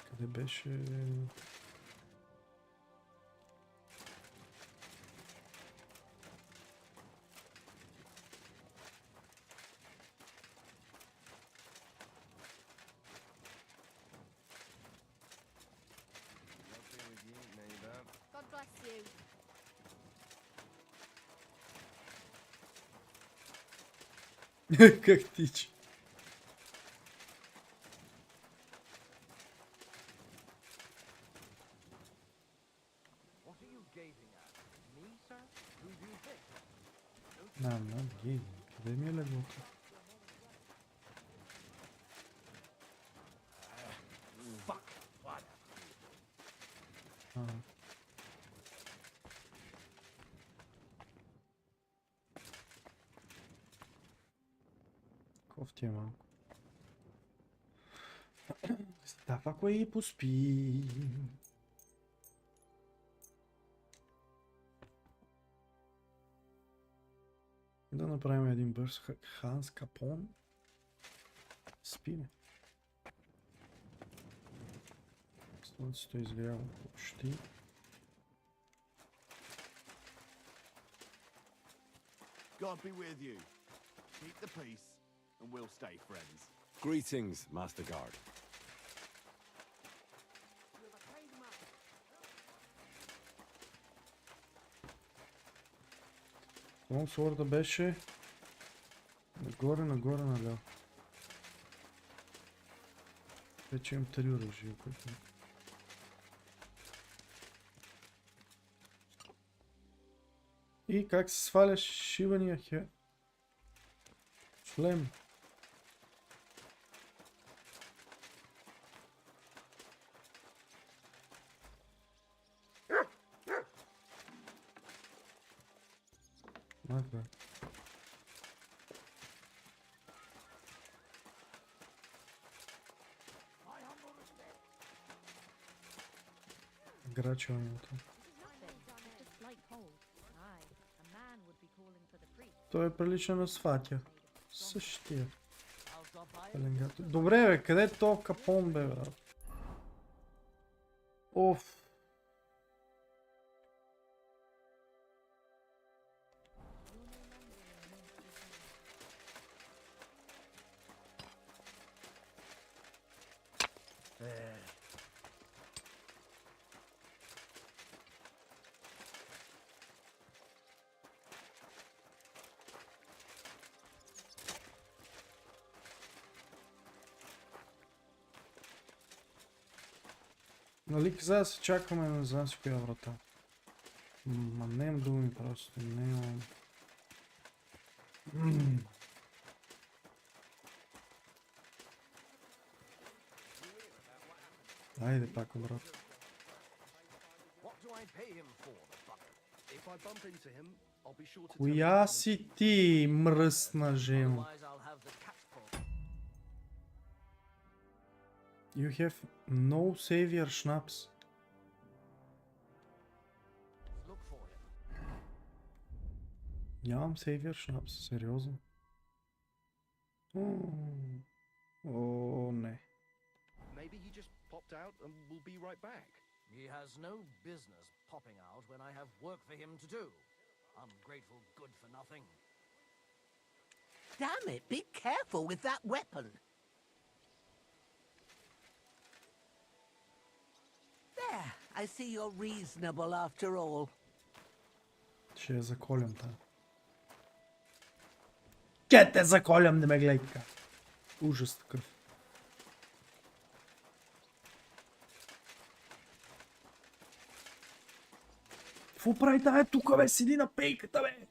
Къде беше... God bless you. Как тича. What are you gazing at? Me, sir? Who do you think? Not gay. Къде ми е леглото? Fuck. What? Кофти е малко. Става кое и поспи. Да направим един бърз Ханс Капон. Спиме. Слънцето изгрява почти. God be with you. Keep the peace, and we'll stay friends. Greetings, Master Guard. Лонгсворда беше нагоре, нагоре, наляво. Вече имам 3 оръжия, които... И как се сваляш шивания шлем? Ага. Грачването. Той е прилича на сватя. Същия. Добре бе, къде е то Капон бе, брат? Оф. Нали каза да се чакаме, не знам си коя врата. Ма нямам думи просто, нямам. Айде пак обратно. Коя си ти, мръсна жена? You have no savior schnapps. Нямам savior schnapps, сериозно. О, не. Maybe he just popped out and will be right back. He has no business popping out when I have work for him to do. Ungrateful good for nothing. Damn it, be careful with that weapon. There, I see you're reasonable after all. Ще я заколям та. Ще те заколям, не ме гледай така. Ужас такъв. Какво прави тая тука, бе? Седи на пейката, бе!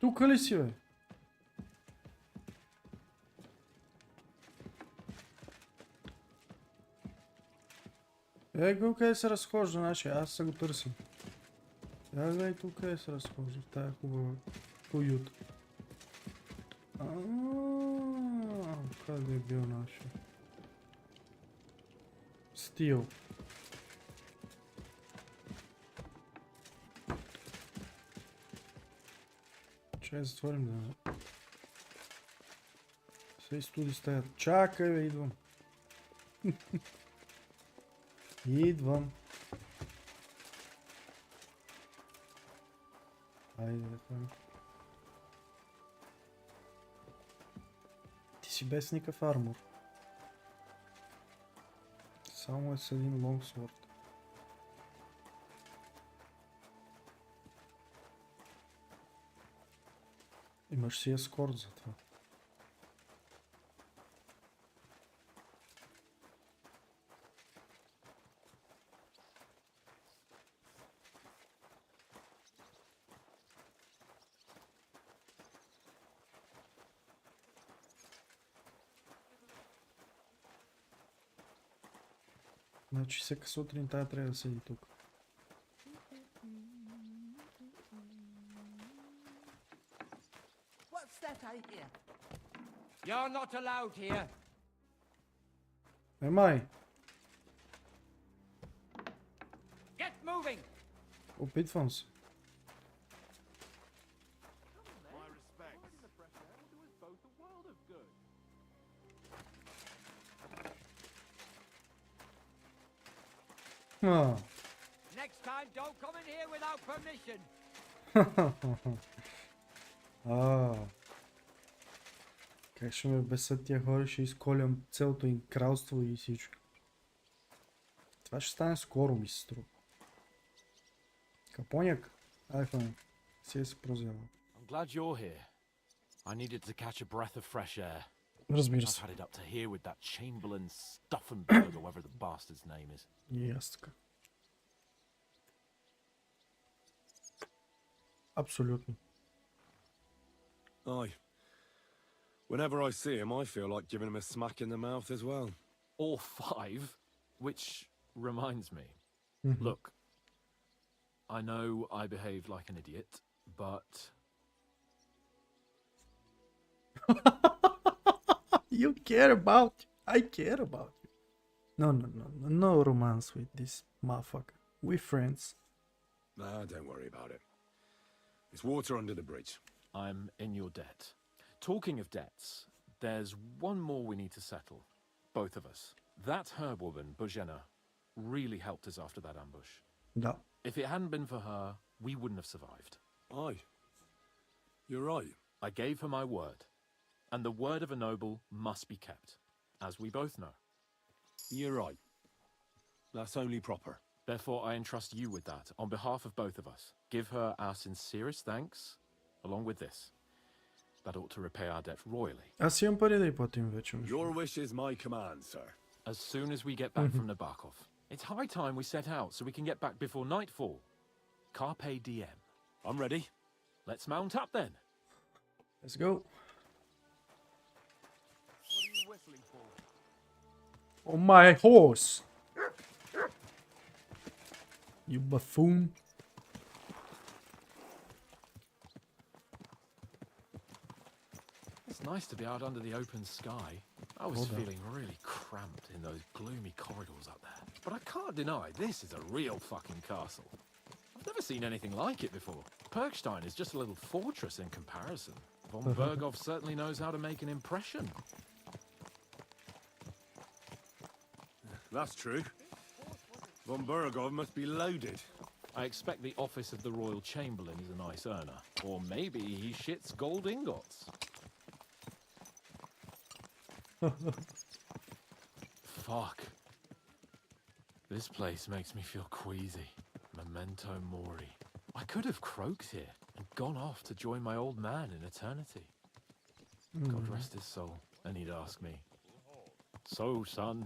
Тука ли си, бе? Его къде се разхожда, значи аз се го търсим. Сега и тук къде се разхожда, в тая хубава уют. Къде е бил нашия? Стил. Чай затворим да... Все студи стоят. Чакай, бе, идвам. Идвам. Айде, да ходим. Ти си без никакъв армор. Само е с един лонгсворд. Имаш си ескорт за това. Значи всека сутрин тая трябва да седи тук. What's that I hear? You're not allowed here. Май, Get moving. опитвам се. А. Next time, don't come in here without permission. Как ще ме бесят тия хора, ще изколям цялото им кралство и всичко. Това ще стане скоро, ми се струва. Капоняк, ай файн, си се прозява. I'm glad you're here. I needed to catch a breath of fresh air. Разбира I've се. had it up to here with that Chamberlain Stuffenberg or whatever the bastard's name is. И аз така. Абсолютно. Aye. Whenever I see him, I feel like giving him a smack in the mouth as well. Or 5, which reminds me. Mhm. Look, I know I behaved like an idiot, but You care about you. I care about you. No romance with this motherfucker. We're friends. Nah, don't worry about it. It's water under the bridge. I'm in your debt. Talking of debts, there's one more we need to settle. Both of us. That herb-woman, Bojena, really helped us after that ambush. Да. If it hadn't been for her, we wouldn't have survived. Aye. You're right. I gave her my word. And the word of a noble must be kept, as we both know. You're right. That's only proper. Therefore, I entrust you with that, on behalf of both of us. Give her our sincerest thanks, along with this. That ought to repay our debt royally. Аз имам пари да й платим вече. Your wish is my command, sir. As soon as we get back from Nabokov. It's high time we set out so we can get back before nightfall. Carpe diem. I'm ready. Let's mount up then. Let's go. What are you whistling for? On my horse. You buffoon. It's nice to be out under the open sky. I was feeling really cramped in those gloomy corridors up there. But I can't deny this is a real fucking castle. I've never seen anything like it before. Perkstein is just a little fortress in comparison. Von Berghoff certainly knows how to make an impression. That's true. Von Berghoff must be loaded. I expect the office of the Royal Chamberlain is a nice earner. Or maybe he shits gold ingots. Fuck. This place makes me feel queasy. Memento mori. I could have croaked here and gone off to join my old man in eternity. God rest his soul. And he'd ask me, "So, son,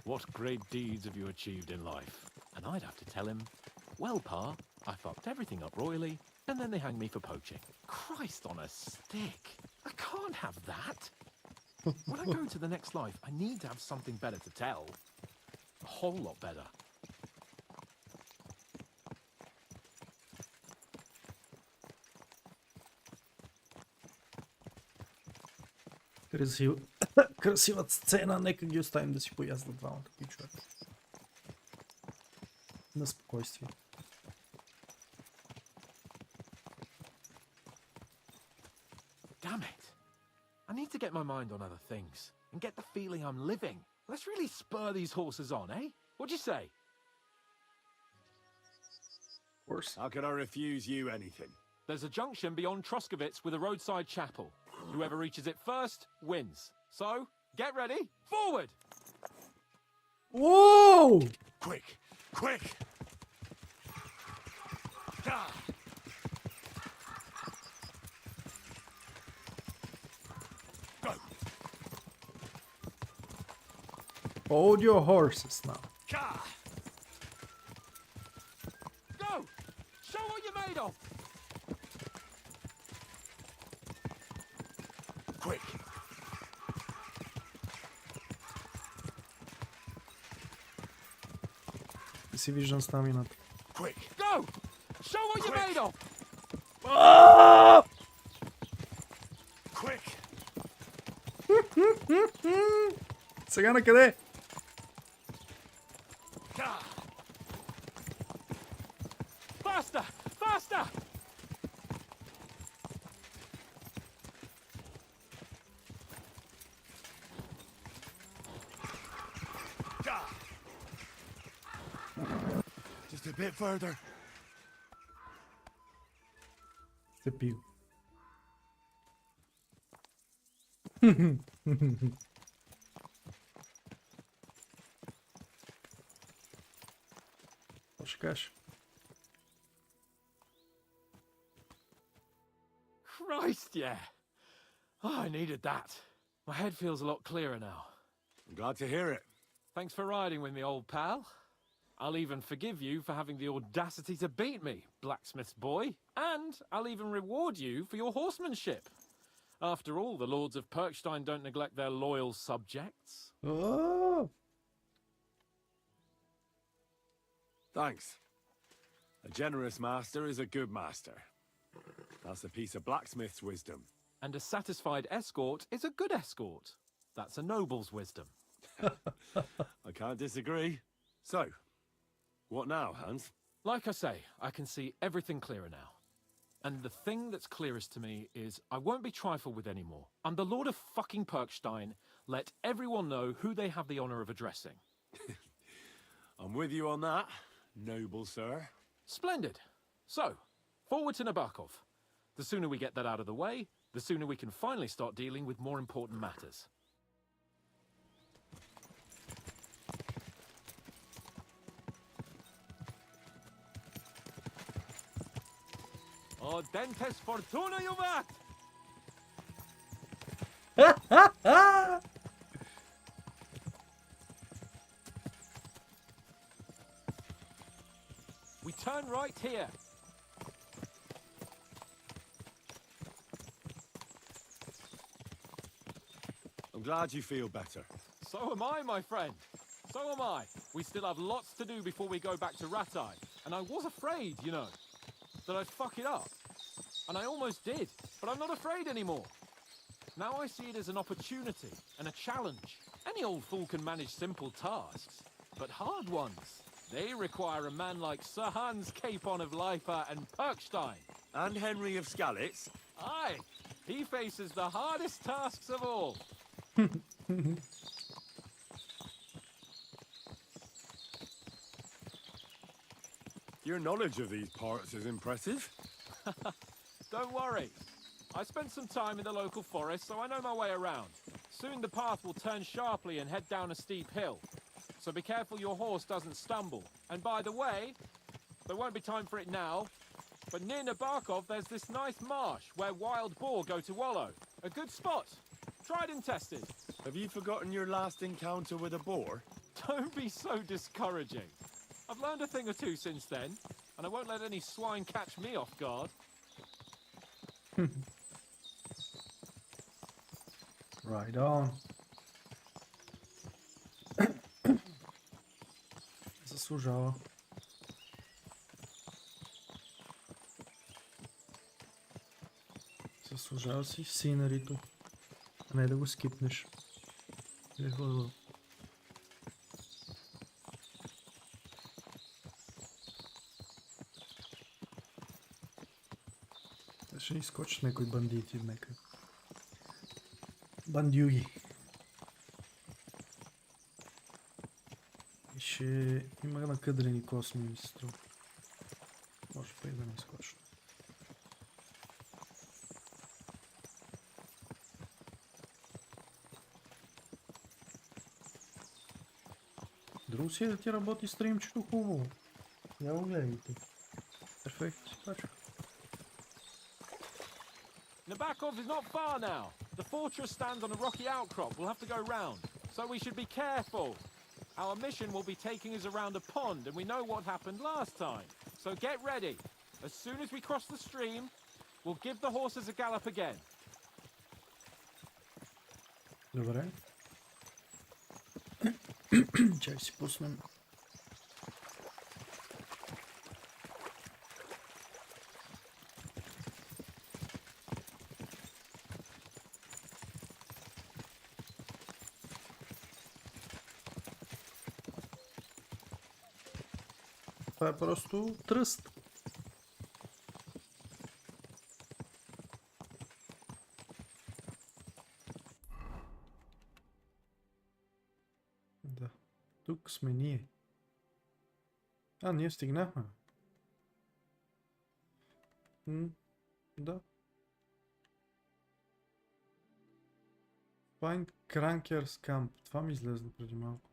what great deeds have you achieved in life?" And I'd have to tell him, "Well, Pa, I fucked everything up royally, and then they hang me for poaching." Christ on a stick. I can't have that. When I go to the next life, I need to have something better to tell. A whole lot better. Красива сцена, нека ги оставим да си пояздат двамата пичове. На спокойствие. Damn it. I need to get my mind on other things and get the feeling I'm living. Let's really spur these horses on, eh? What'd you say? Of course. How could I refuse you anything? There's a junction beyond Troskowitz with a roadside chapel. Whoever reaches it first wins. So, get ready. Forward! Whoa! Quick! Quick! Ah! Go! Hold your horses now. Ah! Go! Show what you're made of! Quick! си виждам стамината. Quick, go! Show what you're made of! Quick! Сега на къде? Faster! Faster! Just a bit further. Степил. Какво ще кажеш? Christ, yeah. Oh, I needed that. My head feels a lot clearer now. I'm glad to hear it. Thanks for riding with me, old pal. I'll even forgive you for having the audacity to beat me, blacksmith's boy. And I'll even reward you for your horsemanship. After all, the lords of Perkstein don't neglect their loyal subjects. Oh! Thanks. A generous master is a good master. That's a piece of blacksmith's wisdom. And a satisfied escort is a good escort. That's a noble's wisdom. I can't disagree. So, what now, Hans? Like I say, I can see everything clearer now. And the thing that's clearest to me is I won't be trifled with anymore. I'm the Lord of fucking Perkstein. Let everyone know who they have the honor of addressing. I'm with you on that, noble sir. Splendid. So, forward to Nabokov. The sooner we get that out of the way, the sooner we can finally start dealing with more important matters. Audentes Fortuna Iuvat! We turn right here. I'm glad you feel better. So am I, my friend. So am I. We still have lots to do before we go back to Ratai. And I was afraid, you know, that I'd fuck it up. And I almost did, but I'm not afraid anymore. Now I see it as an opportunity and a challenge. Any old fool can manage simple tasks, but hard ones, they require a man like Sir Hans Capon of Leipa and Perkstein. And Henry of Skalitz. Aye, he faces the hardest tasks of all. Your knowledge of these parts is impressive. Don't worry. I spent some time in the local forest, so I know my way around. Soon the path will turn sharply and head down a steep hill. So be careful your horse doesn't stumble. And by the way, there won't be time for it now, but near Nabokov there's this nice marsh where wild boar go to wallow. A good spot. Tried and tested. Have you forgotten your last encounter with a boar? Don't be so discouraging. I've learned a thing or two since then, and I won't let any swine catch me off guard. Right on. Заслужава. Заслужава си синарито, а не да го скипнеш. Е хубаво. Ще изскочат някои бандити нека. Бандюги. И ще има накъдрени косми ми се струва. Може па и да не изскочат. Друго си е да ти работи стримчето хубаво. Я го гледайте. Перфектно си точка. Nabokov is not far now. The fortress stands on a rocky outcrop. We'll have to go round. So we should be careful. Our mission will be taking us around a pond, and we know what happened last time. So get ready. As soon as we cross the stream, we'll give the horses a gallop again. Добре. Чай си пуснем Това е просто тръст. Да. Тук сме ние. Ние стигнахме. Да. Find Crankers Camp. Това ми излезе преди малко.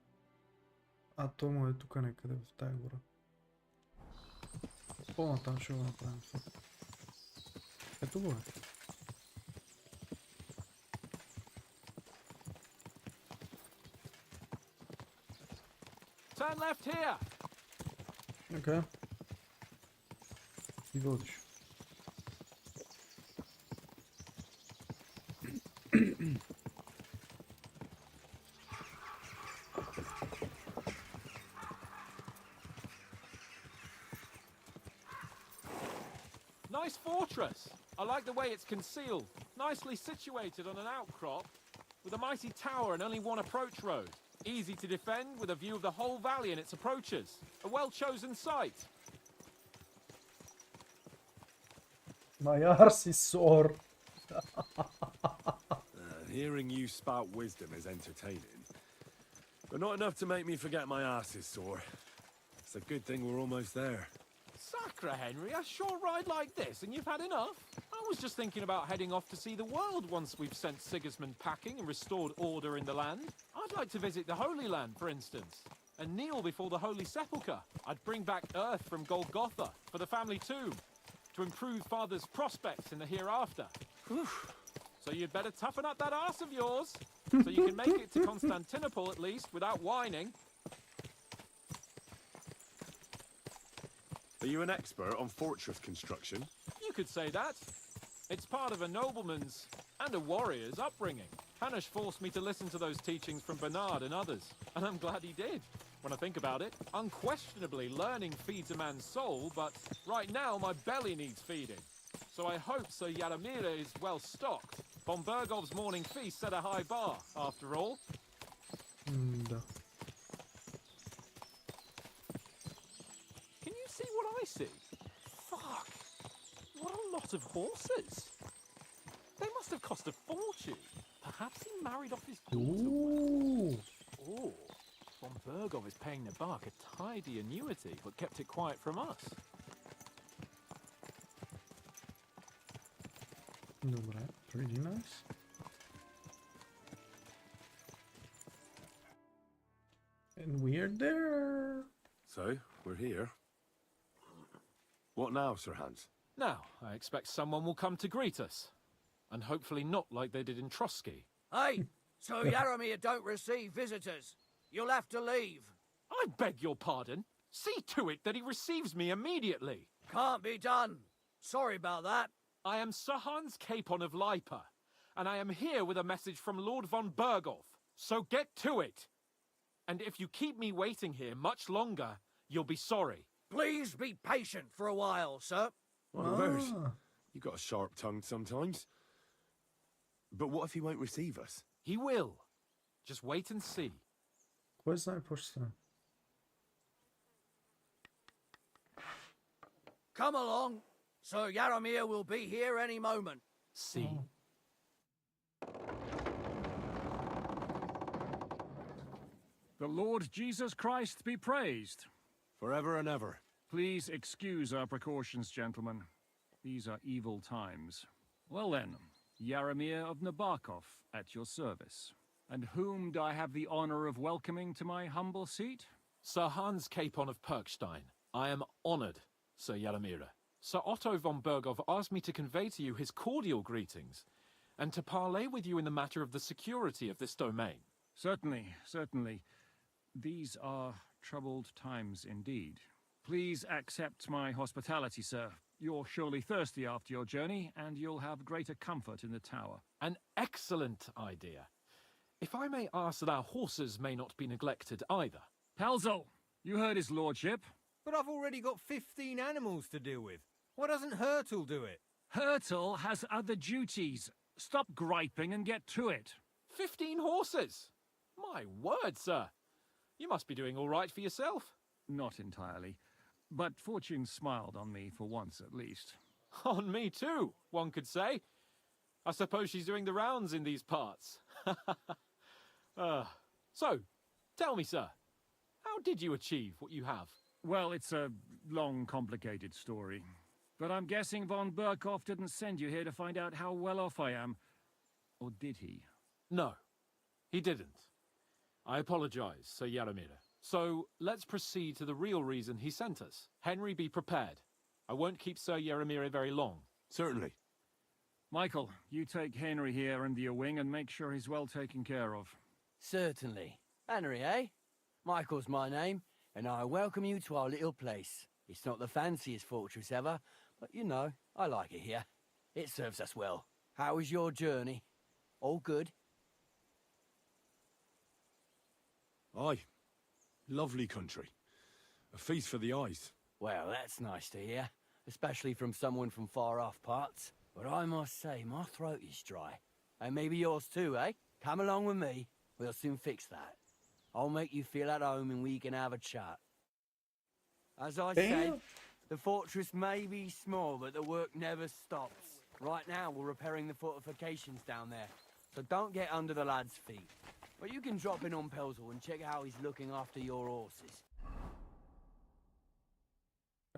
То му е тук някъде в тая гора. По-натам ще го направим. Ето го е. Turn left here. Окей. И водиш. Nice fortress. I like the way it's concealed. Nicely situated on an outcrop with a mighty tower and only one approach road. Easy to defend with a view of the whole valley and its approaches. A well-chosen site. My arse is sore. Hearing you spout wisdom is entertaining, but not enough to make me forget my arse is sore. It's a good thing we're almost there. Sacre, Henry, a short ride like this and you've had enough? I was just thinking about heading off to see the world once we've sent Sigismund packing and restored order in the land. I'd like to visit the Holy Land, for instance, and kneel before the Holy Sepulchre. I'd bring back earth from Golgotha for the family tomb, to improve Father's prospects in the hereafter. So you'd better toughen up that arse of yours, so you can make it to Constantinople at least without whining. Are you an expert on fortress construction? You could say that. It's part of a nobleman's and a warrior's upbringing. Hanush forced me to listen to those teachings from Bernard and others, and I'm glad he did. When I think about it, unquestionably learning feeds a man's soul, but right now my belly needs feeding. So I hope Sir Yaramira is well stocked. Von Bergov's morning feast set a high bar, after all. Да. Can you see what I see? Fuck! What a lot of horses! They must have cost a fortune. Perhaps he married off his daughter. Ooh. Oh, Von Bergov is paying the buck a tidy annuity, but kept it quiet from us. Добре, pretty nice. And we're there. So, we're here. What now, Sir Hans? Now, I expect someone will come to greet us. And hopefully not like they did in Trotsky. Hey, so Yaramir don't receive visitors. You'll have to leave. I beg your pardon. See to it that he receives me immediately. Can't be done. Sorry about that. I am Sir Hans Capon of Lipa, and I am here with a message from Lord von Bergov. So get to it. And if you keep me waiting here much longer, you'll be sorry. Please be patient for a while, sir. My word. You got a sharp tongue sometimes. But what if he won't receive us? He will. Just wait and see. Кой знае какво ще стане? Come along. Sir Yaramir will be here any moment. See. The Lord Jesus Christ be praised. Forever and ever. Please excuse our precautions, gentlemen. These are evil times. Well then, Yaramir of Nabokov at your service. And whom do I have the honor of welcoming to my humble seat? Sir Hans Capon of Perkstein. I am honored, Sir Yaramira. Sir Otto von Bergov asked me to convey to you his cordial greetings, and to parley with you in the matter of the security of this domain. Certainly, certainly. These are troubled times indeed. Please accept my hospitality, sir. You're surely thirsty after your journey, and you'll have greater comfort in the tower. An excellent idea. If I may ask that our horses may not be neglected either. Pelzel, you heard his lordship. But I've already got 15 animals to deal with. Why doesn't Hurtle do it? Hurtle has other duties. Stop griping and get to it. 15 horses? My word, sir. You must be doing all right for yourself. Not entirely. But fortune smiled on me for once at least. On me too, one could say. I suppose she's doing the rounds in these parts. So, tell me, sir, how did you achieve what you have? Well, it's a long, complicated story. But I'm guessing von Berkhoff didn't send you here to find out how well off I am. Or did he? No, he didn't. I apologize, Sir Jaromir. So, let's proceed to the real reason he sent us. Henry, be prepared. I won't keep Sir Jaromir very long. Certainly. Michael, you take Henry here under your wing and make sure he's well taken care of. Certainly. Henry, eh? Michael's my name, and I welcome you to our little place. It's not the fanciest fortress ever, but you know, I like it here. It serves us well. How was your journey? All good? Aye. Lovely country. A feast for the eyes. Well, that's nice to hear, especially from someone from far-off parts. But I must say, my throat is dry. And maybe yours too, eh? Come along with me. We'll soon fix that. I'll make you feel at home and we can have a chat. As I said, the fortress may be small, but the work never stops. Right now, we're repairing the fortifications down there, so don't get under the lad's feet. But you can drop in on Pelzel and check how he's looking after your horses.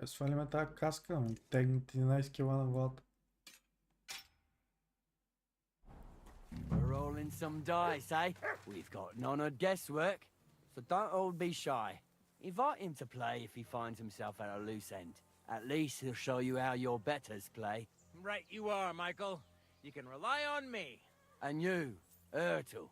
Свалиме тази каска, тегнете 11 кила на главата. We're rolling some dice, eh? We've got none of guesswork, so don't all be shy. Invite him to play if he finds himself at a loose end. At least he'll show you how your betters play. Right you are, Michael. You can rely on me. And you, Ertl,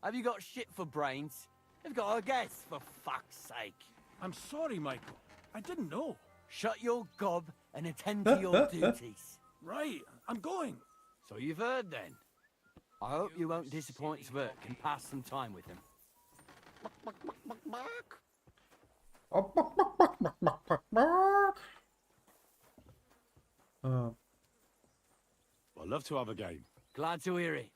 have you got shit for brains? You've got a guess, for fuck's sake. I'm sorry, Michael. I didn't know. Shut your gob and attend to your duties. Right, I'm going. So you've heard then. I hope you won't disappoint Sverk and pass some time with him. I'd love to have a game. Glad to hear it.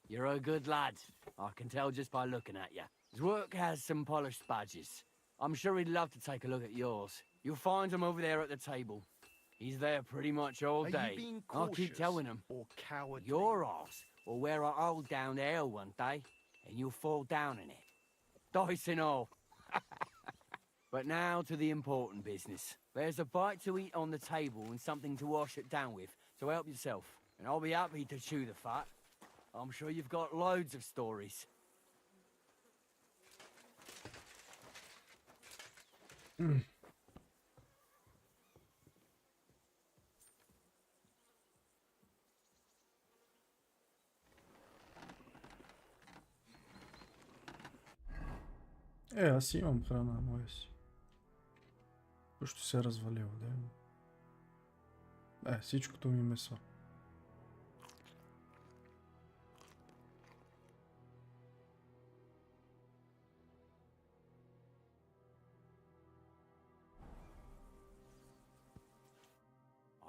You're a good lad. I can tell just by looking at you. Zwerk has some polished badges. I'm sure he'd love to take a look at yours. You'll find him over there at the table. He's there pretty much all day. Are you being I'll cautious keep telling him. or cowardly? Your arse will wear a hole down there one day, and you'll fall down in it. Dice and all. But now to the important business. There's a bite to eat on the table and something to wash it down with, so help yourself. And I'll be happy to chew the fat. I'm sure you've got loads of stories. Аз имам храна, моя си. Също се е развалило, да. Всичкото ми месо.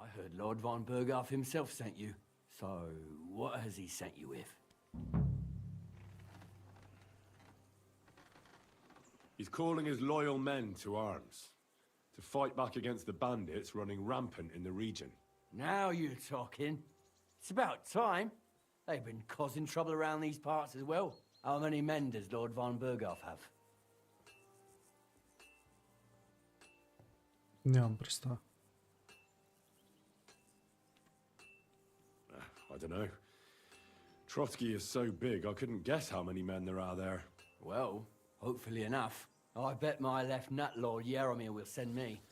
I heard Lord von Berghoff himself sent you. So, what has he sent you with? He's calling his loyal men to arms. To fight back against the bandits running rampant in the region. Now you're talking. It's about time. They've been causing trouble around these parts as well. How many men does Lord von Berghoff have? Нямам представа. I don't know. Trotsky is so big, I couldn't guess how many men there are there. Well, hopefully enough. I bet my left nut Lord Jaromir will send me.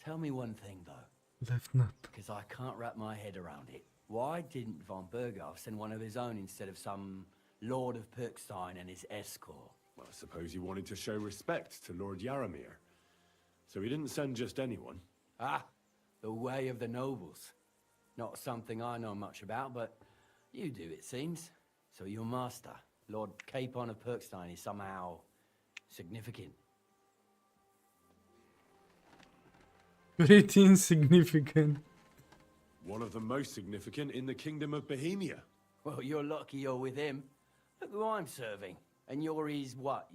Tell me one thing, though. Left nut. Because I can't wrap my head around it. Why didn't von Berghoff send one of his own instead of some Lord of Pirkstein and his escort? Well, I suppose he wanted to show respect to Lord Jaromir. So he didn't send just anyone. Ah, the way of the nobles. Not something I know much about, but you do, it seems. So your master, Lord Capon of Pirkstein, is somehow significant. Pretty insignificant. One of the most significant in the kingdom of Bohemia. Well, you're lucky you're with him. Look who I'm serving. And you're his what?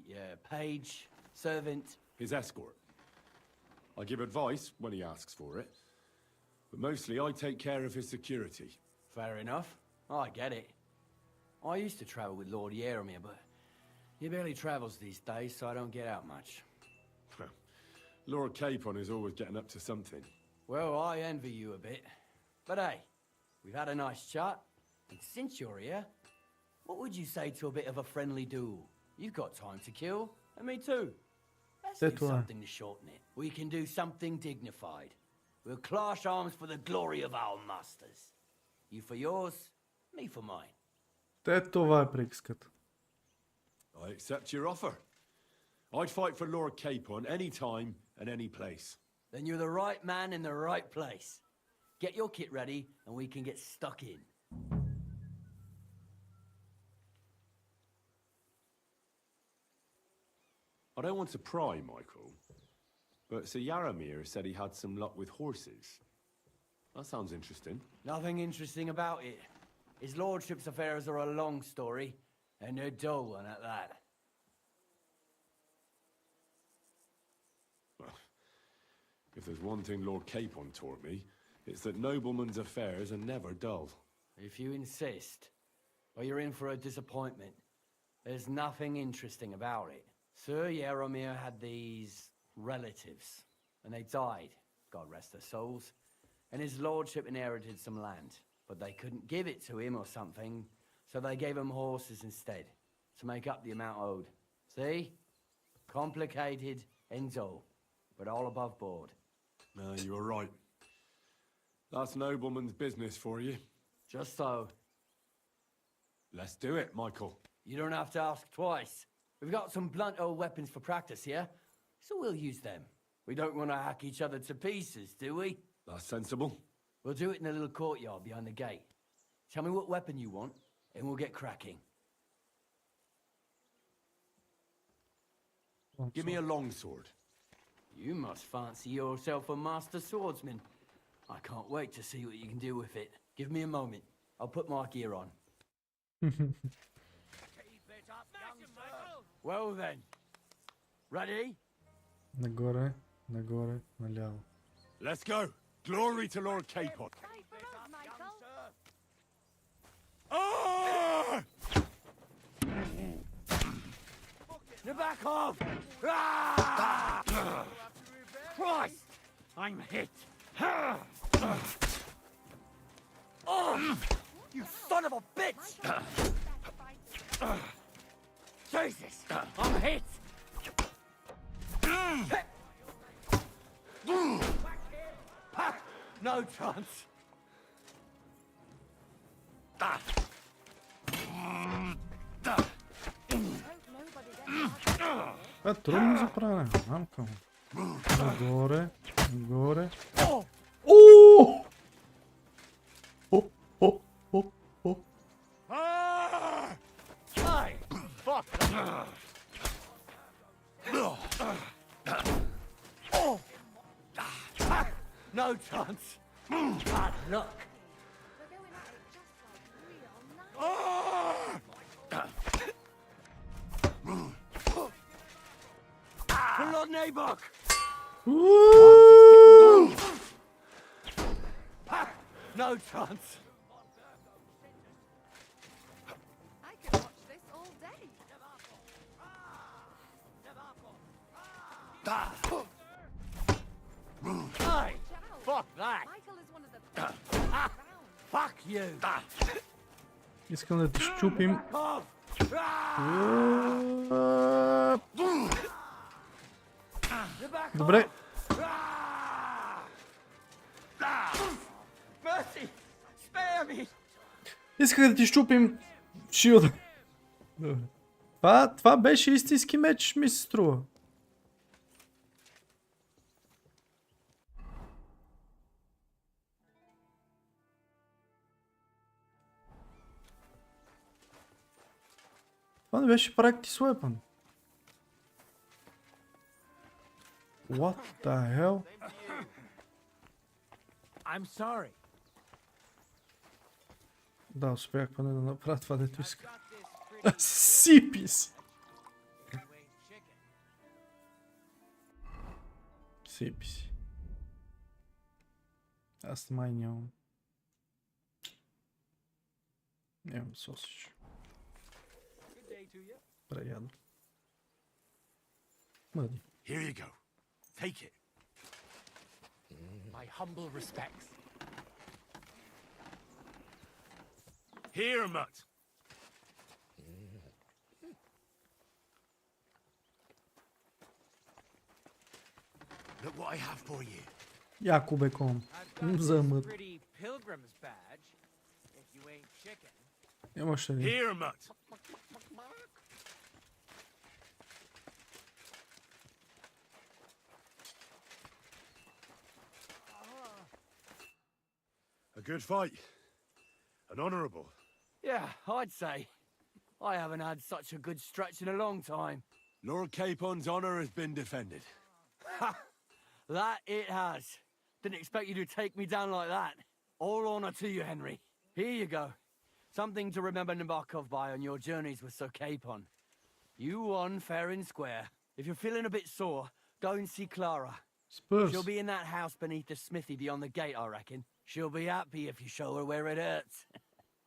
Page? Servant? His escort. I give advice when he asks for it. But mostly I take care of his security. Fair enough. I get it. I used to travel with Lord Yaramir, but he barely travels these days, so I don't get out much. Lord Capon is always getting up to something. Well, I envy you a bit. But hey, we've had a nice chat, and since you're here, what would you say to a bit of a friendly duel? You've got time to kill, and me too. Let's do something to shorten it. We can do something dignified. We'll clash arms for the glory of our masters. You for yours, me for mine. Това е приказката. I accept your offer. I'd fight for Lord Capon any time and any place. Then you're the right man in the right place. Get your kit ready and we can get stuck in. I don't want to pry, Michael, but Sir Yaramir said he had some luck with horses. That sounds interesting. Nothing interesting about it. His lordship's affairs are a long story, and they're dull one at that. Well, if there's one thing Lord Capon taught me, it's that noblemen's affairs are never dull. If you insist, or you're in for a disappointment. There's nothing interesting about it. Sir Yaramir had these relatives, and they died, God rest their souls, and his lordship inherited some land. But they couldn't give it to him or something, so they gave him horses instead, to make up the amount owed. See? Complicated and dull, but all above board. No, you were right. That's nobleman's business for you. Just so. Let's do it, Michael. You don't have to ask twice. We've got some blunt old weapons for practice here, so we'll use them. We don't want to hack each other to pieces, do we? That's sensible. We'll do it in the little courtyard behind the gate. Tell me what weapon you want, and we'll get cracking. Give me a longsword. You must fancy yourself a master swordsman. I can't wait to see what you can do with it. Give me a moment. I'll put my gear on. Well then. Ready? Нагоре, нагоре, наляво. Let's go. Glory to Lord Capon. Ah! Now back off! Ah! Christ! I'm hit! Oh! You son of a bitch! Jesus! I'm hit! No chance! Това е трудно за правене, мамка му. Нагоре, нагоре. О! О! О! О! О! No chance! Bad luck! Lord Nabok! No chance! I could watch this all day. Hey! Fuck that! Michael is one of the best. Fuck you! Искам да ти щупим. Добре. Исках да ти щупим шилда. Добре. Това беше истински меч, ми се струва. Това не беше practice weapon. What the hell? I'm sorry. Да, успях поне да направя това, дето иска. Сипис! Сипи си. Аз май нямам. Нямам сосич. Преядо. Мъди. Here you go. Take it. My humble respects. Here, mutt. Look what I have for you. Яко бекон. За мът. Pretty pilgrim's badge, if you ain't chicken. Имаше ли? Here, mutt. A good fight. An honourable. Yeah, I'd say. I haven't had such a good stretch in a long time. Lord Capon's honour has been defended. Ha! That it has. Didn't expect you to take me down like that. All honour to you, Henry. Here you go. Something to remember Nabokov by on your journeys with Sir Capon. You won fair and square. If you're feeling a bit sore, go and see Clara. Spurs. She'll be in that house beneath the smithy beyond the gate, I reckon. She'll be happy if you show her where it hurts.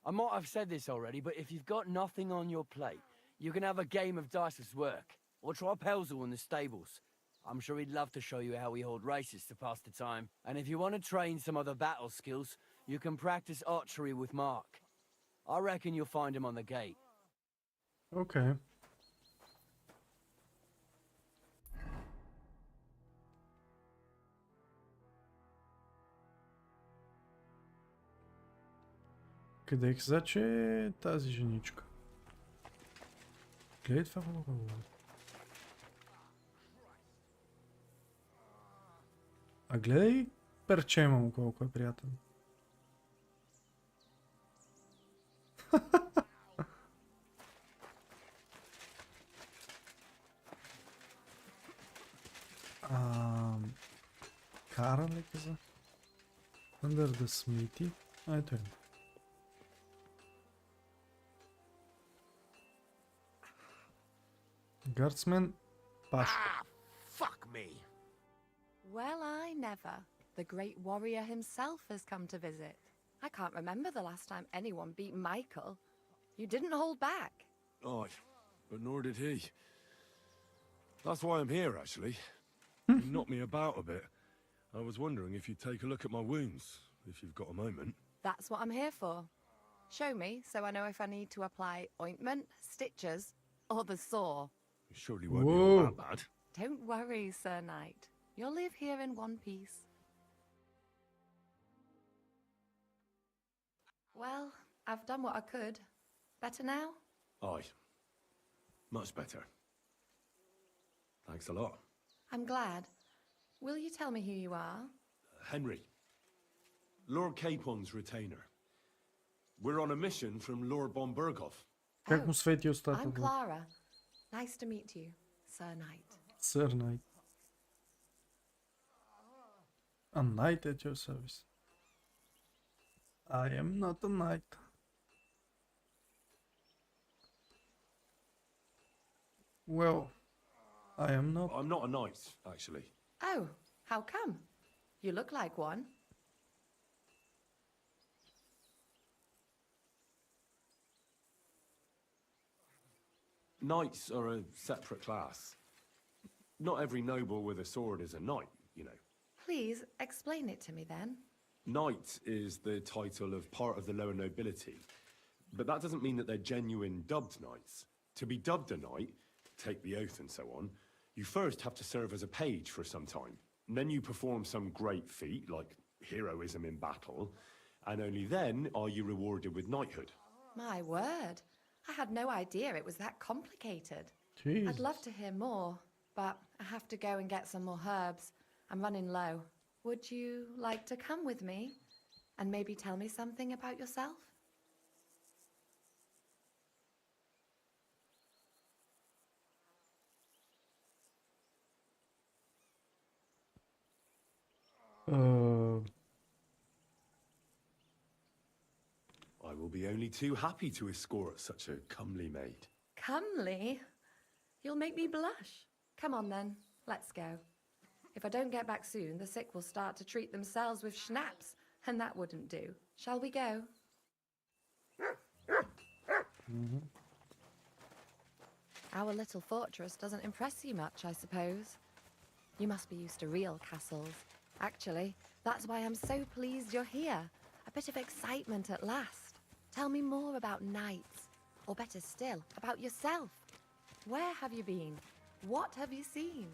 I might have said this already, but if you've got nothing on your plate, you can have a game of dice's work. Or try Pelzel in the stables. I'm sure he'd love to show you how we hold races to pass the time. And if you want to train some other battle skills, you can practice archery with Mark. I reckon you'll find him on the gate. Okay. Къде каза, че е тази женичка? Гледай това хубаво. А гледай перчема му колко е приятен. Кара ли каза? Under the smithy? Ето е. Guardsman Пашка. Fuck me. Well, I never. The great warrior himself has come to visit. I can't remember the last time anyone beat Michael. You didn't hold back. Oh, but nor did he. That's why I'm here, actually. You knocked me about a bit. I was wondering if you'd take a look at my wounds, if you've got a moment. That's what I'm here for. Show me so I know if I need to apply ointment, stitches, or the saw. It surely won't be all that bad. Don't worry, Sir Knight. You'll live here in one piece. Well, I've done what I could. Better now? Aye. Much better. Thanks a lot. I'm glad. Will you tell me who you are? Henry. Lord Capon's retainer. We're on a mission from Lord Bombergov. Как му свети устата? I'm Clara. Nice to meet you, Sir Knight. Sir Knight. A knight at your service. I am not a knight. Well, I am not. I'm not a knight, actually. Oh, how come? You look like one. Knights are a separate class. Not every noble with a sword is a knight, you know. Please explain it to me then. Knight is the title of part of the lower nobility, but that doesn't mean that they're genuine dubbed knights. To be dubbed a knight, take the oath and so on, you first have to serve as a page for some time. And then you perform some great feat, like heroism in battle, and only then are you rewarded with knighthood. My word. I had no idea it was that complicated. Jeez. I'd love to hear more, but I have to go and get some more herbs. I'm running low. Would you like to come with me and maybe tell me something about yourself? I will be only too happy to escort such a comely maid. Comely? You'll make me blush. Come on then, let's go. If I don't get back soon, the sick will start to treat themselves with schnapps, and that wouldn't do. Shall we go? Our little fortress doesn't impress you much, I suppose. You must be used to real castles. Actually, that's why I'm so pleased you're here. A bit of excitement at last. Tell me more about knights, or better still, about yourself. Where have you been? What have you seen?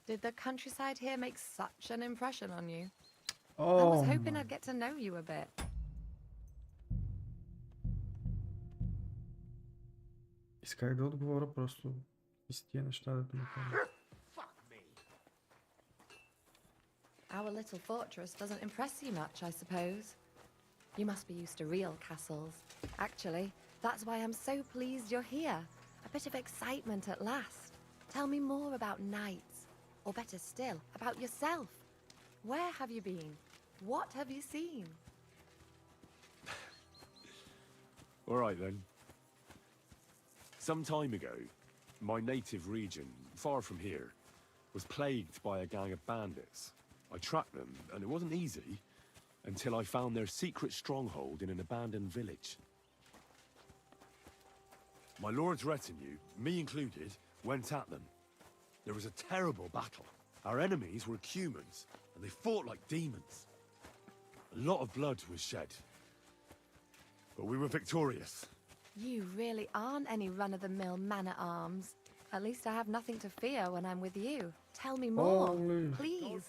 Did the countryside here make such an impression on you? I was hoping I'd get to know you a bit. Исках да отговоря просто из тия неща, дето ми казват. Our little fortress doesn't impress you much, I suppose. You must be used to real castles. Actually, that's why I'm so pleased you're here. A bit of excitement at last. Tell me more about knights, or better still, about yourself. Where have you been? What have you seen? All right then. Some time ago, my native region, far from here, was plagued by a gang of bandits. I tracked them, and it wasn't easy, until I found their secret stronghold in an abandoned village. My lord's retinue, me included, went at them. There was a terrible battle. Our enemies were humans, and they fought like demons. A lot of blood was shed, but we were victorious. You really aren't any run-of-the-mill man-at-arms. At least I have nothing to fear when I'm with you. Tell me more, please.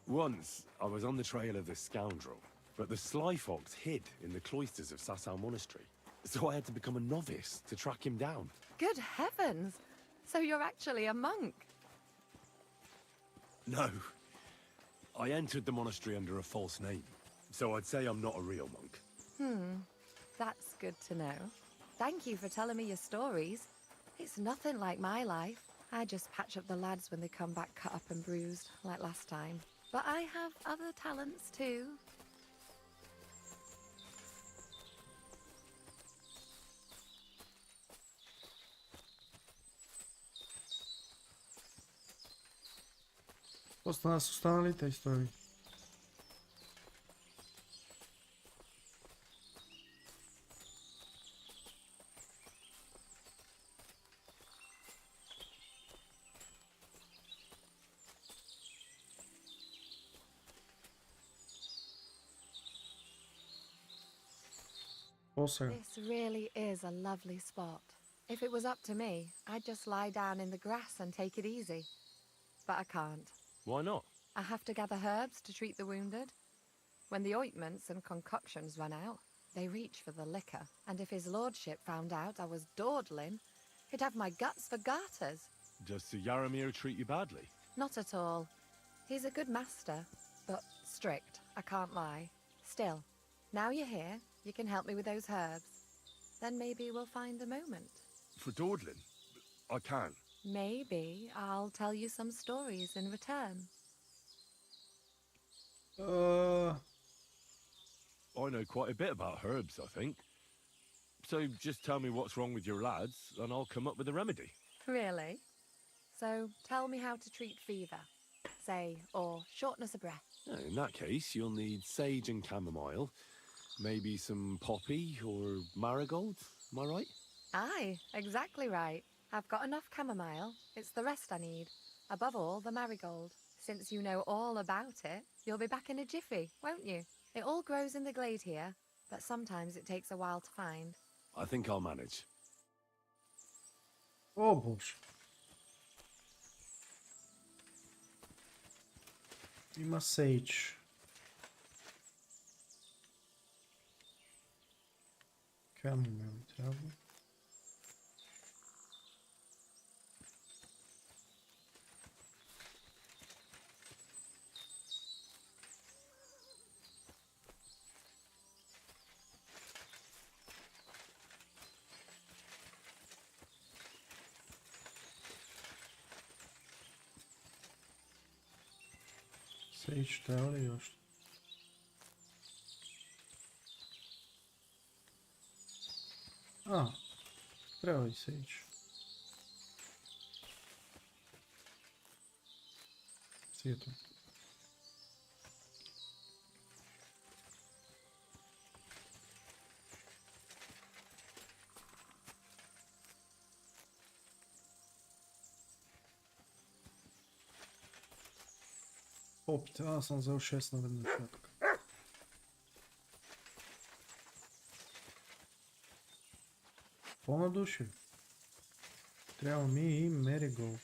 Once, I was on the trail of this scoundrel, but the sly fox hid in the cloisters of Sasau Monastery, so I had to become a novice to track him down. Good heavens! So you're actually a monk? No. I entered the monastery under a false name, so I'd say I'm not a real monk. That's good to know. Thank you for telling me your stories. It's nothing like my life. I just patch up the lads when they come back cut up and bruised, like last time. But I have other talents too. Какво стана с останалите истории? This really is a lovely spot. If it was up to me, I'd just lie down in the grass and take it easy. But I can't. Why not? I have to gather herbs to treat the wounded. When the ointments and concoctions run out, they reach for the liquor. And if his lordship found out I was dawdling, he'd have my guts for garters. Does Sir Yaramir treat you badly? Not at all. He's a good master, but strict, I can't lie. Still, now you're here, you can help me with those herbs. Then maybe we'll find a moment. For dawdling? I can't. Maybe I'll tell you some stories in return. I know quite a bit about herbs, I think. So just tell me what's wrong with your lads, and I'll come up with a remedy. Really? So tell me how to treat fever, say, or shortness of breath. In that case, you'll need sage and chamomile, maybe some poppy or marigold, am I right? Aye, exactly right. I've got enough chamomile. It's the rest I need. Above all, the marigold. Since you know all about it, you'll be back in a jiffy, won't you? It all grows in the glade here, but sometimes it takes a while to find. I think I'll manage. О, боже. Има сейдж. Камомил трябва. Сейдж трябва ли още? Трябва и сейдж. Сието. Опит, аз съм взел 6 наведнъж. По-надуши. Трябва ми и Мериголд.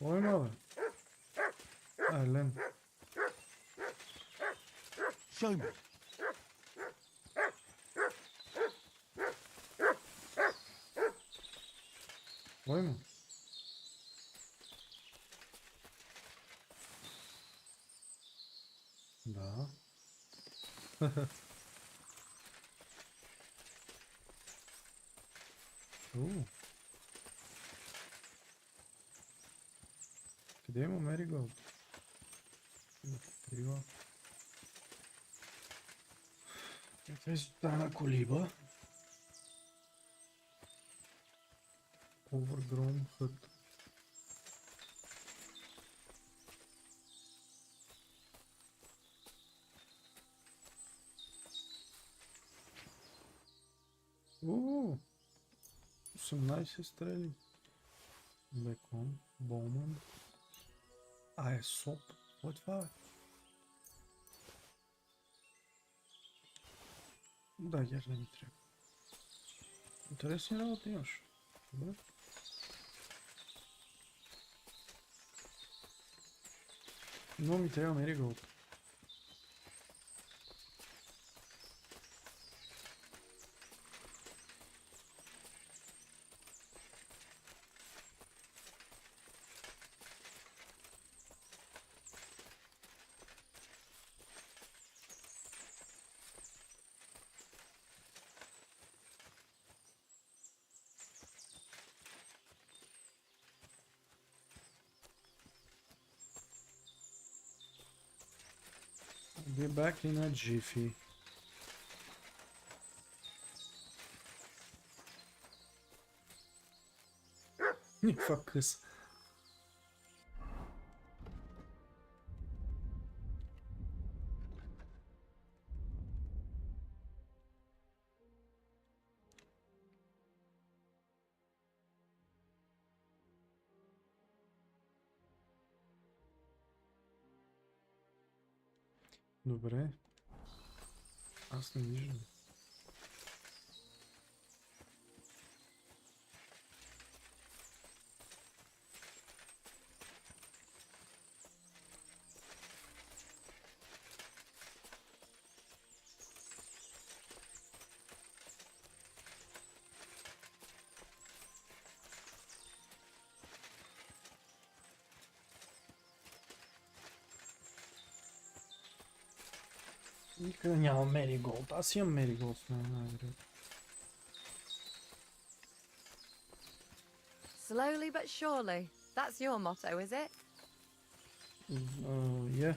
Ой, мабе. Лен. Show me. Ой, ма. Да. Къде има Мериголд? Такива. Тези тана колиба. Overgrown hut. Уу! 18 стрели. Бекон, Боуман. Соп. Какво е това, бе? Да, гер не ми трябва. Интересни работи имаш. Добре. Но ми трябва Мериголд. Be back in a jiffy. Никаква къс. Добре. Аз не виждам. Никъде няма Мериголд. Аз имам Мериголд с мен, най-вероятно. Slowly but surely. That's your motto, is it? Yeah.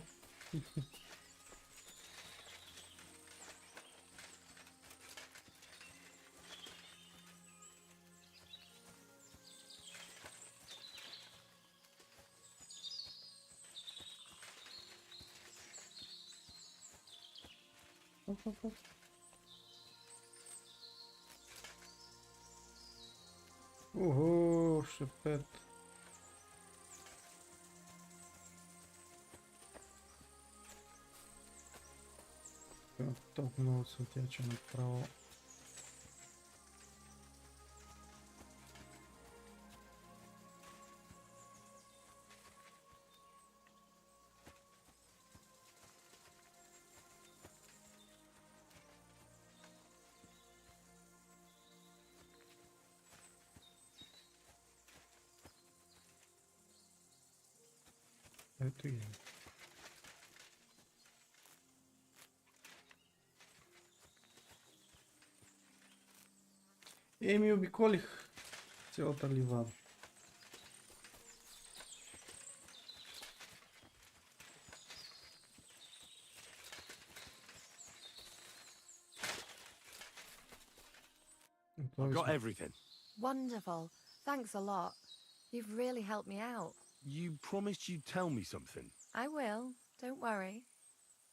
Ого, шепет. Толкова много светяче направо. Ето ги. Еми, обиколих цялата ливада. I've got everything. Wonderful. Thanks a lot. You've really helped me out. You promised you'd tell me something. I will. Don't worry.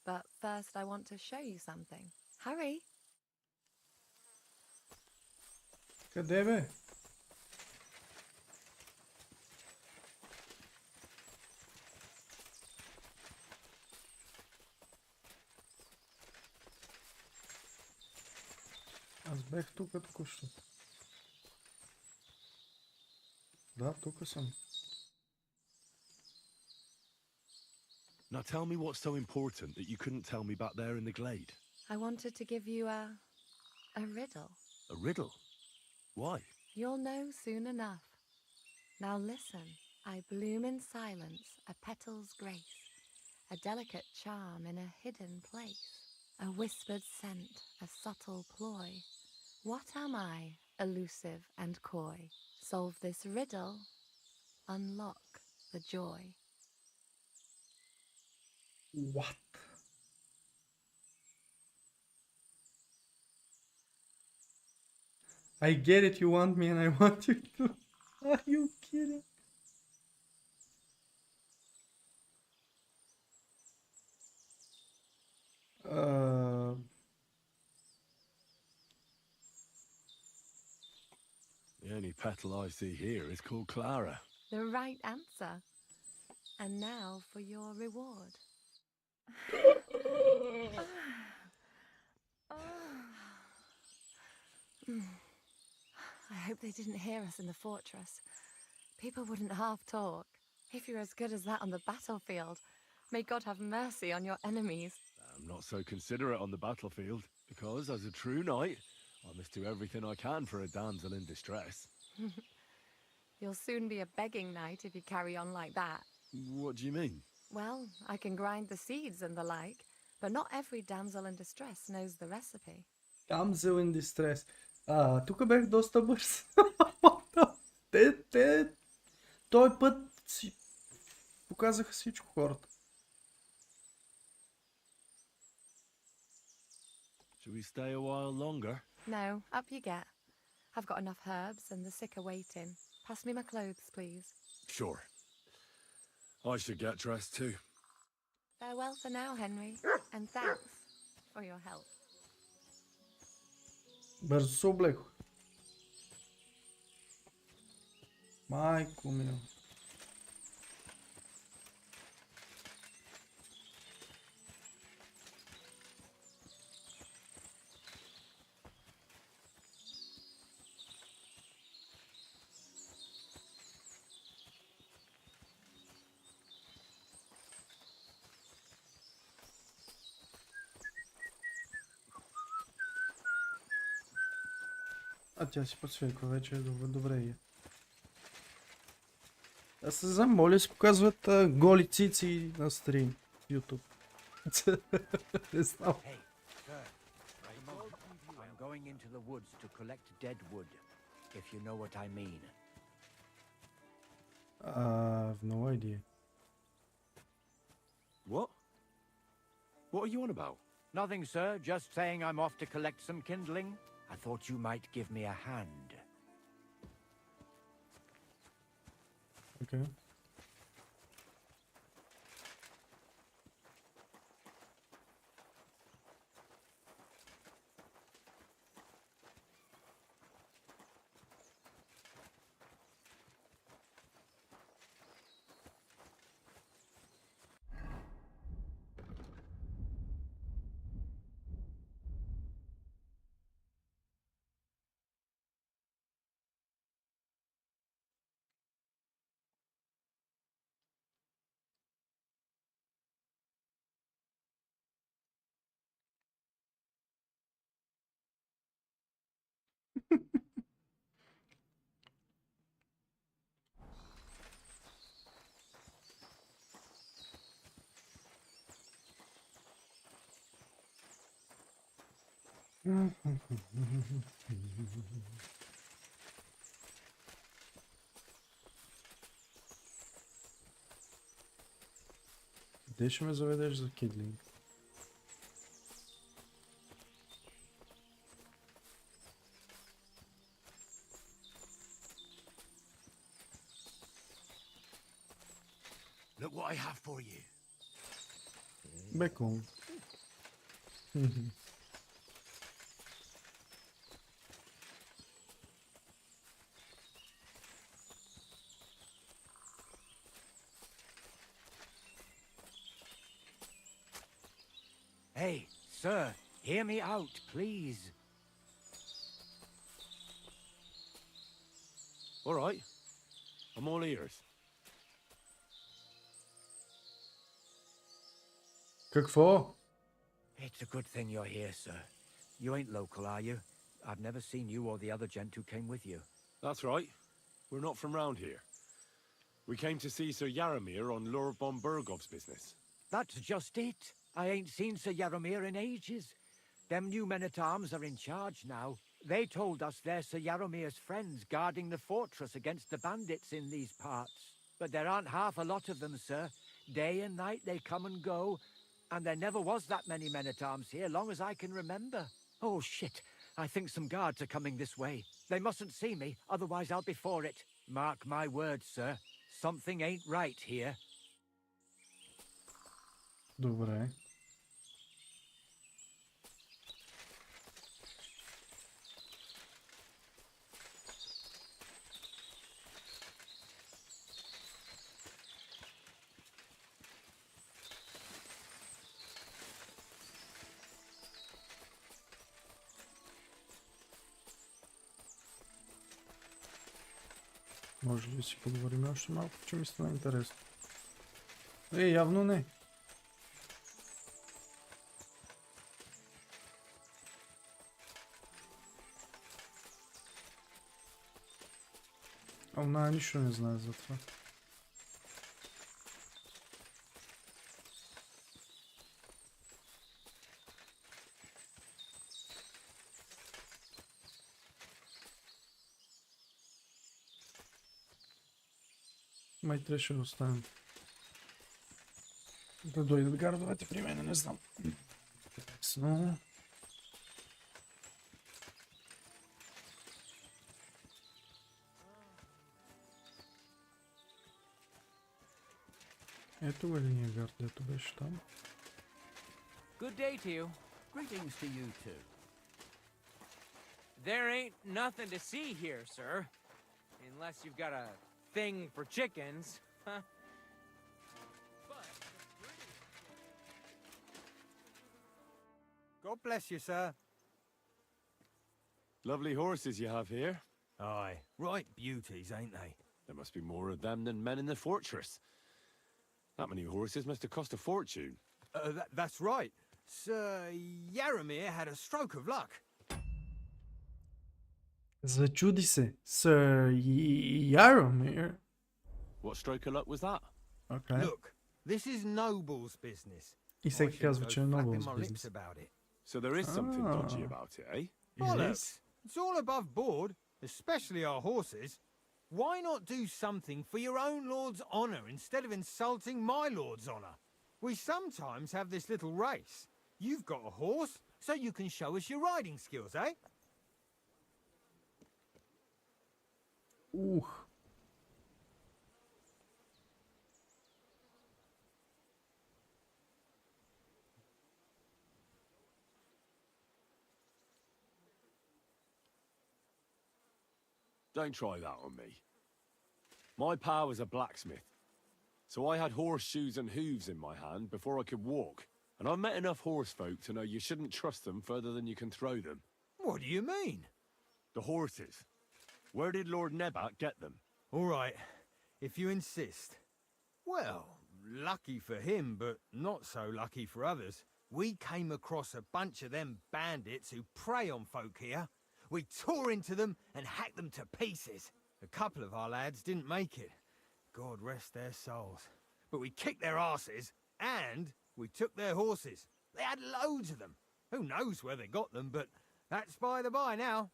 But first I want to show you something. Hurry. Къде бе? Аз бех тук току-що. Да, тук съм. Now tell me what's so important that you couldn't tell me back there in the glade. I wanted to give you a riddle. A riddle? Why? You'll know soon enough. Now listen. I bloom in silence, a petal's grace, a delicate charm in a hidden place, a whispered scent, a subtle ploy. What am I, elusive and coy? Solve this riddle, unlock the joy. What? I get it, you want me and I want you to. Are you kidding? The only petal I see here is called Clara. The right answer. And now for your reward. I hope they didn't hear us in the fortress. People wouldn't half talk. If you're as good as that on the battlefield, may God have mercy on your enemies. I'm not so considerate on the battlefield, because as a true knight, I must do everything I can for a damsel in distress. You'll soon be a begging knight if you carry on like that. What do you mean? Well, I can grind the seeds and the like, but not every damsel in distress knows the recipe. Damsel in distress. Тук бях доста бърз. Той път си показаха всичко хората. Should we stay a while longer? No, up you get. I've got enough herbs and the sick are waiting. Pass me my clothes, please. Sure. I should get dressed too. Farewell for now, Henry, and thanks for your help. Бързо се облекох. Майко мил. А тя си подсвеква вече, добре е. Аз се знам, моля си показват голи цици на стрим в YouTube. Не знам. Hey, sir, I'm going into the woods to collect dead wood, if you know what I mean. I've no idea. What? What are you on about? Nothing, sir, just saying I'm off to collect some kindling. I thought you might give me a hand. Okay. Къде ще ме заведеш за кидлинг? Look what I have for you. Бекон. Hey, sir, hear me out, please. All right. I'm all ears. Какво? It's a good thing you're here, sir. You ain't local, are you? I've never seen you or the other gent who came with you. That's right. We're not from round here. We came to see Sir Yaramir on Lord von Bergov's business. That's just it. I ain't seen Sir Yaramir in ages. Them new men-at-arms are in charge now. They told us they're Sir Yaramir's friends guarding the fortress against the bandits in these parts. But there aren't half a lot of them, sir. Day and night they come and go, and there never was that many men-at-arms here, long as I can remember. Oh, shit. I think some guards are coming this way. They mustn't see me, otherwise I'll be for it. Mark my words, sir. Something ain't right here. Добре. Може ли да си поговорим още малко, че ми стана интересно? Явно не. Она нищо не знае за това. Май трябваше да оставим. Да дойдат гардовете при мен, не знам. Но... Ето го единия гард, дето беше там. Good day to you. Greetings to you too. There ain't nothing to see here, sir. Unless you've got a thing for chickens. Huh? God bless you, sir. Lovely horses you have here. Aye, right beauties, ain't they? There must be more of them than men in the fortress. That many horses must have cost a fortune. That's right. Sir Yaramir had a stroke of luck. Зачуди се. Sir Yaramir. What stroke of luck was that? Okay. Look, this is Noble's business. И всеки казва, че е Noble's business. So there is something dodgy about it, eh? Bollocks! It's all above board, especially our horses. Why not do something for your own lord's honour instead of insulting my lord's honour? We sometimes have this little race. You've got a horse, so you can show us your riding skills, eh? Don't try that on me. My pa was a blacksmith, so I had horseshoes and hooves in my hand before I could walk. And I've met enough horse folk to know you shouldn't trust them further than you can throw them. What do you mean? The horses. Where did Lord Nebat get them? All right, if you insist. Well, lucky for him, but not so lucky for others. We came across a bunch of them bandits who prey on folk here. We tore into them and hacked them to pieces. A couple of our lads didn't make it. God rest their souls. But we kicked their asses, and we took their horses. They had loads of them. Who knows where they got them, but that's by the by now.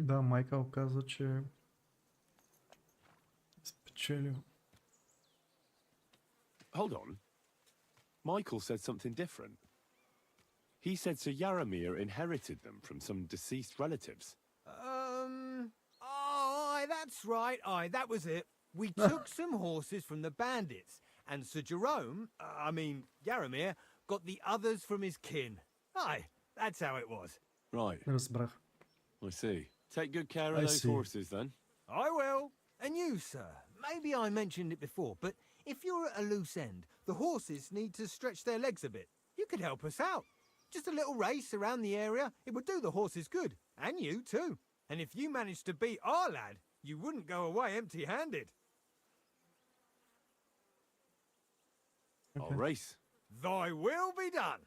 Да, Майкъл каза, че е спечелил. Hold on. Michael said something different. He said Sir Yaramir inherited them from some deceased relatives. Aye, that's right. Aye, that was it. We took some horses from the bandits, and Sir Jerome, Yaramir, got the others from his kin. Aye, that's how it was. Right. Разбрах. I see. Take good care of those horses, then. I will. And you, sir. Maybe I mentioned it before, but if you're at a loose end, the horses need to stretch their legs a bit. You could help us out. Just a little race around the area. It would do the horses good. And you, too. And if you managed to beat our lad, you wouldn't go away empty-handed. I'll race. Thy will be done.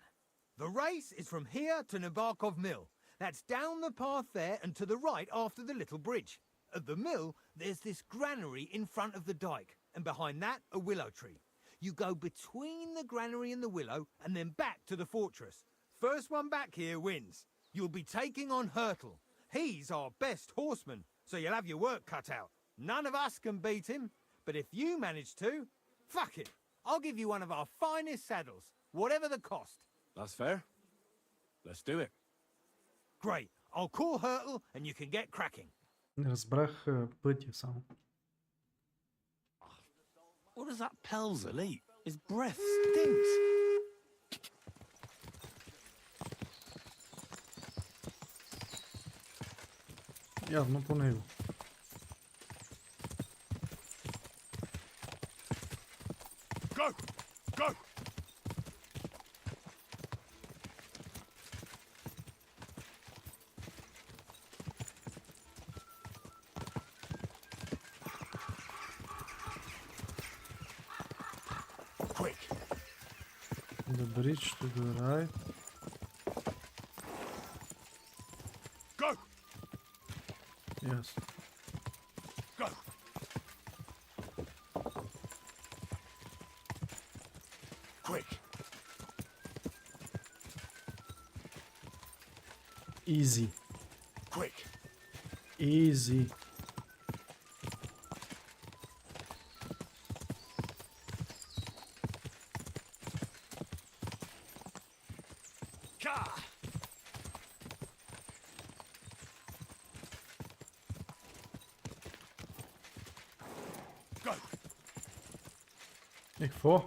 The race is from here to Nabarkov Mill. That's down the path there and to the right after the little bridge. At the mill, there's this granary in front of the dike, and behind that, a willow tree. You go between the granary and the willow, and then back to the fortress. First one back here wins. You'll be taking on Hurtle. He's our best horseman, so you'll have your work cut out. None of us can beat him, but if you manage to, fuck it. I'll give you one of our finest saddles, whatever the cost. That's fair. Let's do it. Great. I'll call Hurtle and you can get cracking. Не разбрах пътя само. What does that Pelzer eat? His breath stinks. Явно по него. Go! Go! Quick! The bridge to the right. Go! Yes. Go! Quick! Easy. Quick! Easy. Go! Какво?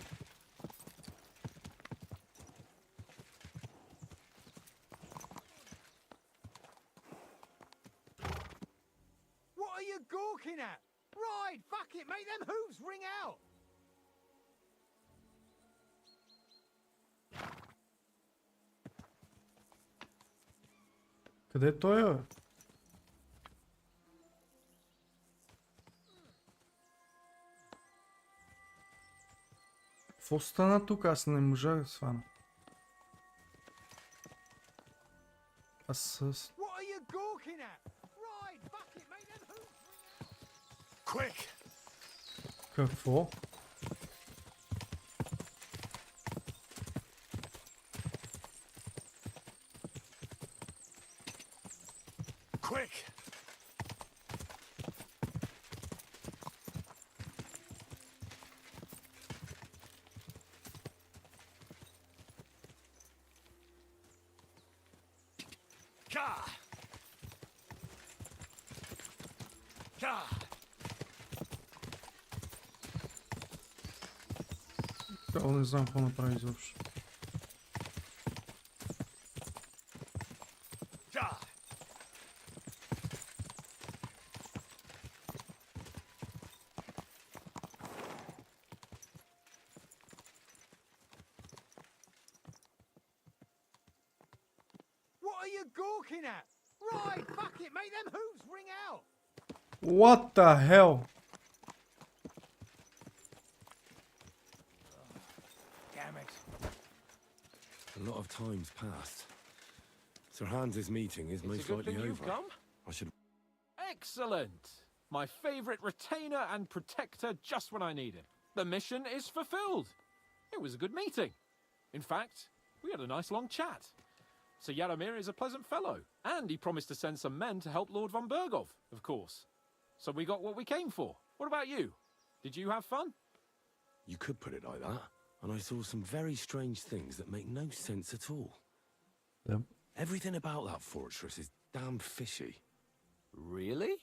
What are you gawking at? Ride! Fuck it! Make them hooves ring out! Къде е той, бе? Какво стана тук? Аз не можах да свана. Аз с... What are you gawking at? Ride! Fuck it! Make them hooves ring out! Quick! Какво? Quick! Ka! Ka! Право не знам какво направи изобщо. Ka! What are you gawking at? Ride! Fuck it! Make them hooves ring out! What the hell? Damn it. A lot of time's passed. Sir Hans's meeting is It's most a good likely thing you've over. come. I should... Excellent! My favorite retainer and protector just when I need him. The mission is fulfilled. It was a good meeting. In fact, we had a nice long chat. So Yaramir is a pleasant fellow, and he promised to send some men to help Lord von Bergov, of course. So we got what we came for. What about you? Did you have fun? You could put it like that, and I saw some very strange things that make no sense at all. Yep. Everything about that fortress is damn fishy. Really?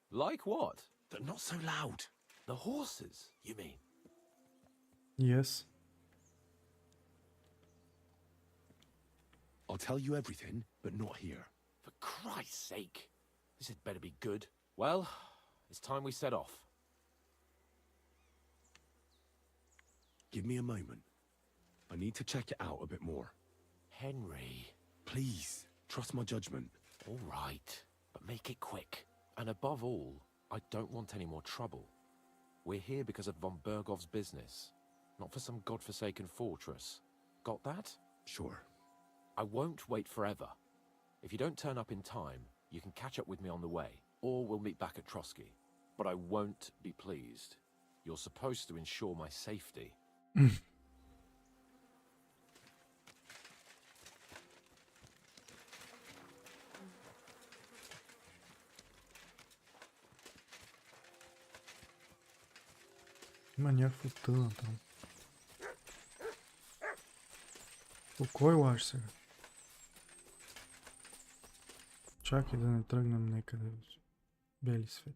Like what? They're not so loud. The horses, you mean? Yes. I'll tell you everything, but not here. For Christ's sake. This had better be good. Well, it's time we set off. Give me a moment. I need to check it out a bit more. Henry. Please, trust my judgment. All right, but make it quick. And above all, I don't want any more trouble. We're here because of von Bergov's business, not for some godforsaken fortress. Got that? Sure. I won't wait forever. If you don't turn up in time, you can catch up with me on the way, or we'll meet back at Trotsky. But I won't be pleased. You're supposed to ensure my safety. Има някакво тъна там. По кой лаш сега? Чакай да не тръгнем некъде в бели свет.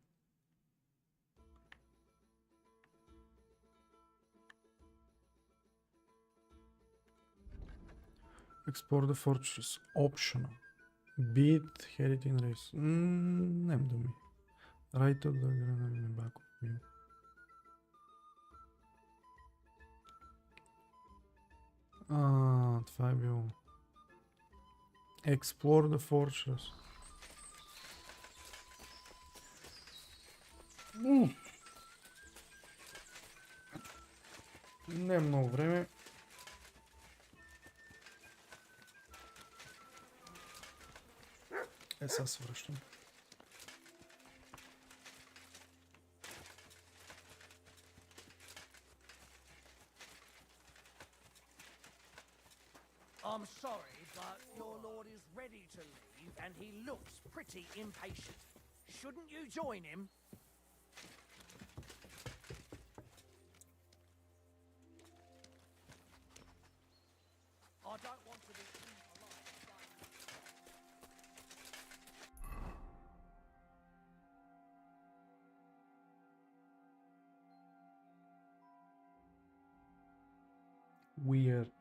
Export the fortress. Optional. Beat Heritage Race. Нем думи. Right of the Grand back of me. Това е било. Explore the fortress. Не е много време. Сега се връщам. I'm sorry, but your lord is ready to leave, and he looks pretty impatient. Shouldn't you join him? I don't want to be impolite, Weird.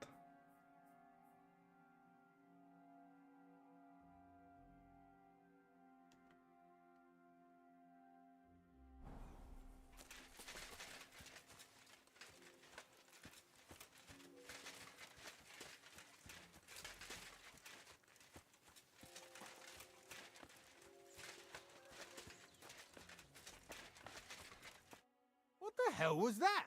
What the hell was that?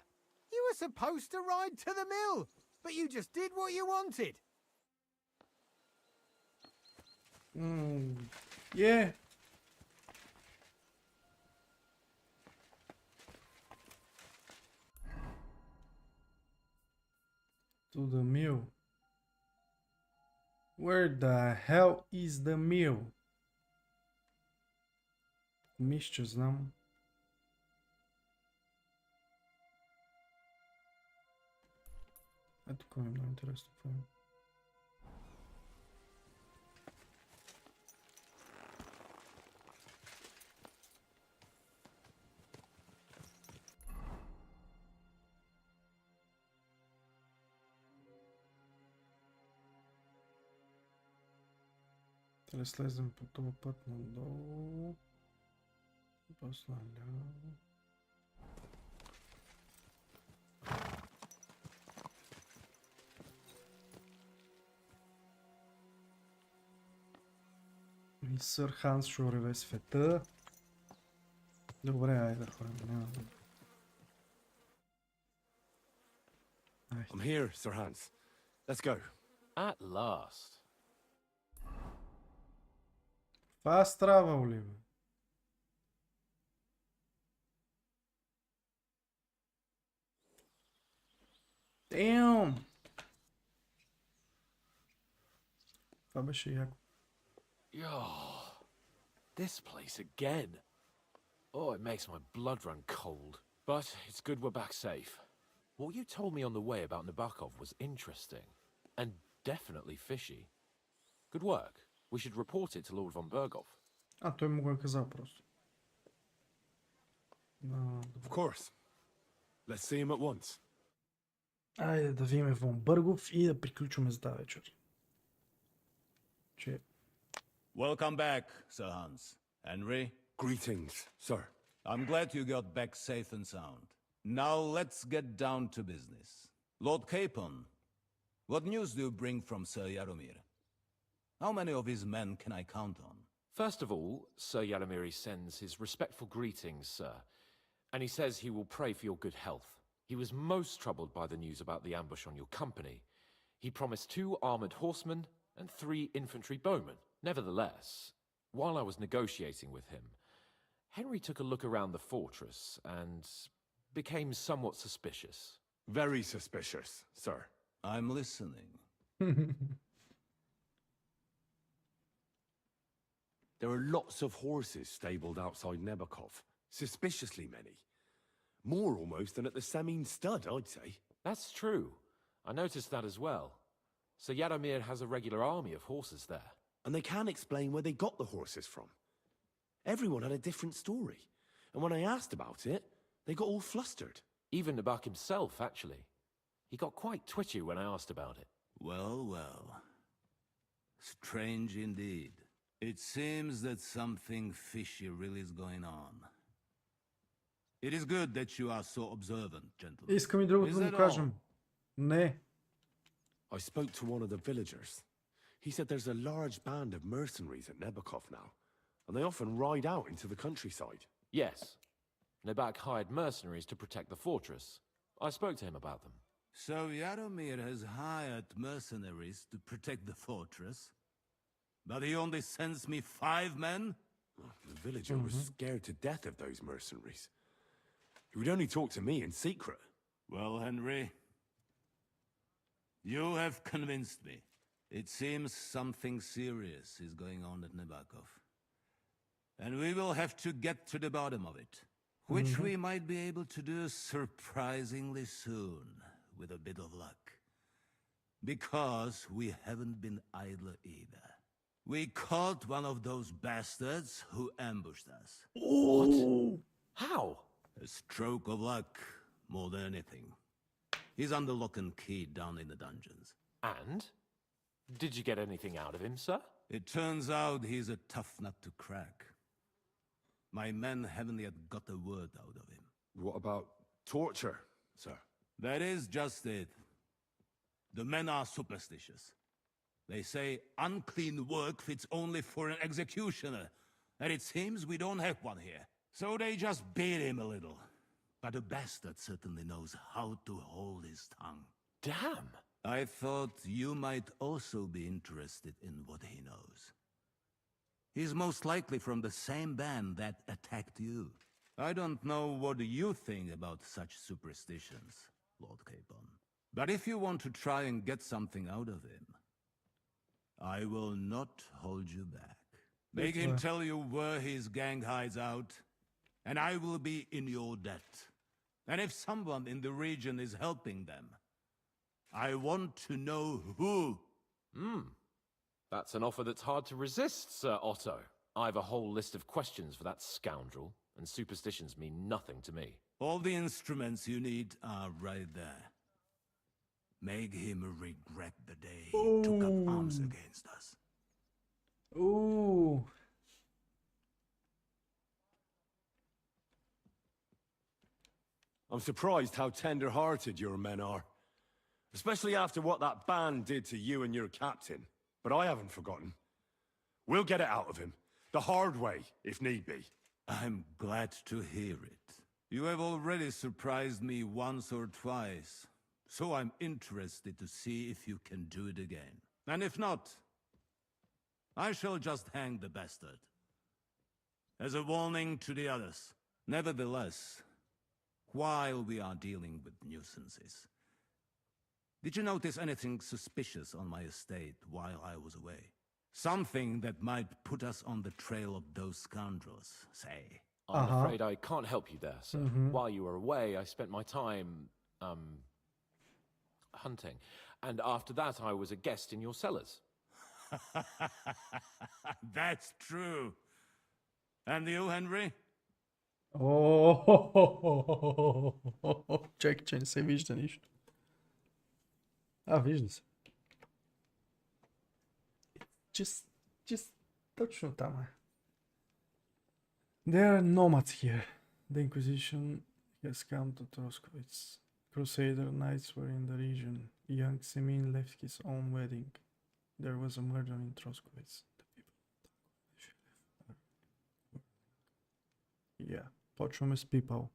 You were supposed to ride to the mill, but you just did what you wanted. Yeah. To the mill. Where the hell is the mill? Мисля, че знам. Тук е много интересно. Трябва да слезем по този път надолу. После наляво. И сър Ханс ще уреве света. Добре, айде да ходим. Няма да... I'm here, Sir Hans. Let's go. At last. Fast travel, ли бе? Damn! Това беше яко. Oh, this place again. Oh, it makes my blood run cold. But it's good we're back safe. What you told me on the way about Nabokov was interesting. And definitely fishy. Good work. We should report it to Lord von Berghoff. А, той му го е казал просто. Of course. Let's see him at once. Айде да видим Вон Бъргов и да приключваме за тази вечер. Че... Welcome back, Sir Hans. Henry? Greetings, sir. I'm glad you got back safe and sound. Now let's get down to business. Lord Capon, what news do you bring from Sir Jaromir? How many of his men can I count on? First of all, Sir Jaromir sends his respectful greetings, sir. And he says he will pray for your good health. He was most troubled by the news about the ambush on your company. He promised 2 armored horsemen and 3 infantry bowmen. Nevertheless, while I was negotiating with him, Henry took a look around the fortress and became somewhat suspicious. Very suspicious, sir. I'm listening. There are lots of horses stabled outside Nebokov. Suspiciously many. More almost than at the Samin stud, I'd say. That's true. I noticed that as well. So Jaromir has a regular army of horses there. And they can't explain where they got the horses from. Everyone had a different story. And when I asked about it, they got all flustered. Even Nabok himself, actually. He got quite twitchy when I asked about it. Well, well. Strange indeed. It seems that something fishy really is going on. It is good that you are so observant, gentlemen. Искам и другото да му кажем. Не. I spoke to one of the villagers. He said there's a large band of mercenaries at Nebokov now, and they often ride out into the countryside. Yes. Nabok hired mercenaries to protect the fortress. I spoke to him about them. So Jaromir has hired mercenaries to protect the fortress? But he only sends me 5 men? The villager was scared to death of those mercenaries. He would only talk to me in secret. Well, Henry, you have convinced me. It seems something serious is going on at Nabokov. And we will have to get to the bottom of it. Which we might be able to do surprisingly soon, with a bit of luck. Because we haven't been idle either. We caught one of those bastards who ambushed us. What? How? A stroke of luck, more than anything. He's under lock and key down in the dungeons. And? Did you get anything out of him, sir? It turns out he's a tough nut to crack. My men haven't yet got a word out of him. What about torture, sir? That is just it. The men are superstitious. They say unclean work fits only for an executioner, and it seems we don't have one here. So they just beat him a little. But the bastard certainly knows how to hold his tongue. Damn! I thought you might also be interested in what he knows. He's most likely from the same band that attacked you. I don't know what you think about such superstitions, Lord Capon. But if you want to try and get something out of him, I will not hold you back. Make him tell you where his gang hides out, and I will be in your debt. And if someone in the region is helping them, I want to know who. That's an offer that's hard to resist, Sir Otto. I have a whole list of questions for that scoundrel, and superstitions mean nothing to me. All the instruments you need are right there. Make him regret the day he took up arms against us. Ooh. I'm surprised how tender-hearted your men are. Especially after what that band did to you and your captain. But I haven't forgotten. We'll get it out of him. The hard way, if need be. I'm glad to hear it. You have already surprised me once or twice. So I'm interested to see if you can do it again. And if not, I shall just hang the bastard. As a warning to the others. Nevertheless, while we are dealing with nuisances, did you notice anything suspicious on my estate while I was away? Something that might put us on the trail of those scoundrels, say. I'm afraid I can't help you there, sir. While you were away, I spent my time, hunting. And after that, I was a guest in your cellars. That's true. And you, Henry? Чакай, че не се вижда нищо. Вижда се. Just точно там е. There are nomads here. The Inquisition has come to Troskowitz. Crusader knights were in the region. Young Semin left his own wedding. There was a murder in Troskowitz. Yeah, Почваме с people.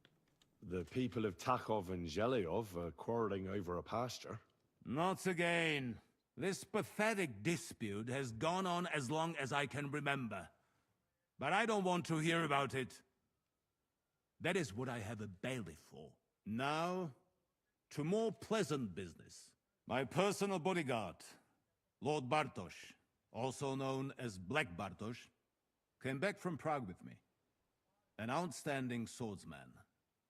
The people of Takov and Zhelyov are quarreling over a pasture. Not again. This pathetic dispute has gone on as long as I can remember. But I don't want to hear about it. That is what I have a bailiff for. Now, to more pleasant business. My personal bodyguard, Lord Bartosz, also known as Black Bartosz, came back from Prague with me. An outstanding swordsman,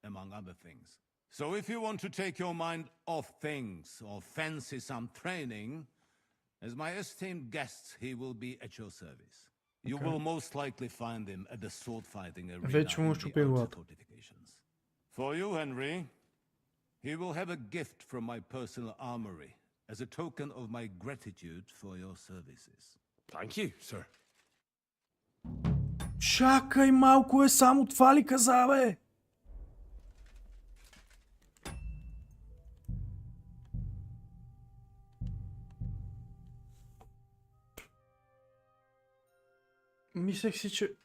among other things. So if you want to take your mind off things or fancy some training, as my esteemed guest, he will be at your service. You will most likely find him at the sword-fighting arena Вече му щупи главата. For you, Henry, he will have a gift from my personal armory as a token of my gratitude for your services. Thank you, sir. Чакай малко е, само това ли каза, бе? Мислех си, че...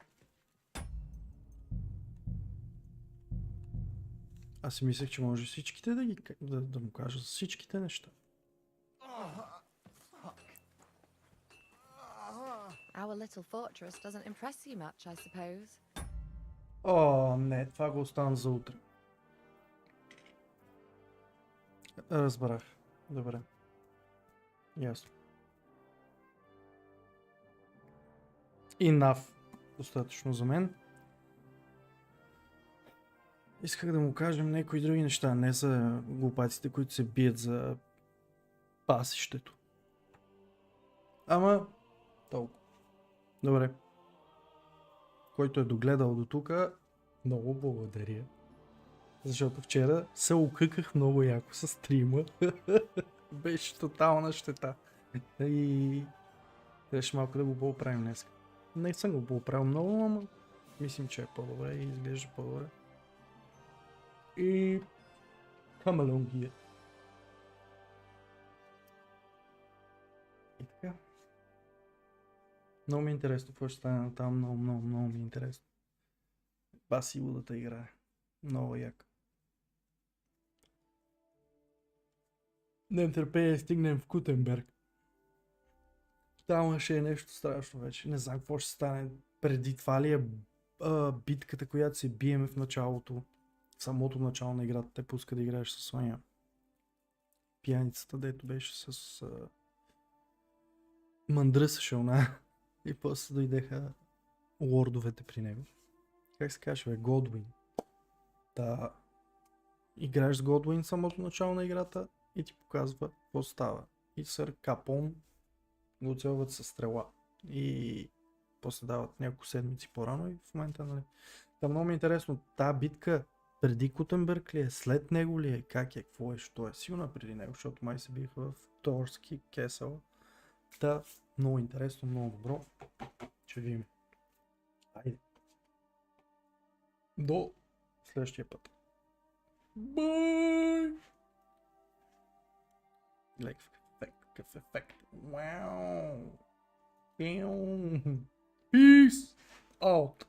Аз си мислех, че може всичките да му кажа за всичките неща. Our little fortress doesn't impress you much, I suppose. О, не, това го оставам за утре. Разбрах. Добре. Ясно. Enough. Достатъчно за мен. Исках да му кажем някои други неща, не за глупаците, които се бият за пасището. Ама, толкова. Добре. Който е догледал до тук, много благодаря. Защото вчера се окъках много яко с стрима. Беше тотална щета. И трябваше малко да го поправим днес. Не съм го поправил много, ама мислим, че е по-добре и изглежда по-добре. И камалонгия. И така. Много ми е интересно какво ще стане на там, много ми е интересно. Баси лудата играе. Много яка. Нетърпение стигнем в Кутенберг. Там ще е нещо страшно вече. Не знам какво ще стане. Преди това ли е битката, която се биеме в началото. В самото начало на играта те пуска да играеш с Ваня. Пияницата, дето беше с мъндръсаше она. И после дойдеха лордовете при него. Как се каже, бе? Годуин. Да. Играеш с Годуин самото начало на играта и ти показва какво става. И сър Капон го оцелват със стрела. И после дават няколко седмици по-рано и в момента, нали. Та много ми е интересно, тази битка преди Кутенберг ли е, след него ли е, как е, какво е, що е, силна преди него, защото май се биха в Торски кесъл. Та, много интересно, много добро. Ще видим. Айде. До следващия път. Бай! Гледай какъв ефект. Вау! Peace out!